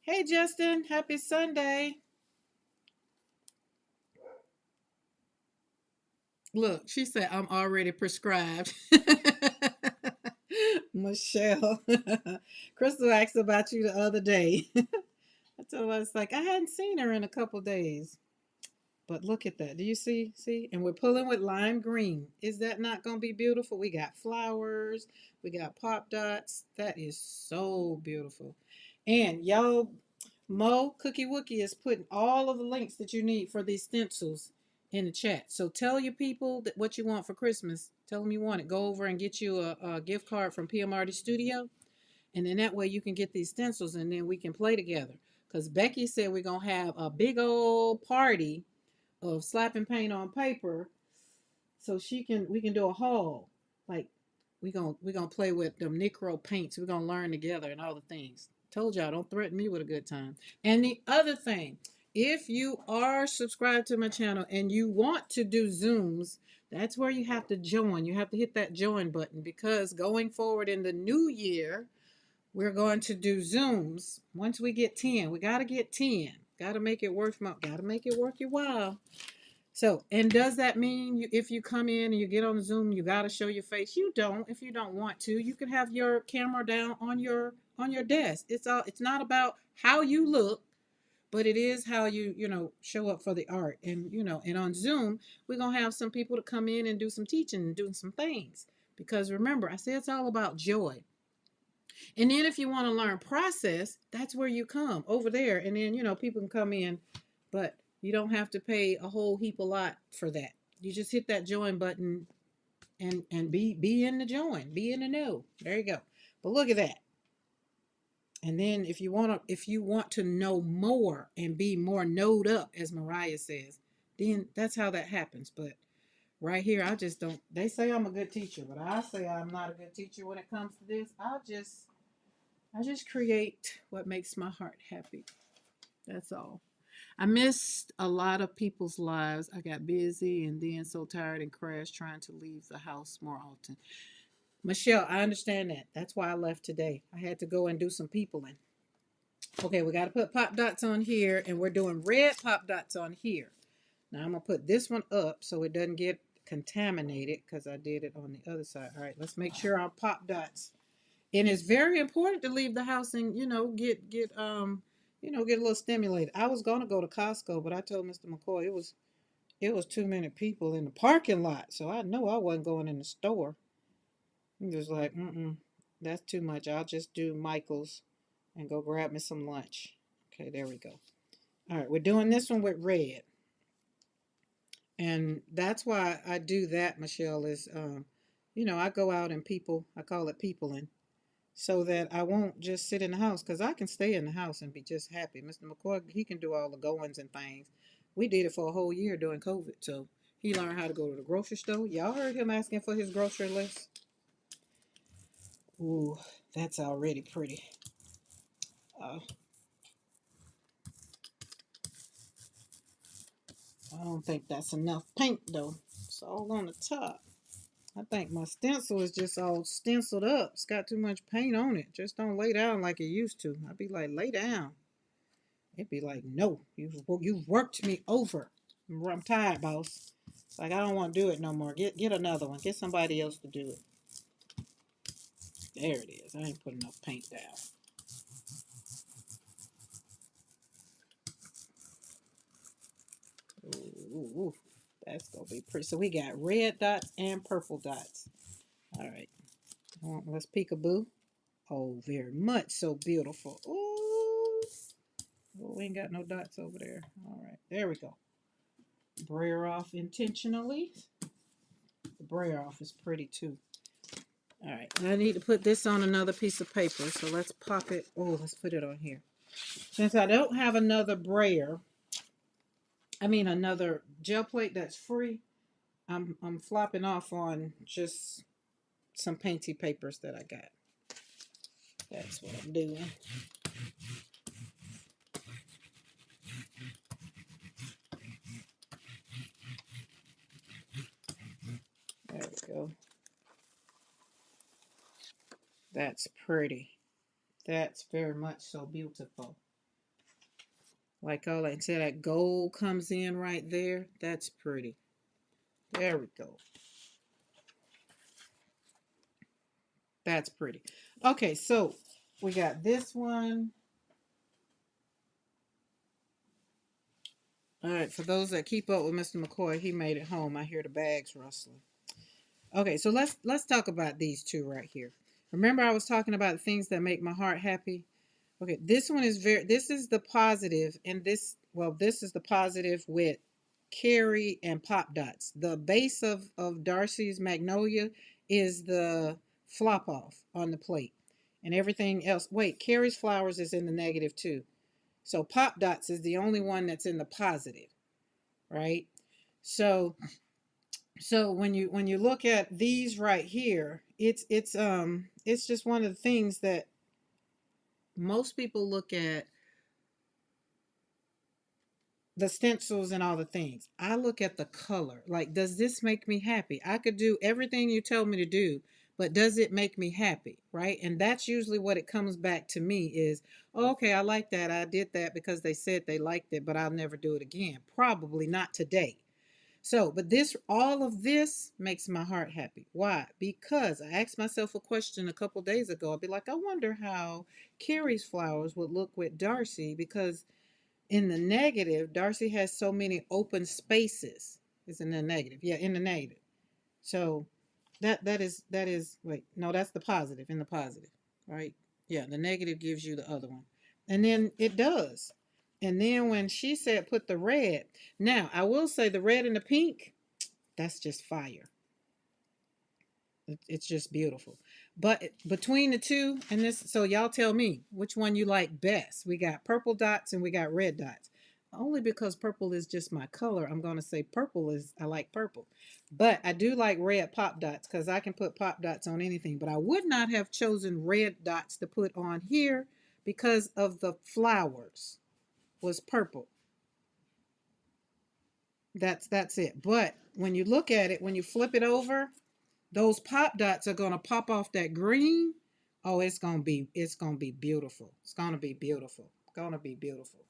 Hey Justin, happy Sunday. Look, she said I'm already prescribed. Michelle. Crystal asked about you the other day. I told her, it's like I hadn't seen her in a couple days. But look at that. Do you see? See? And we're pulling with lime green. Is that not going to be beautiful? We got flowers. We got pop dots. That is so beautiful. And y'all, Mo Cookie Wookie is putting all of the links that you need for these stencils in the chat. So tell your people that what you want for Christmas. Tell them you want it. Go over and get you a gift card from PMRD Studio. And then that way you can get these stencils and then we can play together. Because Becky said we're going to have a big old party of slapping paint on paper so we can do a haul. Like we gonna play with them Necro paints. We're gonna learn together and all the things. Told y'all, don't threaten me with a good time. And the other thing, if you are subscribed to my channel and you want to do Zooms, that's where you have to join. You have to hit that join button because going forward in the new year, we're going to do Zooms. Once we get 10, we got to get 10. Got to make it got to make it worth your while. So, and does that mean if you come in and you get on Zoom, you got to show your face? You don't. If you don't want to, you can have your camera down on your desk. It's not about how you look, but it is how you show up for the art. And and on Zoom, we're going to have some people to come in and do some teaching and doing some things. Because remember, I said it's all about joy. And then if you want to learn process, that's where you come over there. And then, people can come in, but you don't have to pay a whole heap a lot for that. You just hit that join button and be in the join, be in the know. There you go. But look at that. And then if you want to know more and be more knowed up, as Mariah says, then that's how that happens. But right here, I just don't. They say I'm a good teacher, but I say I'm not a good teacher when it comes to this. I just create what makes my heart happy. That's all. I missed a lot of people's lives. I got busy and then so tired and crashed trying to leave the house more often. Michelle, I understand that. That's why I left today. I had to go and do some peopling. Okay, we got to put pop dots on here, and we're doing red pop dots on here. Now I'm going to put this one up so it doesn't get contaminated because I did it on the other side. All right, let's make sure our pop dots. And it's very important to leave the house and get a little stimulated. I was gonna go to Costco, but I told Mr. McCoy it was too many people in the parking lot, so I know I wasn't going in the store. He was like, that's too much. I'll just do Michael's and go grab me some lunch. Okay, there we go. All right, we're doing this one with red, and that's why I do that. Michelle is, I go out and I call it peopling so that I won't just sit in the house because I can stay in the house and be just happy. Mr. McCoy, he can do all the goings and things. We did it for a whole year during COVID, so he learned how to go to the grocery store. Y'all heard him asking for his grocery list? Ooh, that's already pretty. Uh, I don't think that's enough paint though. It's all on the top. I think my stencil is just all stenciled up. It's got too much paint on it. Just don't lay down like it used to. I'd be like, lay down. It'd be like, no, you've worked me over. I'm tired, boss. It's like I don't want to do it no more. Get another one. Get somebody else to do it. There it is. I ain't put enough paint down. Ooh, that's gonna be pretty. So we got red dots and purple dots. All right. Let's peekaboo. Oh, very much so beautiful. Ooh. Oh, we ain't got no dots over there. All right. There we go. Brayer off intentionally. The brayer off is pretty too. All right, I need to put this on another piece of paper, so let's pop it. Oh, let's put it on here. Since I don't have another another gel plate that's free, I'm flopping off on just some painty papers that I got. That's what I'm doing. There we go. That's pretty. That's very much so beautiful. Like all I said, that gold comes in right there. That's pretty. There we go. That's pretty. Okay, so we got this one. All right, for those that keep up with Mr. McCoy, he made it home. I hear the bags rustling. Okay, so let's talk about these two right here. Remember I was talking about the things that make my heart happy? Okay, this is the positive, and this is the positive with Carrie and Pop Dots. The base of Darcy's Magnolia is the flop off on the plate. And everything else. Wait, Carrie's flowers is in the negative too. So Pop Dots is the only one that's in the positive, right? So when you look at these right here, it's just one of the things that most people look at the stencils and all the things. I look at the color. Like, does this make me happy? I could do everything you tell me to do, but does it make me happy, right? And that's usually what it comes back to me is, oh, okay, I like that. I did that because they said they liked it, but I'll never do it again. Probably not today. So, but this, all of this makes my heart happy. Why? Because I asked myself a question a couple days ago. I'd be like, I wonder how Carrie's flowers would look with Darcy, because in the negative, Darcy has so many open spaces. It's in the negative. Yeah, in the negative. So that is wait, no, that's the positive in the positive, right? Yeah, the negative gives you the other one. And then it does. And then when she said put the red, now I will say the red and the pink, that's just fire. It's just beautiful. But between the two and this, so y'all tell me which one you like best. We got purple dots and we got red dots. Only because purple is just my color, I'm going to say purple is, I like purple. But I do like red pop dots because I can put pop dots on anything. But I would not have chosen red dots to put on here because of the flowers was purple. That's it. But when you look at it, when you flip it over, those pop dots are gonna pop off that green. Oh, it's gonna be beautiful. It's gonna be beautiful. Gonna be beautiful.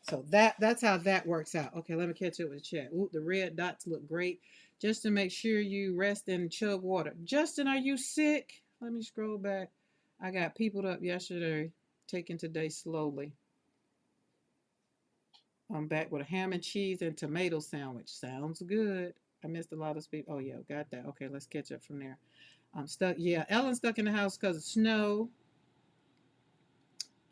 So that's how that works out. Okay, let me catch up with the chat. Ooh, the red dots look great. Just to make sure you rest and chug water. Justin, are you sick? Let me scroll back. I got peopled up yesterday, taking today slowly. I'm back with a ham and cheese and tomato sandwich. Sounds good. I missed a lot of speed. Oh yeah, got that. Okay, let's catch up from there. I'm stuck. Yeah, Ellen's stuck in the house because of snow.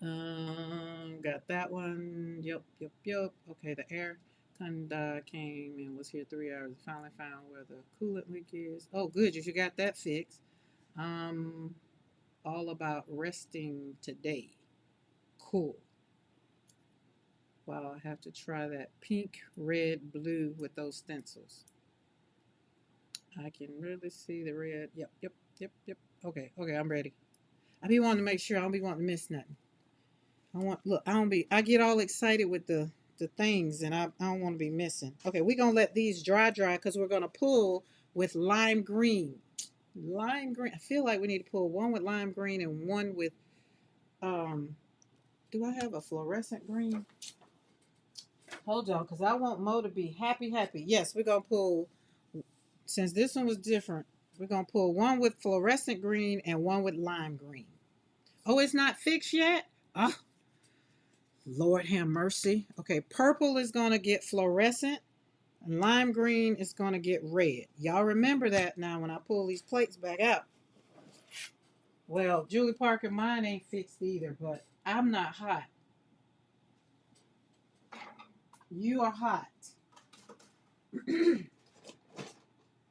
Got that one. Yep. Okay, the air conda came and was here 3 hours. Finally found where the coolant leak is. Oh, good. You got that fixed. Um, all about resting today. Cool. Wow, I have to try that pink, red, blue with those stencils. I can really see the red. Yep. Okay, I'm ready. I be wanting to make sure I don't be wanting to miss nothing. I get all excited with the things and I don't want to be missing. Okay, we're gonna let these dry because we're gonna pull with lime green. Lime green. I feel like we need to pull one with lime green and one with um do I have a fluorescent green? Hold on, because I want Mo to be happy. Yes, we're gonna pull, since this one was different, we're gonna pull one with fluorescent green and one with lime green. Oh, it's not fixed yet? Ah, Lord have mercy. Okay, purple is going to get fluorescent, and lime green is going to get red. Y'all remember that now when I pull these plates back out. Well, Julie Parker, mine ain't fixed either, but I'm not hot. You are hot.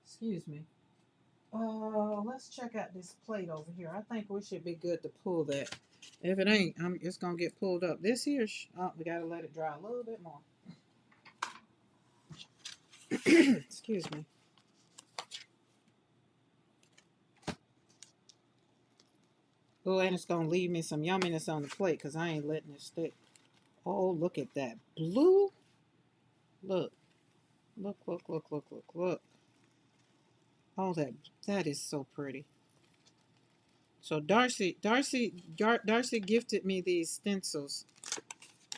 Excuse me. Let's check out this plate over here. I think we should be good to pull that. If it ain't, it's gonna get pulled up. This here, oh, we gotta let it dry a little bit more. Excuse me. Oh, and it's gonna leave me some yumminess on the plate because I ain't letting it stick. Oh, look at that blue. Look, look. Oh, that is so pretty. So Darcy gifted me these stencils,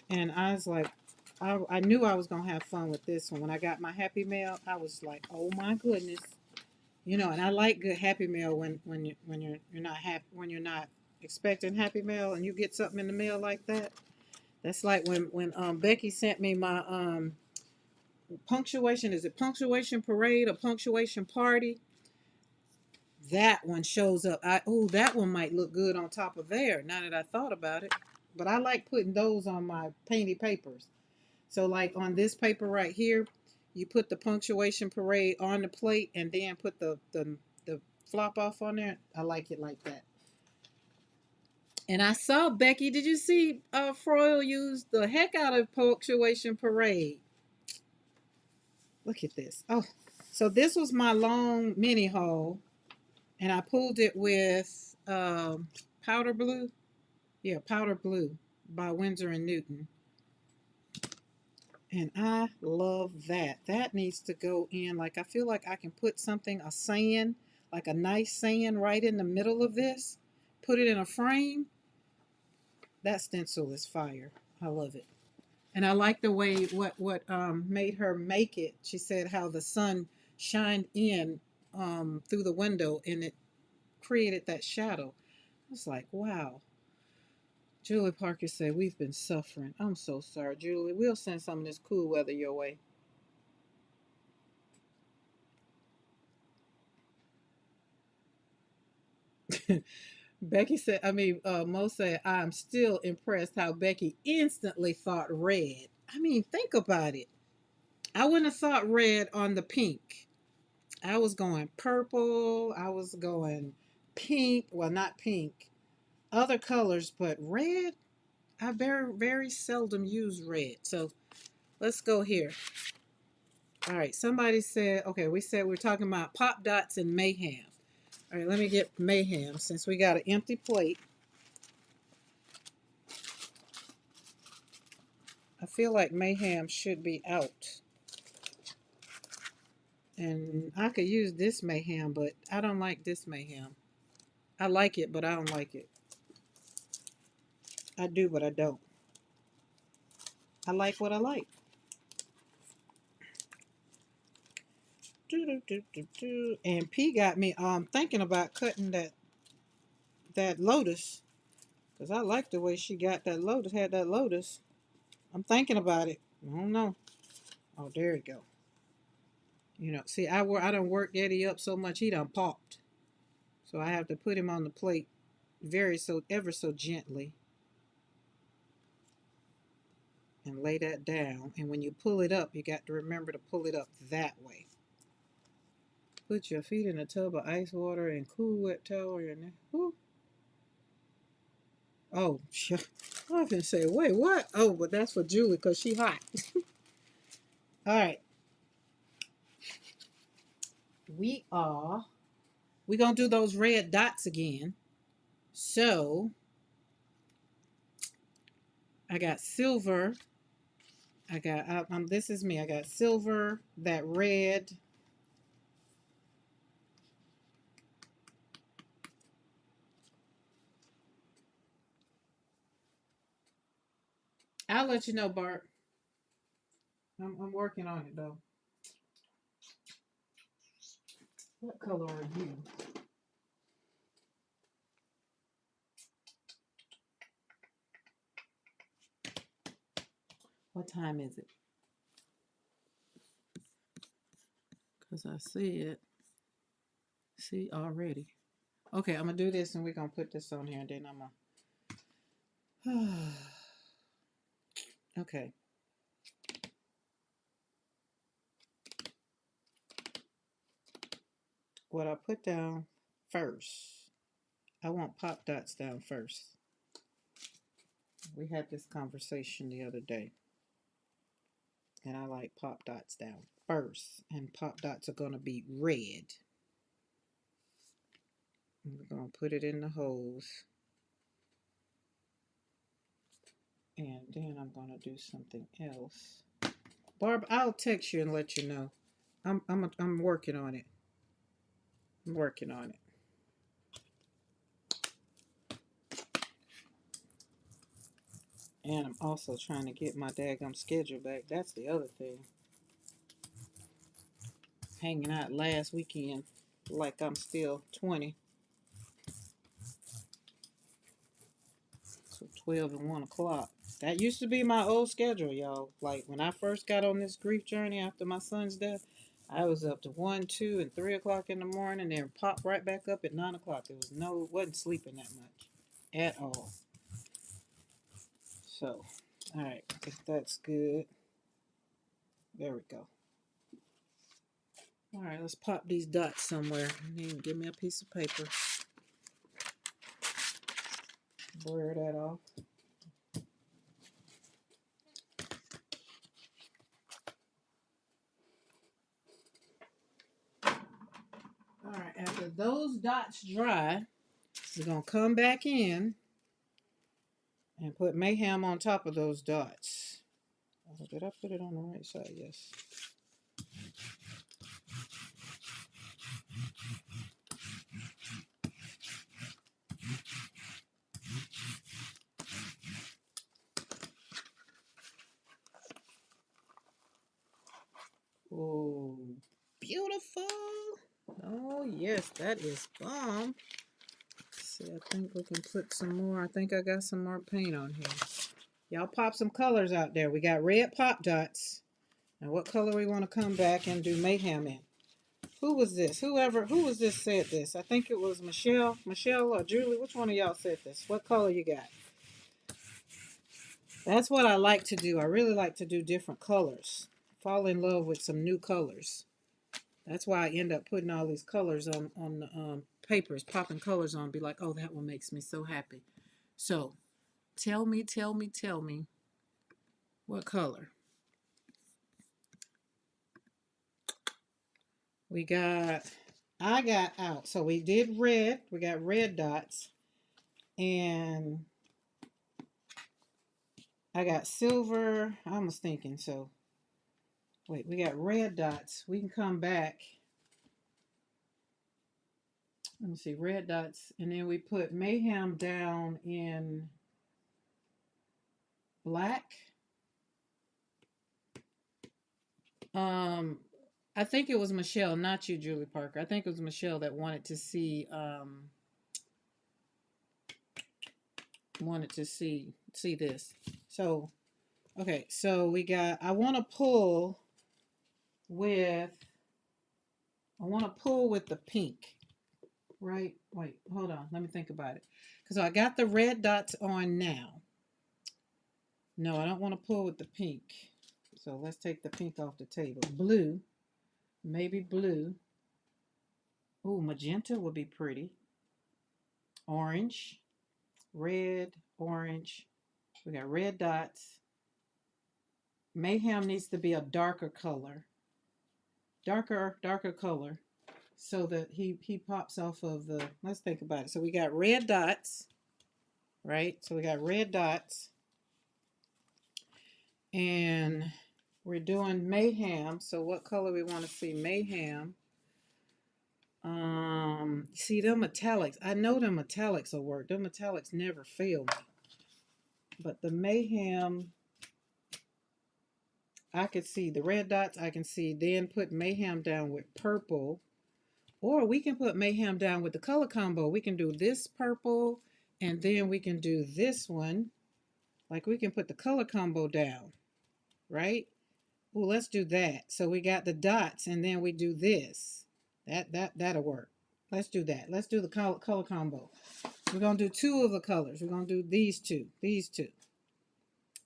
and I was like, I knew I was gonna have fun with this one. When I got my Happy Mail, I was like, oh my goodness, and I like good Happy Mail when you're not happy, when you're not expecting Happy Mail and you get something in the mail like that. That's like when Becky sent me my punctuation. Is it punctuation parade or punctuation party? That one shows up. That one might look good on top of there. Now that I thought about it, but I like putting those on my painted papers. So like on this paper right here, you put the punctuation parade on the plate and then put the flop off on there. I like it like that. And I saw Becky. Did you see Froyle use the heck out of punctuation parade? Look at this. Oh, so this was my long mini haul, and I pulled it with powder blue. Yeah, powder blue by Winsor and Newton. And I love that. That needs to go in. Like, I feel like I can put something, a saying, like a nice sand right in the middle of this, put it in a frame, that stencil is fire. I love it. And I like the way what made her make it. She said how the sun shined in through the window and it created that shadow. I was like, wow. Julie Parker said, we've been suffering. I'm so sorry, Julie. We'll send some of this cool weather your way. Becky said, Mo said, I'm still impressed how Becky instantly thought red. I mean, think about it. I wouldn't have thought red on the pink. I was going purple. I was going pink. Well, not pink. Other colors, but red, I very, very seldom use red. So let's go here. All right. Somebody said, okay, we said we're talking about Pop Dots and Mayhem. All right, let me get Mayhem since we got an empty plate. I feel like Mayhem should be out. And I could use this Mayhem, but I don't like this Mayhem. I like it, but I don't like it. I do, but I don't. I like what I like. And P got me thinking about cutting that lotus. Because I like the way she got that lotus, had that lotus. I'm thinking about it. I don't know. Oh, there you go. You know, see, I done worked Eddie up so much he done popped. So I have to put him on the plate ever so gently and lay that down. And when you pull it up, you got to remember to pull it up that way. Put your feet in a tub of ice water and cool wet towel on your neck. Ooh. Oh, I was gonna say, wait, what? Oh, but that's for Julie because she hot. All right, we gonna do those red dots again. So I got silver. This is me. I got silver, that red. I'll let you know, Bart. I'm working on it though. What color are you? What time is it? Because I see it. See already. Okay, I'm going to do this and we're going to put this on here and then I'm going to... Okay. What I put down first, I want pop dots down first. We had this conversation the other day. And I like pop dots down first. And pop dots are going to be red. And we're going to put it in the holes. And then I'm going to do something else. Barb, I'll text you and let you know. I'm working on it. I'm working on it. And I'm also trying to get my daggum schedule back. That's the other thing. Hanging out last weekend like I'm still 20. So 12 and 1 o'clock. That used to be my old schedule, y'all. Like when I first got on this grief journey after my son's death, I was up to 1, 2, and 3 o'clock in the morning, then popped right back up at 9 o'clock. Wasn't sleeping that much at all. So, all right, if that's good. There we go. All right, let's pop these dots somewhere. Give me a piece of paper. Blur that off. All right, after those dots dry, we're going to come back in and put mayhem on top of those dots. Oh, did I put it on the right side? Yes. beautiful. Oh, yes, that is bomb. See, I think we can put some more. I think I got some more paint on here. Y'all pop some colors out there. We got red pop dots. Now, what color we want to come back and do mayhem in? Who was this? Who was this said this? I think it was Michelle. Michelle or Julie? Which one of y'all said this? What color you got? That's what I like to do. I really like to do different colors. Fall in love with some new colors. That's why I end up putting all these colors on the papers, popping colors on, be like, oh, that one makes me so happy. So, tell me, what color? I got out. So we did red. We got red dots. And I got silver. I was thinking, so wait, we got red dots. We can come back. Let me see, red dots. And then we put mayhem down in black. I think it was Michelle, not you, Julie Parker. I think it was Michelle that wanted to see this. So okay, so we got I want to pull with the pink. Right? Wait, hold on. Let me think about it. Because I got the red dots on now. No, I don't want to pull with the pink. So let's take the pink off the table. Blue. Maybe blue. Ooh, magenta would be pretty. Orange. Red. Orange. We got red dots. Mayhem needs to be a darker color. Darker color. So that he pops off of the, let's think about it. So we got red dots. Right? So we got red dots. And we're doing mayhem. So what color we want to see? Mayhem. See them metallics. I know them metallics will work. Them metallics never fail me. But the mayhem, I could see the red dots. I can see then put mayhem down with purple. Or we can put mayhem down with the color combo. We can do this purple and then we can do this one. Like we can put the color combo down, right? Well, let's do that. So we got the dots and then we do this. That'll work. Let's do that. Let's do the color combo. We're going to do two of the colors. We're going to do these two.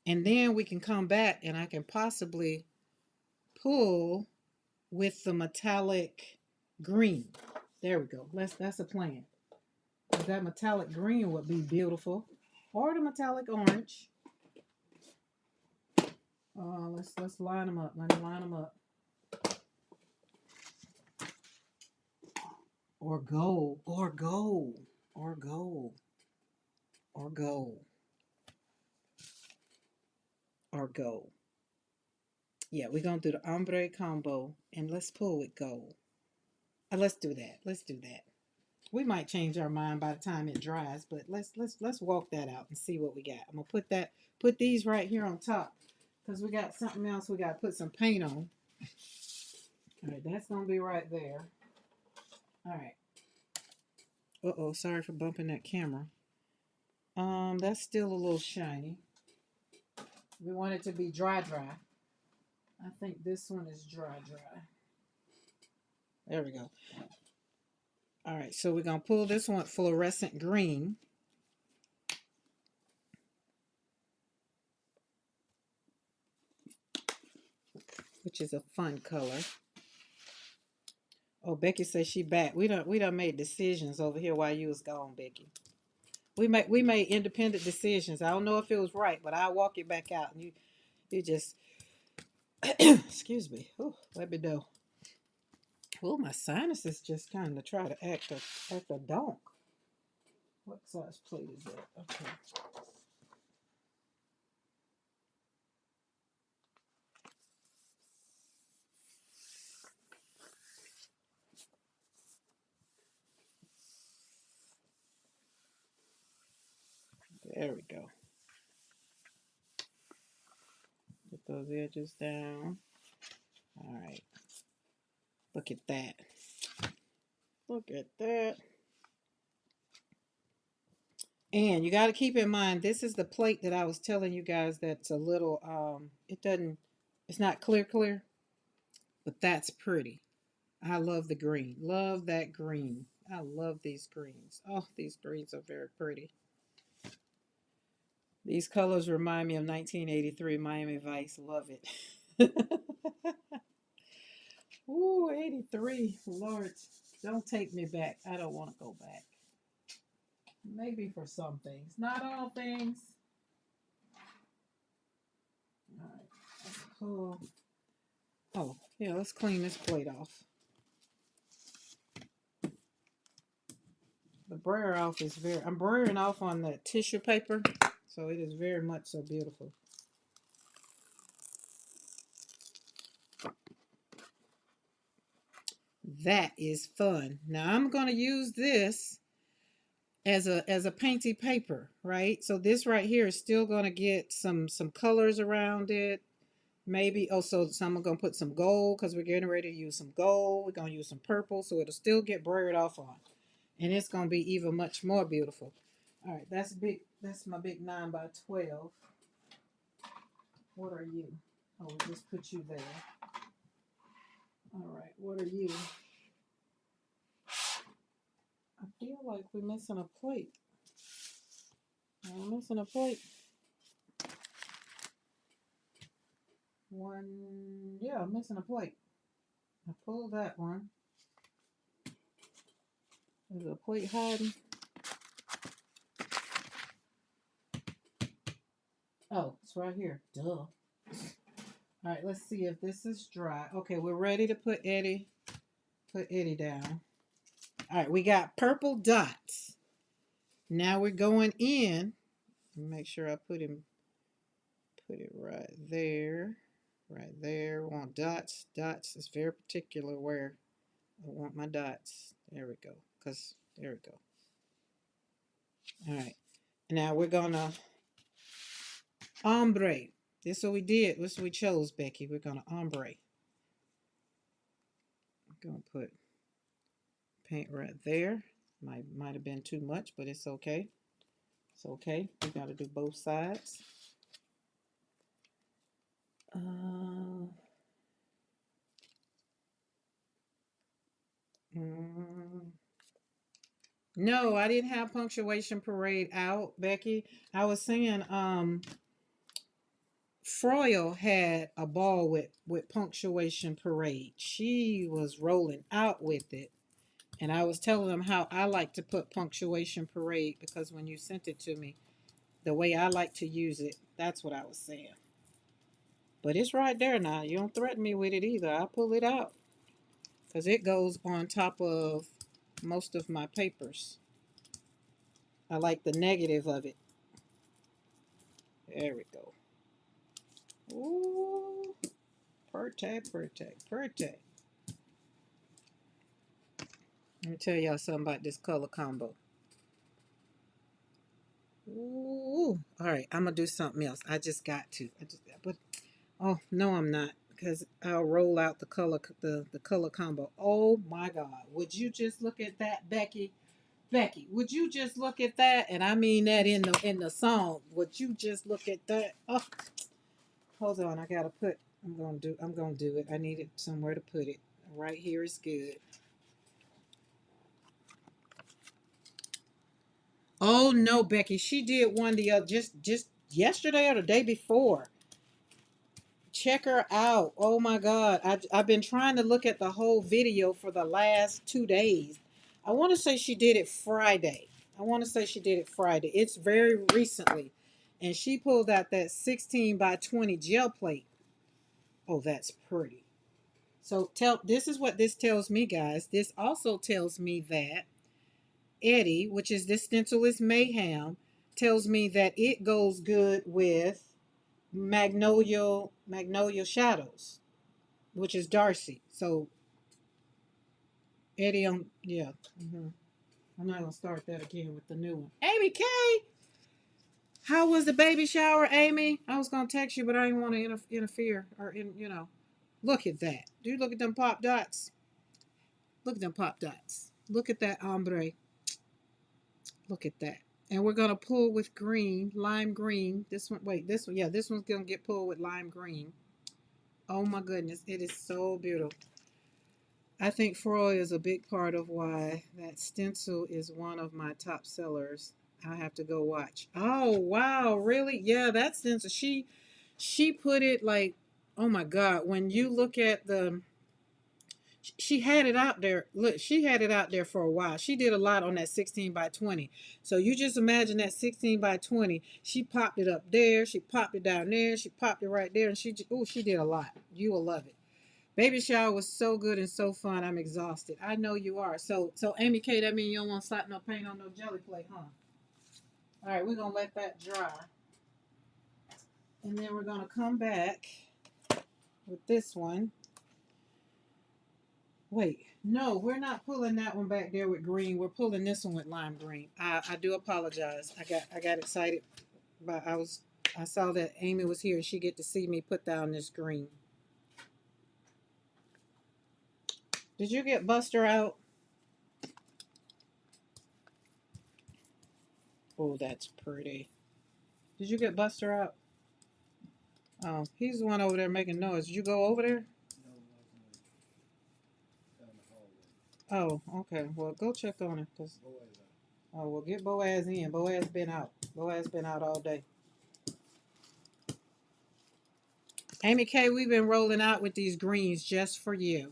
And then we can come back and I can possibly pull with the metallic green. There we go. That's a plan. That metallic green would be beautiful. Or the metallic orange. Let's line them up. Let me line them up. Or gold. Yeah, we're gonna do the ombre combo and let's pull with gold. Let's do that. We might change our mind by the time it dries, but let's walk that out and see what we got. I'm gonna put these right here on top because we got something else we gotta put some paint on. All right, that's gonna be right there. All right. Uh-oh, sorry for bumping that camera. That's still a little shiny. We want it to be dry. I think this one is dry. There we go. All right, so we're going to pull this one fluorescent green. Which is a fun color. Oh, Becky says she back. We done made decisions over here while you was gone, Becky. We made independent decisions. I don't know if it was right, but I'll walk it back out. And you just excuse me. Ooh, let me know. Oh, my sinuses just kind of try to act a donk. What size plate is that? Okay. There we go. Put those edges down. All right. Look at that. Look at that. And you got to keep in mind, this is the plate that I was telling you guys that's a little, it's not clear, but that's pretty. I love the green. Love that green. I love these greens. Oh, these greens are very pretty. These colors remind me of 1983 Miami Vice. Love it. Ooh, 83. Lord, don't take me back. I don't want to go back. Maybe for some things. Not all things. All right. Let's pull. Oh, yeah, let's clean this plate off. The brayer off is I'm brayering off on the tissue paper, so it is very much so beautiful. That is fun. Now I'm going to use this as a painty paper, right? So this right here is still going to get some colors around it. Maybe also I'm going to put some gold because we're getting ready to use some gold. We're going to use some purple, so it'll still get brayered off on. And it's going to be even much more beautiful. All right, that's big. That's my big 9 by 12. What are you? Oh, we just put you there. All right, what are you? I feel like we're missing a plate. I'm missing a plate. One, yeah, I'm missing a plate. I pulled that one. There's a plate hiding. Oh, it's right here. Duh. All right, let's see if this is dry. Okay, we're ready to put Eddie down. All right, we got purple dots. Now we're going in. Make sure I put it right there. Right there. We want dots. Dots is very particular where I want my dots. There we go. There we go. All right. Now we're gonna ombre. This is what we did. This is what we chose, Becky. We're gonna ombre. I'm gonna put paint right there. Might have been too much, but it's okay. It's okay. We gotta do both sides. No, I didn't have punctuation parade out, Becky. I was saying, Froyle had a ball with punctuation parade. She was rolling out with it. And I was telling them how I like to put punctuation parade because when you sent it to me, the way I like to use it, that's what I was saying. But it's right there now. You don't threaten me with it either. I'll pull it out because it goes on top of most of my papers. I like the negative of it. There we go. Ooh, pretty. Let me tell y'all something about this color combo. Ooh, all right. I'm gonna do something else. I just got to. But oh no, I'm not because I'll roll out the color combo. Oh my God! Would you just look at that, Becky? Becky, would you just look at that? And I mean that in the song. Would you just look at that? Oh, hold on. I gotta put. I'm gonna do it. I needed somewhere to put it. Right here is good. Oh no, Becky, she did one the other just yesterday or the day before. Check her out. Oh my God, I've been trying to look at the whole video for the last 2 days. I want to say she did it Friday. It's very recently, and she pulled out that 16 by 20 gel plate. Oh, that's pretty. So this is what this tells me, guys. This also tells me that Eddie, which is this stencil is Mayhem, tells me that it goes good with Magnolia Shadows, which is Darcy. So Eddie on yeah. I'm not gonna start that again with the new one. Amy K, how was the baby shower, Amy? I was gonna text you, but I didn't want to interfere or look at that. Do you look at them pop dots? Look at them pop dots. Look at that ombre. Look at that. And we're gonna pull with green, lime green. This one, wait, this one, yeah, this one's gonna get pulled with lime green. Oh my goodness, it is so beautiful. I think Freud is a big part of why that stencil is one of my top sellers. I have to go watch. Oh wow, really? Yeah, that stencil. She put it like, oh my God. When you look at the, she had it out there. Look, she had it out there for a while. She did a lot on that 16 by 20. So you just imagine that 16 by 20. She popped it up there. She popped it down there. She popped it right there. And she did a lot. You will love it. Baby shower was so good and so fun. I'm exhausted. I know you are. So Amy K, that means you don't want to slap no paint on no jelly plate, huh? All right, we're gonna let that dry, and then we're gonna come back with this one. Wait, no, we're not pulling that one back there with green. We're pulling this one with lime green. I do apologize. I got excited, but I saw that Amy was here and she get to see me put down this green. Did you get Buster out? Oh, that's pretty. Did you get Buster out? Oh, he's the one over there making noise. Did you go over there? Oh, okay. Well, go check on him. Oh, well, get Boaz in. Boaz been out. Boaz been out all day. Amy K, we've been rolling out with these greens just for you.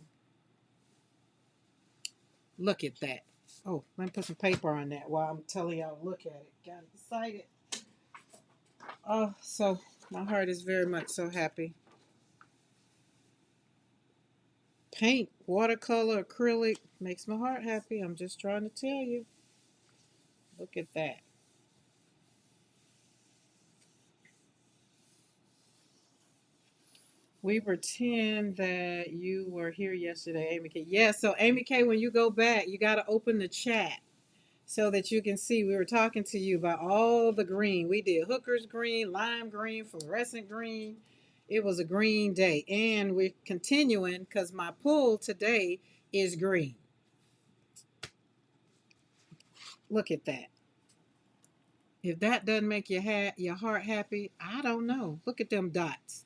Look at that. Oh, let me put some paper on that while I'm telling y'all to look at it. Got excited. Oh, so my heart is very much so happy. Paint, watercolor, acrylic makes my heart happy. I'm just trying to tell you. Look at that. We pretend that you were here yesterday, Amy K. Yeah, so Amy K, when you go back, you got to open the chat so that you can see we were talking to you about all the green. We did hooker's green, lime green, fluorescent green. It was a green day. And we're continuing because my pull today is green. Look at that. If that doesn't make your heart happy, I don't know. Look at them dots.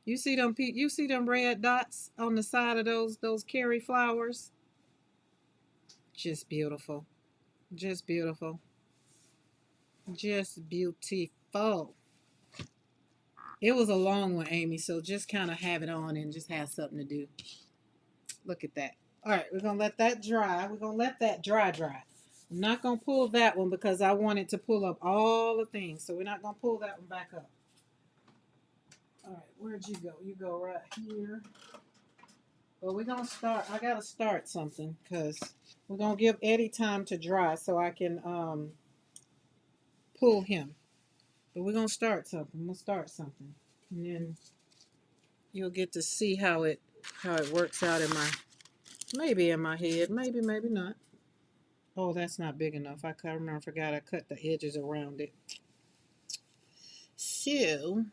You see them red dots on the side of those curry flowers? Just beautiful. Just beautiful. Just beautiful. It was a long one, Amy, so just kind of have it on and just have something to do. Look at that. All right, we're going to let that dry. We're going to let that dry. I'm not going to pull that one because I wanted to pull up all the things, so we're not going to pull that one back up. All right, where'd you go? You go right here. Well, we're going to start. I got to start something because we're going to give Eddie time to dry so I can pull him. But we're going to start something. I'm going to start something. And then you'll get to see how it works out in my, maybe in my head, maybe not. Oh, that's not big enough. I remember, I forgot I cut the edges around it. So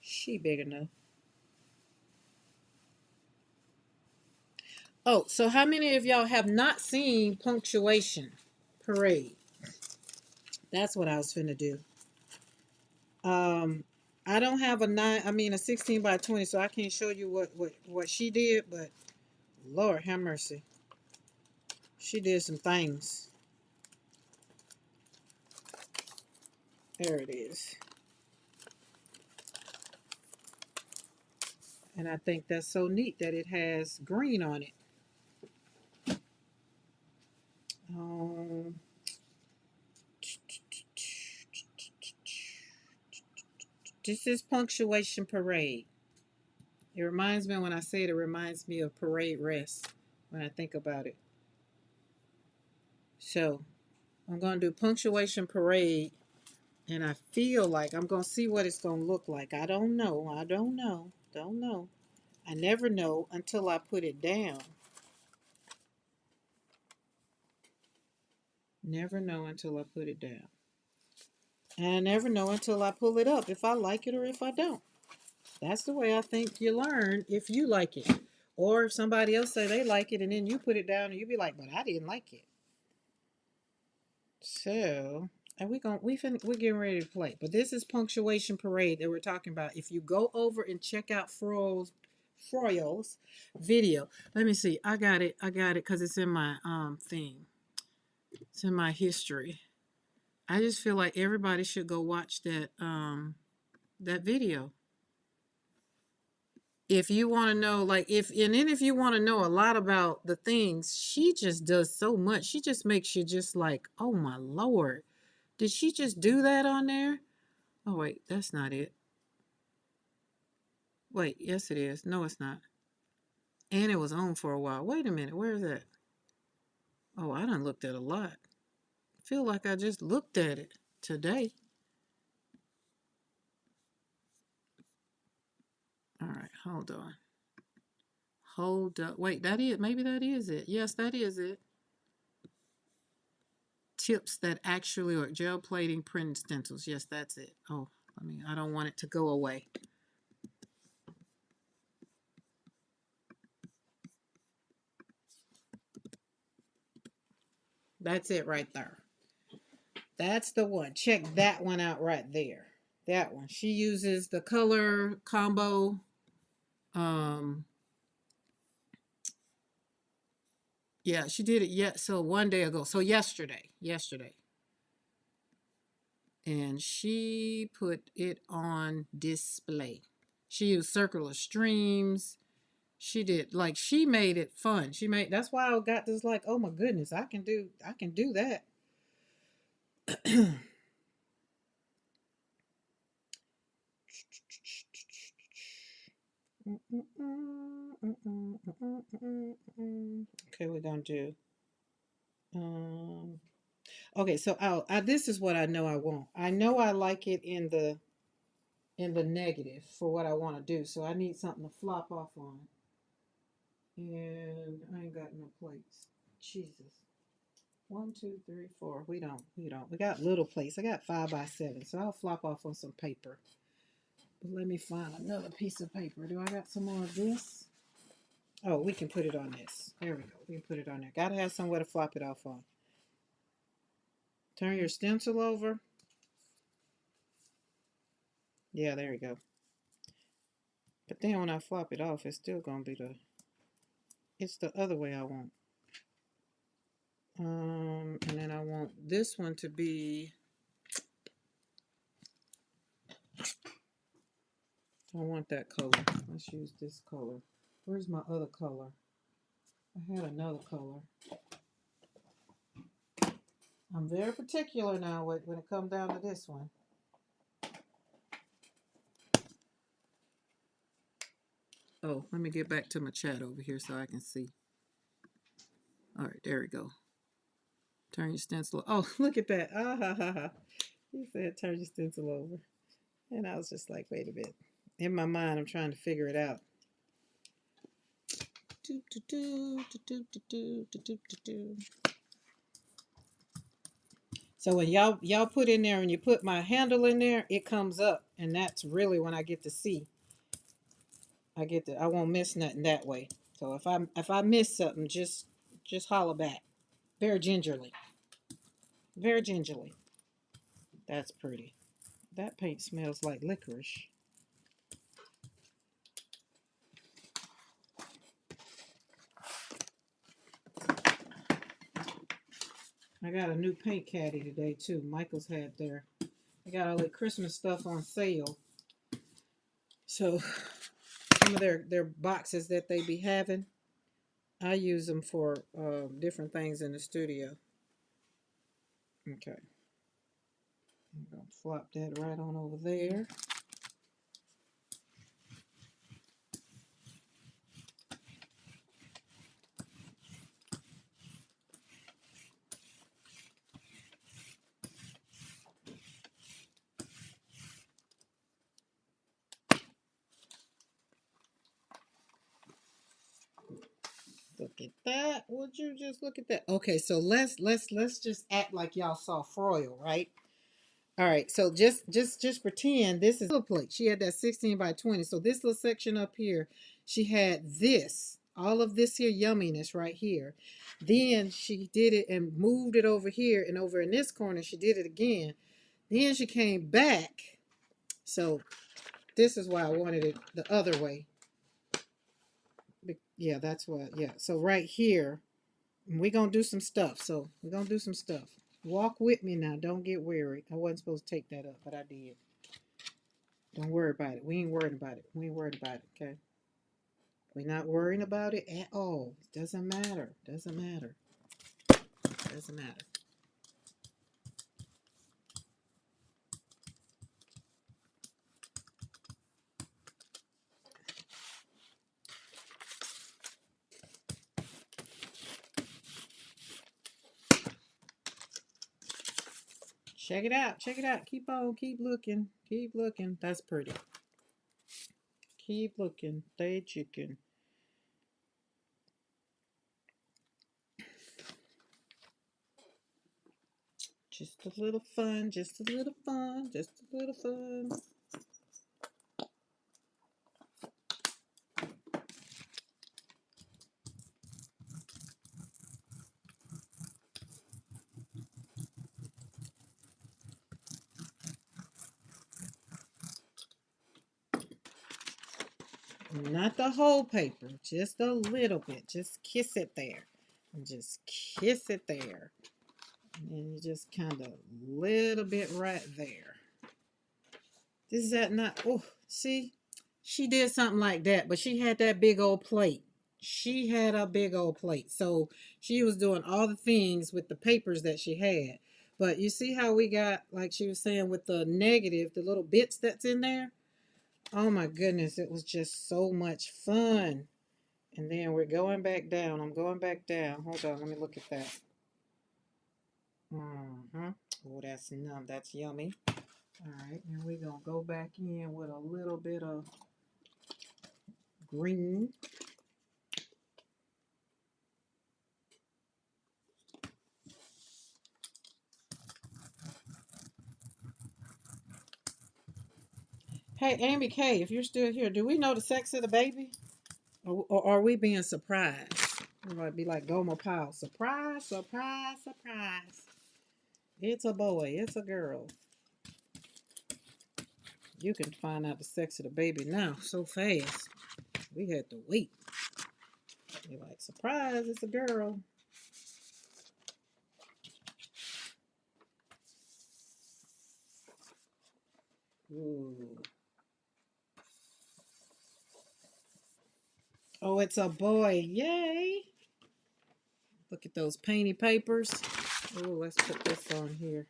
she big enough. Oh, so how many of y'all have not seen Punctuation Parade? That's what I was finna do. I don't have a 16 by 20, so I can't show you what she did, but Lord have mercy. She did some things. There it is. And I think that's so neat that it has green on it. This is Punctuation Parade. It reminds me, when I say it reminds me of Parade Rest when I think about it. So I'm going to do Punctuation Parade, and I feel like I'm going to see what it's going to look like. I don't know. Don't know. I never know until I put it down. Never know until I put it down. And I never know until I pull it up if I like it or if I don't. That's the way I think you learn if you like it. Or if somebody else say they like it and then you put it down and you be like, but I didn't like it. So, and we're getting ready to play. But this is Punctuation Parade that we're talking about. If you go over and check out Froyo's video. Let me see. I got it because it's in my thing. It's in my history. I just feel like everybody should go watch that video. If you want to know, like, if you want to know a lot about the things, she just does so much. She just makes you just like, oh my lord, did she just do that on there? Oh wait, that's not it. Wait, yes it is. No, it's not. And it was on for a while. Wait a minute, where is that? Oh, I done looked at a lot. I feel like I just looked at it today. All right, hold on. Hold up. Wait, maybe that is it. Yes, that is it. Tips that actually are gel plating printing stencils. Yes, that's it. Oh, I don't want it to go away. That's it right there. That's the one. Check that one out right there. That one. She uses the color combo. Um, yeah, she did it yet. So one day ago. So yesterday. And she put it on display. She used circular streams. She did like she made it fun. That's why I got this like, oh my goodness, I can do that. Okay, we're gonna do um okay, so this is what I know I want. I know I like it in the negative for what I want to do. So I need something to flop off on. And I ain't got no plates. Jesus. One, two, three, four. We don't. We got little plates. I got 5x7. So I'll flop off on some paper. But let me find another piece of paper. Do I got some more of this? Oh, we can put it on this. There we go. We can put it on there. Gotta have somewhere to flop it off on. Turn your stencil over. Yeah, there we go. But then when I flop it off, it's still gonna be it's the other way I want. And then I want this one to be, I want that color. Let's use this color. Where's my other color? I had another color. I'm very particular now when it comes down to this one. Oh, let me get back to my chat over here so I can see. All right, there we go. Turn your stencil. Oh, look at that. Ah ha ha ha. He said turn your stencil over. And I was just like, wait a bit. In my mind, I'm trying to figure it out. So when y'all put in there and you put my handle in there, it comes up, and that's really when I get to see. I won't miss nothing that way. So if I miss something, just holler back. Very gingerly. Very gingerly. That's pretty. That paint smells like licorice. I got a new paint caddy today too. Michael's had they got all their Christmas stuff on sale. So some of their boxes that they be having, I use them for different things in the studio. Okay. I'm going to flop that right on over there. Look at that. Would you just look at that? Okay, so let's just act like y'all saw Froyo, right? All right, so just pretend this is a plate. She had that 16 by 20. So this little section up here, she had this, all of this here yumminess right here. Then she did it and moved it over here, and over in this corner, she did it again. Then she came back. So this is why I wanted it the other way. Yeah, that's what, yeah. So right here, we're going to do some stuff. So we're going to do some stuff. Walk with me now. Don't get weary. I wasn't supposed to take that up, but I did. Don't worry about it. We ain't worried about it. We ain't worried about it, okay? We're not worrying about it at all. It doesn't matter. Doesn't matter. Doesn't matter. Check it out. Check it out. Keep on. Keep looking. Keep looking. That's pretty. Keep looking. Stay chicken. Just a little fun. Just a little fun. Just a little fun. Not the whole paper, just a little bit. Just kiss it there. And just kiss it there. And you just kind of little bit right there. This is that not, oh, see? She did something like that, but she had that big old plate. She had a big old plate. So she was doing all the things with the papers that she had. But you see how we got, like she was saying, with the negative, the little bits that's in there? Oh my goodness, it was just so much fun. And then we're going back down. I'm going back down. Hold on, let me look at that. Oh, that's numb. That's yummy. All right, and we're going to go back in with a little bit of green. Hey, Amy K, if you're still here, do we know the sex of the baby? Or are we being surprised? It might be like Gomer Pyle. Surprise, surprise, surprise. It's a boy. It's a girl. You can find out the sex of the baby now so fast. We had to wait. You're like, surprise, it's a girl. Ooh. Oh, it's a boy. Yay. Look at those painty papers. Oh, let's put this on here.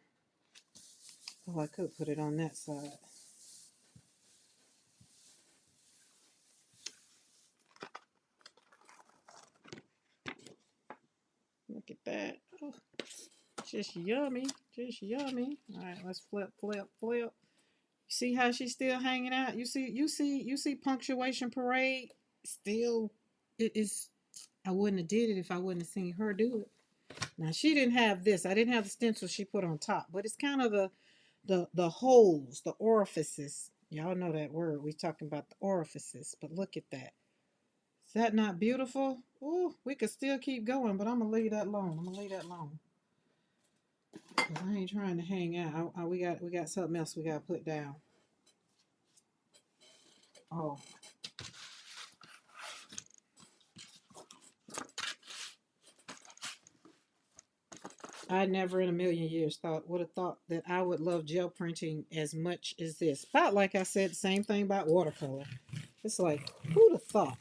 Oh, I could put it on that side. Look at that. Oh, just yummy. Just yummy. All right, let's flip, flip, flip. See how she's still hanging out? You see punctuation parade? Still, it is. I wouldn't have did it if I wouldn't have seen her do it. Now she didn't have this. I didn't have the stencil she put on top, but it's kind of the holes, the orifices. Y'all know that word. We're talking about the orifices, but look at that. Is that not beautiful? Oh, we could still keep going, but I'm gonna leave that alone. I'm gonna leave that alone. Cause I ain't trying to hang out. We got something else we gotta put down. Oh, I never in a million years would have thought that I would love gel printing as much as this. But like I said, same thing about watercolor. It's like, who'd have thought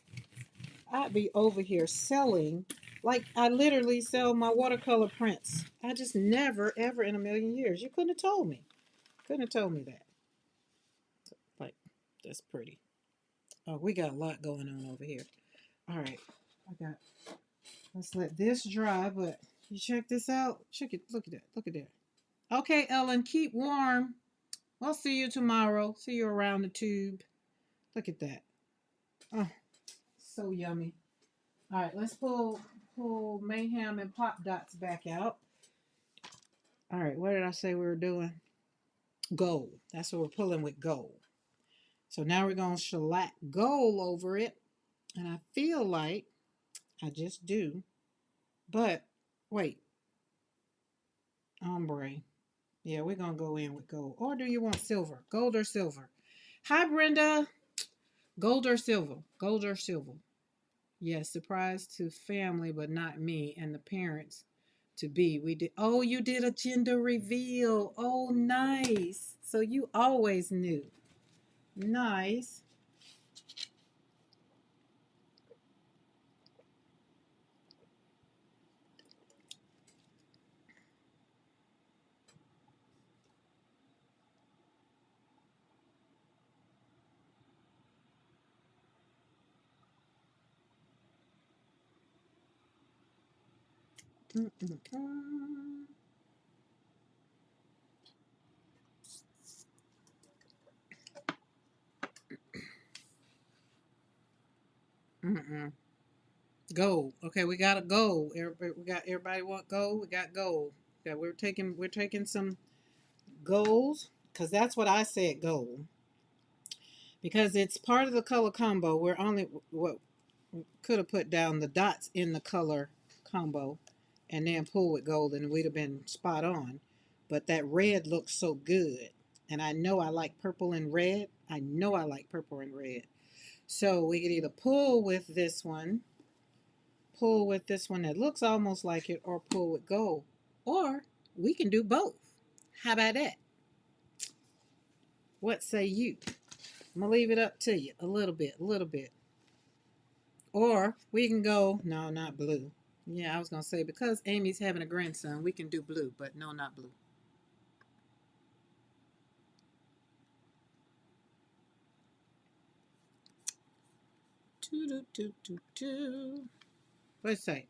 I'd be over here selling, like I literally sell my watercolor prints. I just never, ever in a million years. You couldn't have told me. Couldn't have told me that. Like, that's pretty. Oh, we got a lot going on over here. All right. Let's let this dry, but you check this out. Check it. Look at that. Look at that. Okay, Ellen, keep warm. I'll see you tomorrow. See you around the tube. Look at that. Oh, so yummy. All right, let's pull Mayhem and Pop Dots back out. All right, what did I say we were doing? gold. That's what we're pulling with gold. So now we're going to shellac gold over it. And I feel like I just do. But wait, ombre. Yeah, we're going to go in with gold. Or do you want silver? Gold or silver? Hi, Brenda. Gold or silver? Gold or silver? Yes, surprise to family, but not me and the parents to be. We did. Oh, you did a gender reveal. Oh, nice. So you always knew. Nice. Mm-mm-mm. Mm-mm. Gold. Okay, we got a gold. Everybody want gold. We got gold. Yeah, we're taking some golds because that's what I said gold because it's part of the color combo. We're only what could have put down the dots in the color combo and then pull with gold and we'd have been spot on. But that red looks so good. And I know I like purple and red. I know I like purple and red. So we could either pull with this one that looks almost like it, or pull with gold. Or we can do both. How about that? What say you? I'm gonna leave it up to you a little bit, a little bit. Or we can go, no, not blue. Yeah, I was gonna say because Amy's having a grandson, we can do blue, but no, not blue. Let's say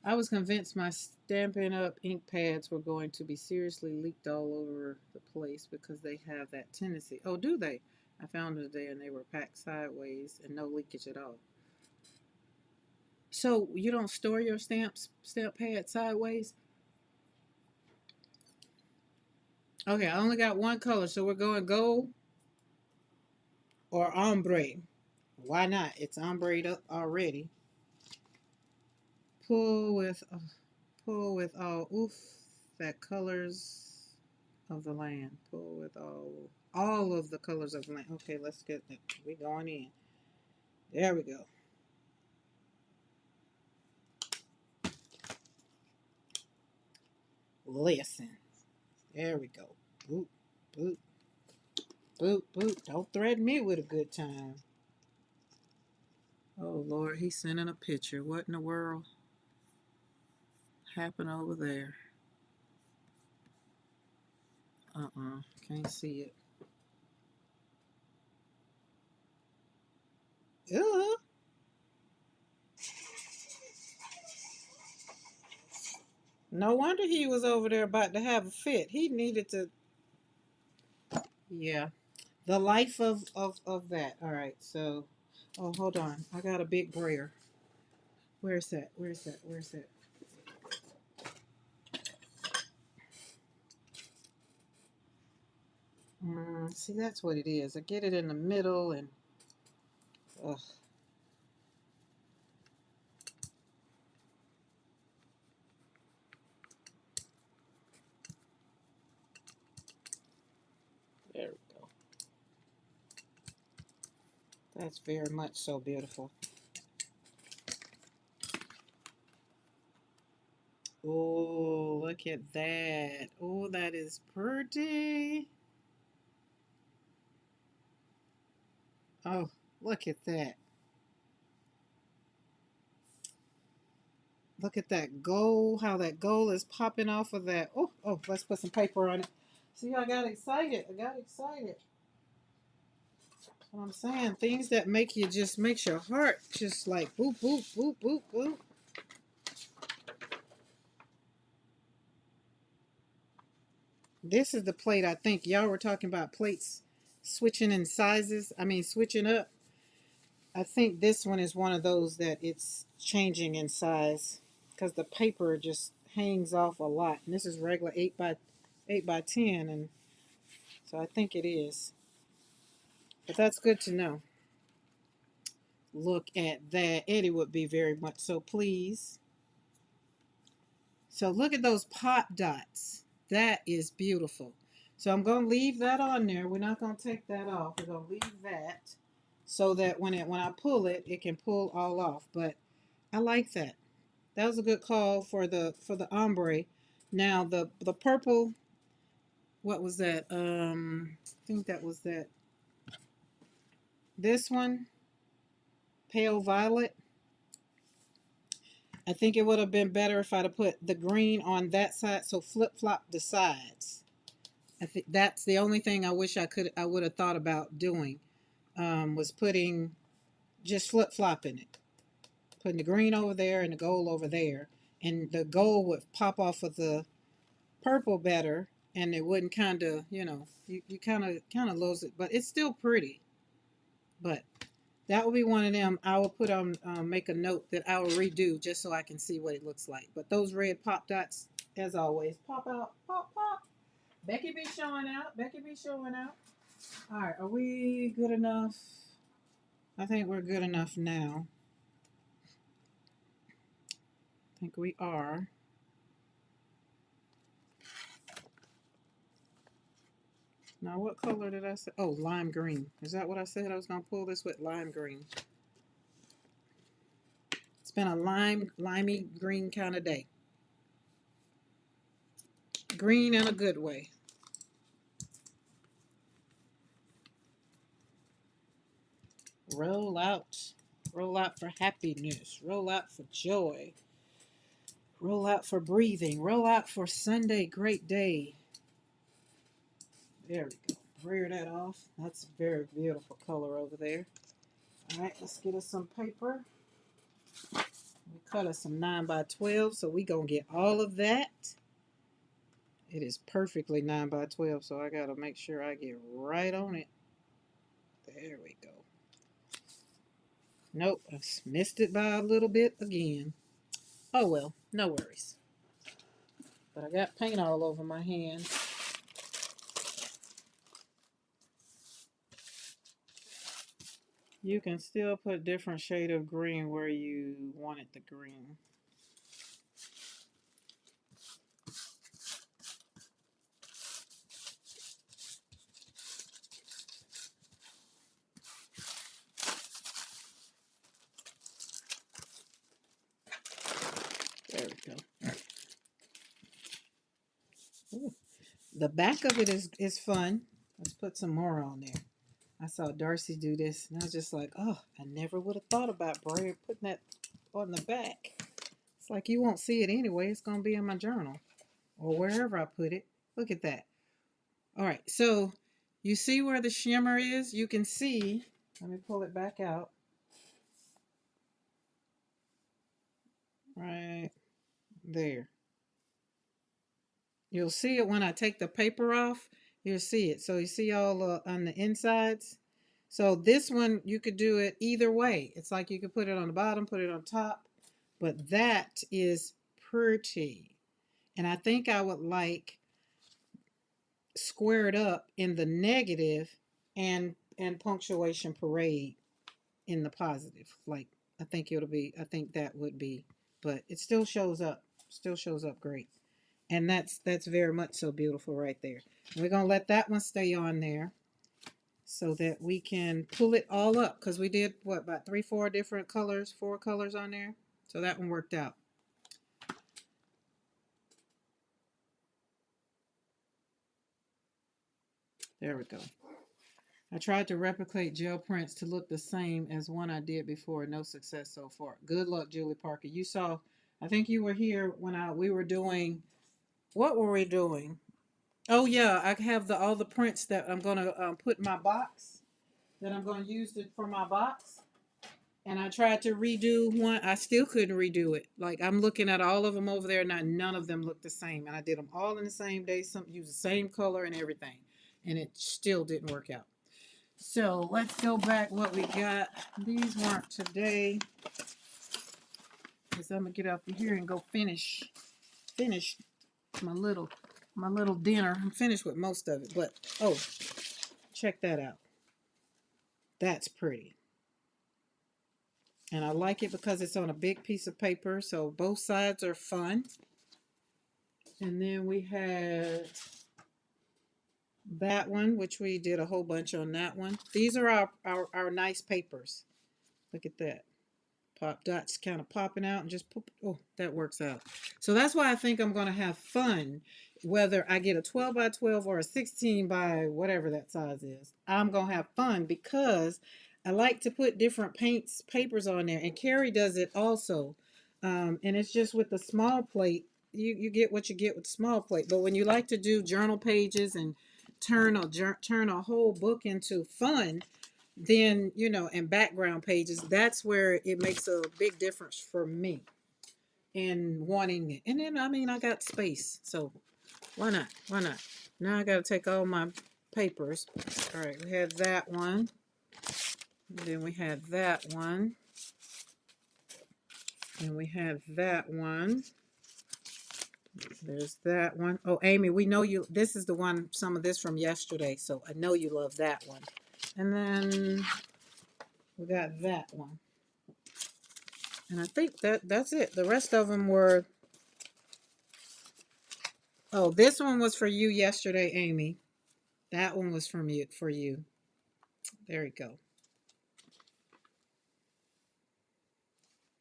I was convinced my Stampin' Up! Ink pads were going to be seriously leaked all over the place because they have that tendency. Oh, do they? I found them today and they were packed sideways and no leakage at all. So you don't store your stamp pad sideways? Okay, I only got one color, so we're going gold or ombre. Why not? It's ombreed up already. Pull with, pull with all, oof, that colors of the land. Pull with all of the colors of the land. Okay, let's get it. We going in. There we go. Listen. There we go. Boop, boop, boop, boop. Don't threaten me with a good time. Oh Lord, he's sending a picture. What in the world happened over there? Can't see it. Ugh. No wonder he was over there about to have a fit. He needed to. Yeah. The life of that. All right. So, oh, hold on. I got a big brayer. Where's that? Where's that? Where's that? See, that's what it is. I get it in the middle and, ugh. There we go. That's very much so beautiful. Oh, look at that. Oh, that is pretty. Oh, look at that. Look at that gold, how that gold is popping off of that. Oh, oh, let's put some paper on it. See, I got excited. I got excited. That's what I'm saying. Things that make you just makes your heart just like boop, boop, boop, boop, boop. This is the plate I think y'all were talking about plates switching in sizes. I mean, switching up. I think this one is one of those that it's changing in size because the paper just hangs off a lot. And this is regular 8 by 10, and So I think it is. But that's good to know. Look at that. Eddie would be very much so pleased. So look at those pop dots. That is beautiful. So I'm going to leave that on there. We're not going to take that off. We're going to leave that so that when I pull it, it can pull all off. But I like that. That was a good call for the ombre. Now the purple, what was that? I think that was that. This one, pale violet. I think it would have been better if I'd have put the green on that side, so flip flop the sides. I think that's the only thing I wish I would have thought about doing, was putting just flip flopping it, putting the green over there and the gold over there, and the gold would pop off of the purple better, and it wouldn't kind of you kind of lose it, but it's still pretty. But that will be one of them. I will put on make a note that I will redo just so I can see what it looks like. But those red pop dots, as always, pop out, pop pop. Becky be showing out. Becky be showing out. All right, are we good enough? I think we're good enough now. I think we are. Now, what color did I say? Oh, lime green. Is that what I said? I was going to pull this with lime green. It's been a limey green kind of day. Green in a good way. Roll out. Roll out for happiness. Roll out for joy. Roll out for breathing. Roll out for Sunday, great day. There we go. Rear that off. That's a very beautiful color over there. All right, let's get us some paper. We cut us some 9x12, so we gonna get all of that. It is perfectly 9x12, so I gotta make sure I get right on it. There we go. Nope, I missed it by a little bit again. Oh well, no worries. But I got paint all over my hand. You can still put different shade of green where you wanted the green. There we go. Ooh. The back of it is fun. Let's put some more on there. I saw Darcy do this, and I was just like, oh, I never would have thought about putting that on the back. It's like you won't see it anyway. It's going to be in my journal or wherever I put it. Look at that. All right, so you see where the shimmer is? You can see, let me pull it back out. Right there. You'll see it when I take the paper off. You'll see it. So you see all on the insides. So this one, you could do it either way. It's like you could put it on the bottom, put it on top. But that is pretty. And I think I would like squared up in the negative and punctuation parade in the positive. Like I think that would be, but it still shows up. Still shows up great. And that's very much so beautiful right there. And we're going to let that one stay on there so that we can pull it all up, because we did what, about 4 different colors, 4 colors on there. So that one worked out. There we go. I tried to replicate gel prints to look the same as one I did before. No success so far. Good luck, Julie Parker. You saw, I think you were here when we were doing, what were we doing? Oh yeah, I have all the prints that I'm going to put in my box, that I'm going to use for my box. And I tried to redo one. I still couldn't redo it. Like I'm looking at all of them over there, and none of them look the same. And I did them all in the same day. Some use the same color and everything, and it still didn't work out. So let's go back what we got. These weren't today, because I'm gonna get up here and go finish my little my little dinner. I'm finished with most of it, but oh, check that out. That's pretty. And I like it because it's on a big piece of paper, so both sides are fun. And then we had that one, which we did a whole bunch on that one. These are our nice papers. Look at that. Pop dots kind of popping out and just pop. Oh, that works out. So that's why I think I'm going to have fun, whether I get a 12 by 12 or a 16 by whatever that size is. I'm going to have fun because I like to put different papers on there, and Carrie does it also. And it's just with the small plate, you get what you get with the small plate. But when you like to do journal pages and turn a whole book into fun, then and background pages, that's where it makes a big difference for me in wanting it. And then I mean, I got space, so why not now I got to take all my papers. All right, we had that one, and then we had that one, and we had that one. There's that one. Oh, Amy, we know you, this is the one, some of this from yesterday, so I know you love that one. And then we got that one. And I think that's it. The rest of them were. Oh, this one was for you yesterday, Amy. That one was from you for you. There you go.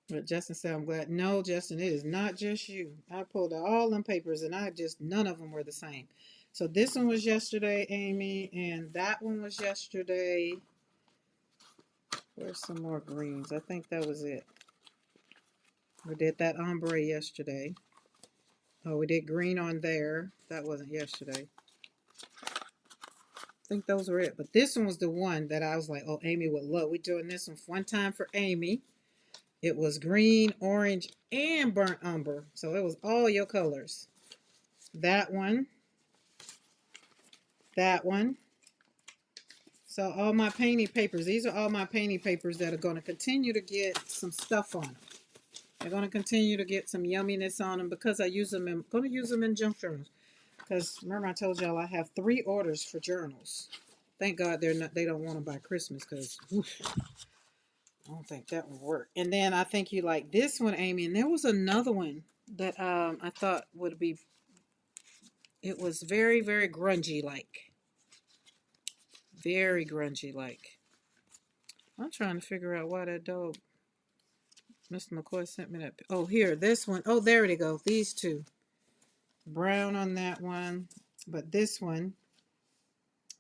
But Justin said, I'm glad. No, Justin, it is not just you. I pulled out all them papers and none of them were the same. So this one was yesterday, Amy, and that one was yesterday. Where's some more greens? I think that was it. We did that ombre yesterday. Oh, we did green on there. That wasn't yesterday. I think those were it. But this one was the one that I was like, oh, Amy would love. We're doing this one time for Amy. It was green, orange, and burnt umber. So it was all your colors. That one. That one. So all my painting papers. These are all my painting papers that are going to continue to get some stuff on them. They're going to continue to get some yumminess on them because I use them in, going to use them in junk journals. Because remember I told y'all I have 3 orders for journals. Thank God they don't want them by Christmas because I don't think that would work. And then I think you like this one, Amy. And there was another one that I thought would be. It was very, very grungy like. Very grungy like. I'm trying to figure out why that dog. Mr. McCoy sent me that. Oh, here, this one. Oh, there they go. These two. Brown on that one. But this one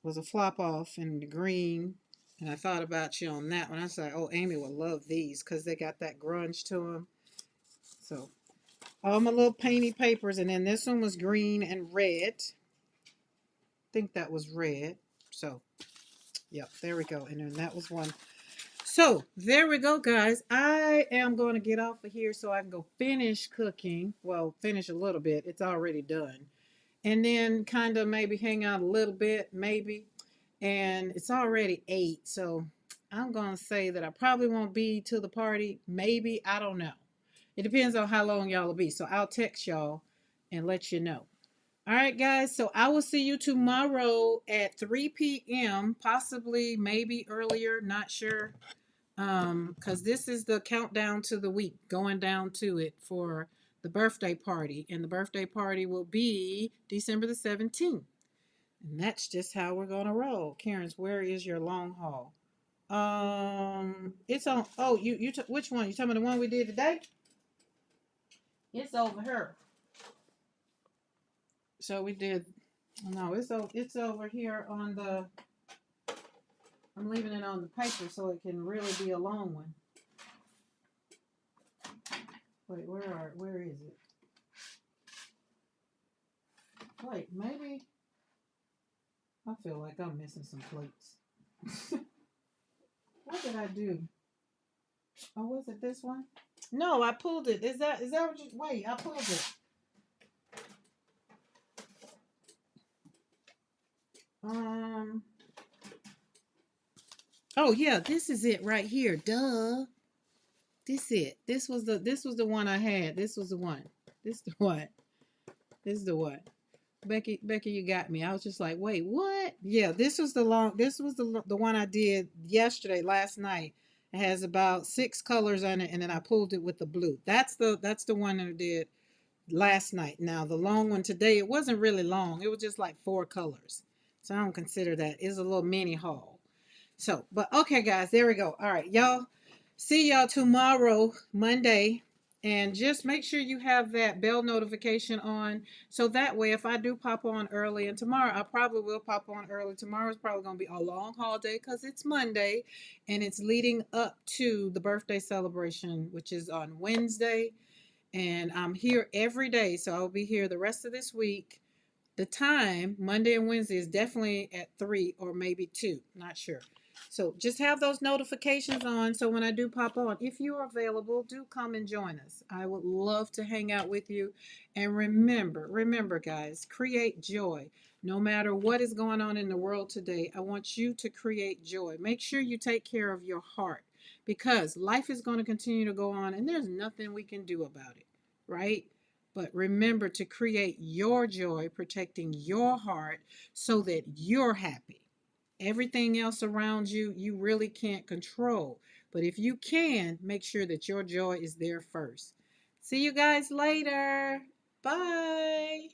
was a flop off in the green. And I thought about you on that one. I was like, oh, Amy would love these because they got that grunge to them. So, all my little painty papers. And then this one was green and red. I think that was red. So, yep, there we go. And then that was one. So, there we go, guys. I am going to get off of here so I can go finish cooking. Well, finish a little bit. It's already done. And then kind of maybe hang out a little bit, maybe. And it's already 8, so I'm going to say that I probably won't be to the party. Maybe, I don't know. It depends on how long y'all will be. So I'll text y'all and let you know. All right, guys. So I will see you tomorrow at 3 p.m. Possibly, maybe earlier. Not sure. Because this is the countdown to the week, going down to it for the birthday party. And the birthday party will be December the 17th. And that's just how we're gonna roll. Karen's, where is your long haul? It's on. Oh, which one? You talking about the one we did today? It's over here. So we did. No, it's over here on the. I'm leaving it on the paper so it can really be a long one. Wait, where is it? Wait, maybe. I feel like I'm missing some plates. What did I do? Oh, was it this one? No, I pulled it. Is that what you? Wait, I pulled it. Oh yeah, this is it right here. Duh. This was the one I had. This was the one. This is the one. This is the one. Becky, you got me. I was just like, wait, what? Yeah, this was the one I did yesterday, last night. It has about 6 colors on it, and then I pulled it with the blue. That's the one that I did last night. Now the long one today, it wasn't really long. It was just like 4 colors. So I don't consider that. It's a little mini haul. So, but okay, guys, there we go. All right, y'all. See y'all tomorrow, Monday. And just make sure you have that bell notification on. So that way, if I do pop on early, and tomorrow I probably will pop on early. Tomorrow's probably going to be a long holiday because it's Monday and it's leading up to the birthday celebration, which is on Wednesday. And I'm here every day. So I'll be here the rest of this week. The time, Monday and Wednesday, is definitely at 3 or maybe 2. Not sure. So just have those notifications on so when I do pop on, if you're available, do come and join us. I would love to hang out with you. And remember, guys, create joy. No matter what is going on in the world today, I want you to create joy. Make sure you take care of your heart because life is going to continue to go on and there's nothing we can do about it, right? But remember to create your joy, protecting your heart so that you're happy. Everything else around you, you really can't control. But if you can, make sure that your joy is there first. See you guys later. Bye.